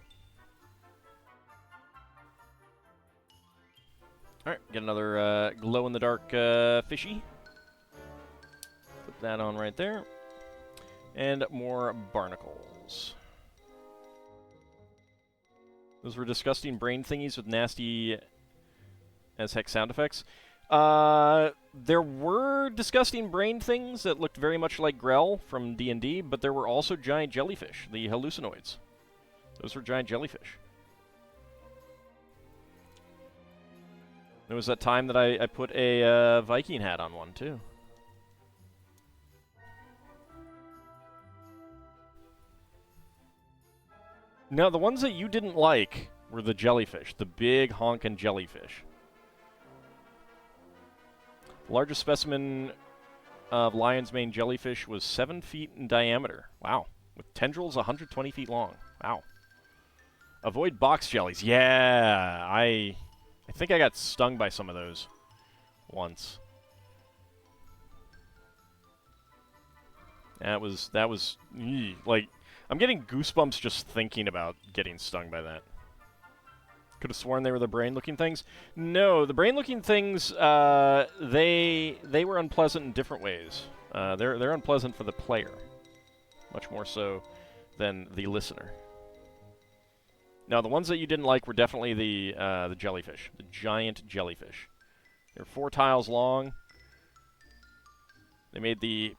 [SPEAKER 1] Alright, get another glow-in-the-dark fishy. Put that on right there. And more barnacles. Those were disgusting brain thingies with nasty as heck sound effects. There were disgusting brain things that looked very much like Grell from D&D, but there were also giant jellyfish, the hallucinoids. Those were giant jellyfish. There was that time that I put a Viking hat on one, too. Now, the ones that you didn't like were the jellyfish, the big honkin' jellyfish. The largest specimen of lion's mane jellyfish was 7 feet in diameter. Wow. With tendrils 120 feet long. Wow. Avoid box jellies. Yeah, I think I got stung by some of those once. That was like, I'm getting goosebumps just thinking about getting stung by that. Could have sworn they were the brain-looking things. No, the brain-looking things, they were unpleasant in different ways. They're unpleasant for the player, much more so than the listener. Now, the ones that you didn't like were definitely the jellyfish, the giant jellyfish. They're 4 tiles long. They made the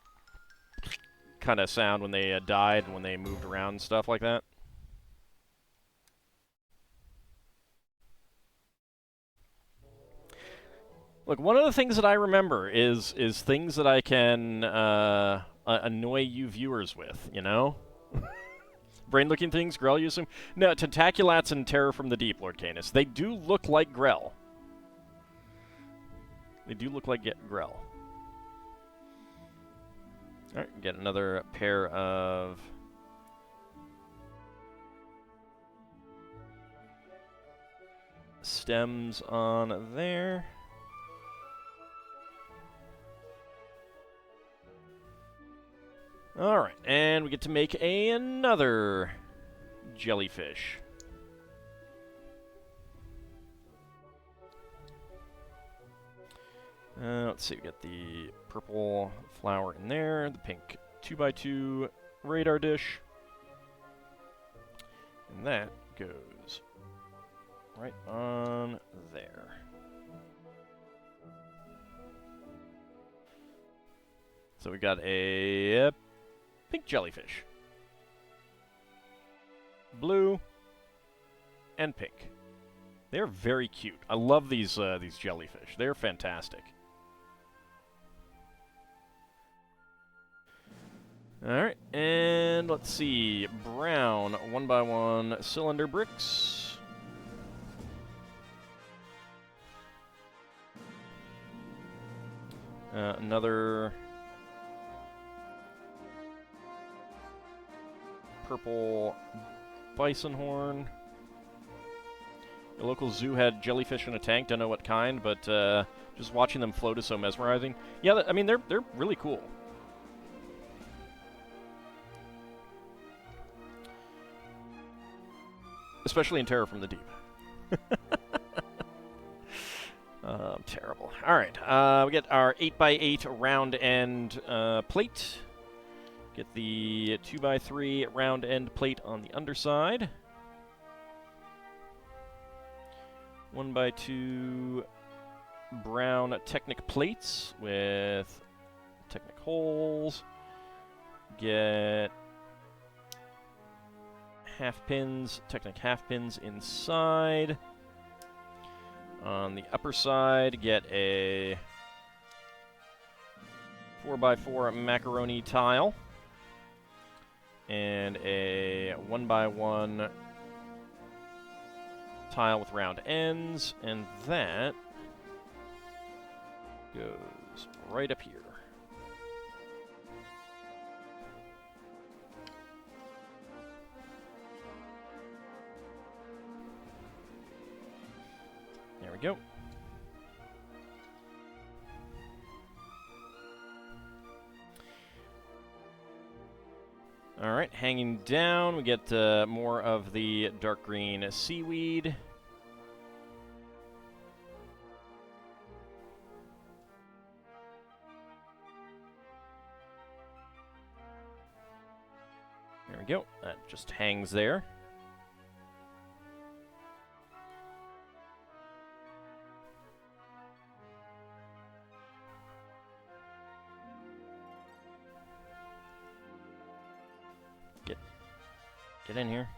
[SPEAKER 1] kind of sound when they died and when they moved around and stuff like that. Look, one of the things that I remember is things that I can annoy you viewers with, you know? Brain-looking things, Grell use them. No, Tentaculats and Terror from the Deep, Lord Canis. They do look like Grell. They do look like Grell. Alright, get another pair of stems on there. Alright, and we get to make another jellyfish. Let's see, we got the purple flower in there, the pink 2x2 radar dish. And that goes right on there. So we got a pink jellyfish. Blue and pink. They're very cute. I love these jellyfish. They're fantastic. Alright, and let's see. Brown 1x1 cylinder bricks. Another purple bison horn. The local zoo had jellyfish in a tank. Don't know what kind, but just watching them float is so mesmerizing. Yeah, I mean, they're really cool. Especially in Terror from the Deep. Terrible. All right, we get our 8x8 round end plate. Get the 2x3 round end plate on the underside. 1x2 brown Technic plates with Technic holes. Get half pins, Technic half pins inside. On the upper side, get a 4x4 macaroni tile and a 1x1 tile with round ends, and that goes right up here. There we go. All right, hanging down, we get more of the dark green seaweed. go. That just hangs there. Get in here.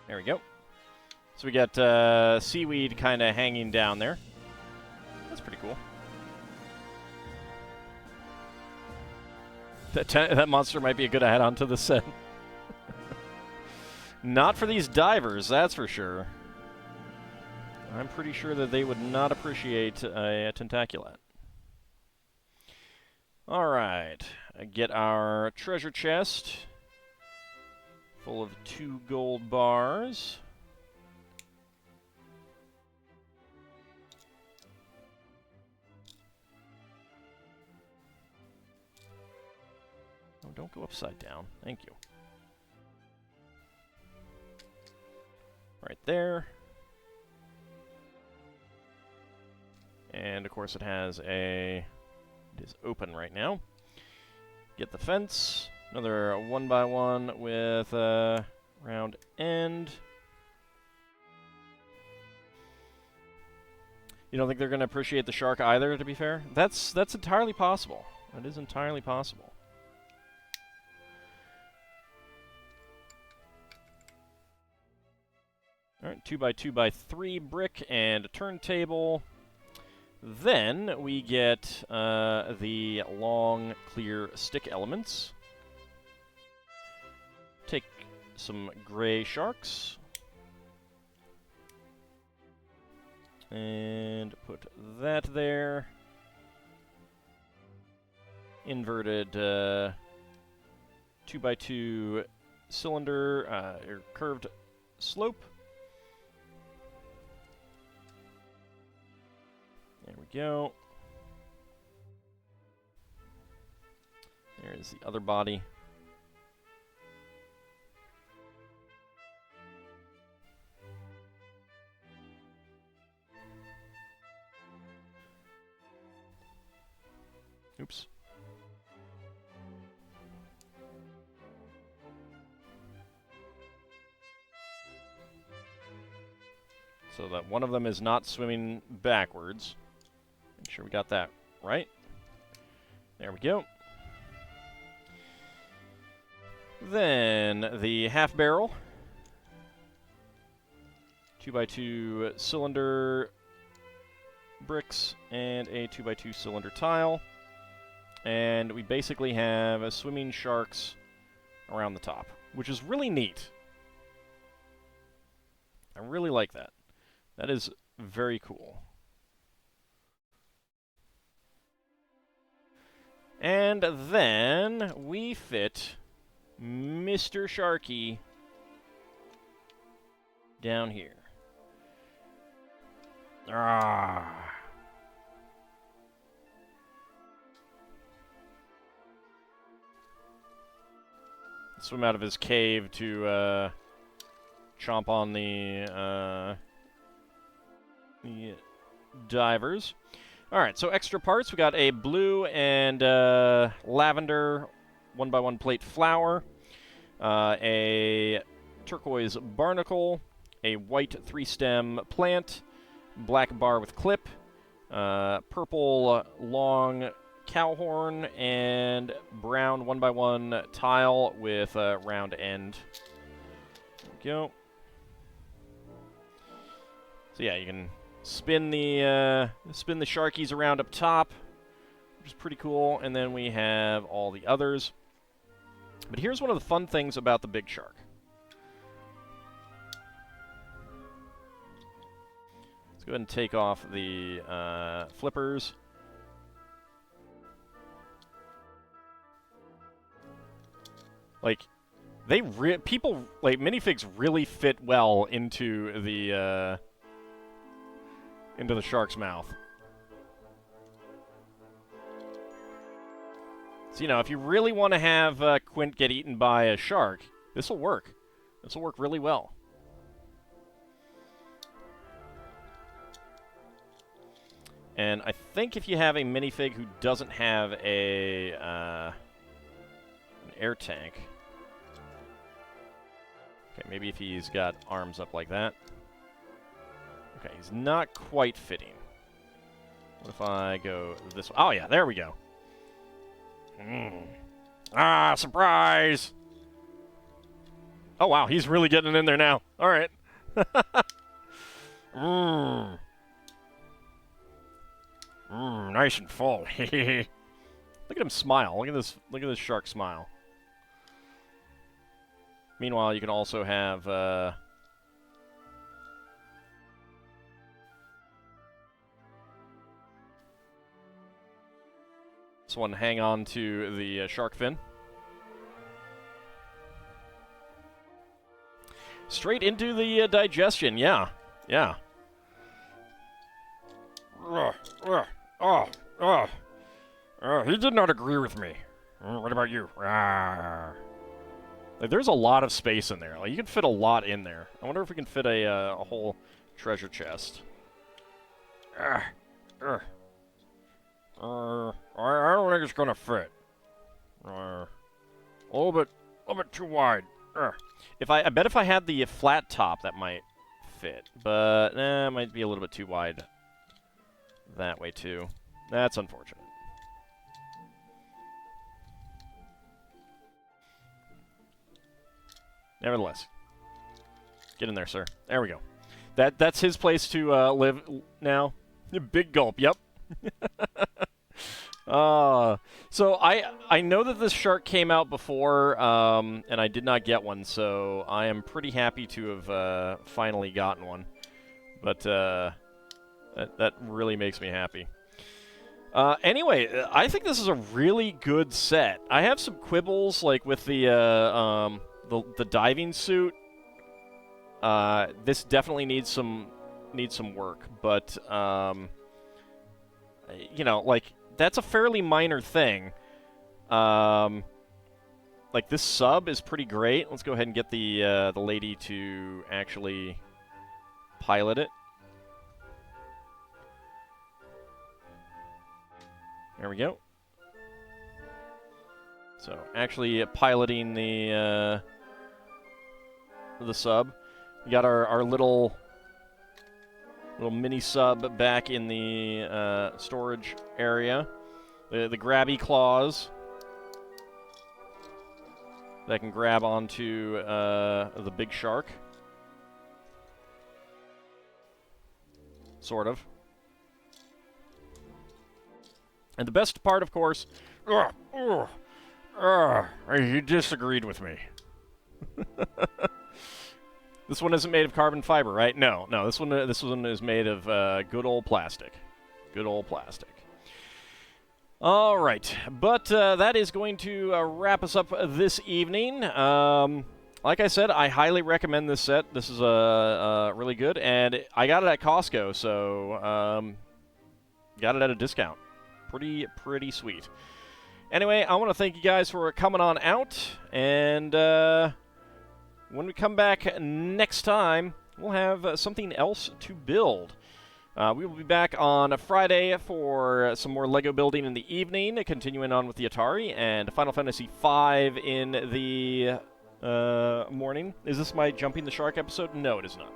[SPEAKER 1] There we go. So we got seaweed kind of hanging down there. That's pretty cool. That monster might be a good add-on to the set. Not for these divers, that's for sure. I'm pretty sure that they would not appreciate a tentaculat. Alright, get our treasure chest full of 2 gold bars. Oh, don't go upside down. Thank you. Right there. And of course it has a... It is open right now. Get the fence. Another 1x1 with a round end. You don't think they're going to appreciate the shark either, to be fair? That's entirely possible. That is entirely possible. Alright, 2x2x3 brick and a turntable. Then we get the long, clear stick elements. Take some gray sharks. And put that there. Inverted 2x2 cylinder, or curved slope. There we go. There's the other body. Oops. So that one of them is not swimming backwards. Make sure we got that right. There we go. Then the half barrel. 2x2 cylinder bricks and a 2x2 cylinder tile. And we basically have swimming sharks around the top, which is really neat. I really like that. That is very cool. And then we fit Mr. Sharky down here. Ah. Swim out of his cave to chomp on the divers. Alright, so extra parts. We got a blue and lavender 1x1 plate flower, a turquoise barnacle, a white 3-stem plant, black bar with clip, purple long cow horn, and brown 1x1 tile with a round end. There we go. So yeah, you can spin the sharkies around up top, which is pretty cool, and then we have all the others. But here's one of the fun things about the big shark. Let's go ahead and take off the flippers. Like, people, like, minifigs really fit well into the shark's mouth. So, you know, if you really want to have Quint get eaten by a shark, this will work. This will work really well. And I think if you have a minifig who doesn't have a air tank. Okay, maybe if he's got arms up like that. Okay, he's not quite fitting. What if I go this way? Oh, yeah, there we go. Ah, surprise! Oh, wow, he's really getting in there now. All right. Nice and full. Look at him smile. Look at this shark smile. Meanwhile, you can also have this one hang on to the shark fin. Straight into the digestion, yeah. Yeah. He did not agree with me. What about you? Like, there's a lot of space in there. Like, you can fit a lot in there. I wonder if we can fit a whole treasure chest. I don't think it's gonna fit. A little bit too wide. I bet if I had the flat top, that might fit. But it might be a little bit too wide that way too. That's unfortunate. Nevertheless, get in there, sir. There we go. That's his place to live now. Big gulp. Yep. So I know that this shark came out before, and I did not get one, so I am pretty happy to have finally gotten one. But that really makes me happy. Anyway, I think this is a really good set. I have some quibbles, like with the diving suit. This definitely needs some work, but you know, like, that's a fairly minor thing. Like, this sub is pretty great. Let's go ahead and get the lady to actually pilot it. There we go. So, actually piloting the sub. We got our little mini sub back in the storage area. The grabby claws that can grab onto the big shark. Sort of. And the best part, of course, he disagreed with me. This one isn't made of carbon fiber, right? No, this one is made of good old plastic. Good old plastic. All right, but that is going to wrap us up this evening. Like I said, I highly recommend this set. This is really good, and I got it at Costco, so got it at a discount. Pretty sweet. Anyway, I want to thank you guys for coming on out, and when we come back next time, we'll have something else to build. We will be back on Friday for some more Lego building in the evening, continuing on with the Atari, and Final Fantasy V in the morning. Is this my Jumping the Shark episode? No, it is not.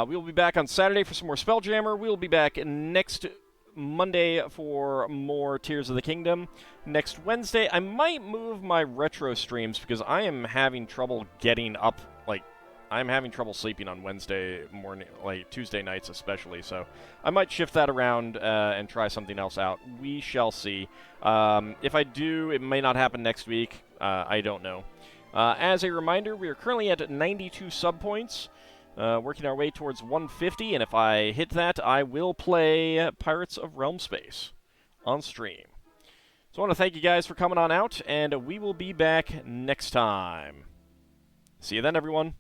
[SPEAKER 1] We will be back on Saturday for some more Spelljammer. We will be back next Monday for more Tears of the Kingdom. Next Wednesday, I might move my retro streams because I am having trouble getting up. Like, I'm having trouble sleeping on Wednesday morning, like Tuesday nights especially. So I might shift that around and try something else out. We shall see. If I do, it may not happen next week. I don't know. As a reminder, we are currently at 92 sub points. Working our way towards 150, and if I hit that, I will play Pirates of Realm Space on stream. So I want to thank you guys for coming on out, and we will be back next time. See you then, everyone.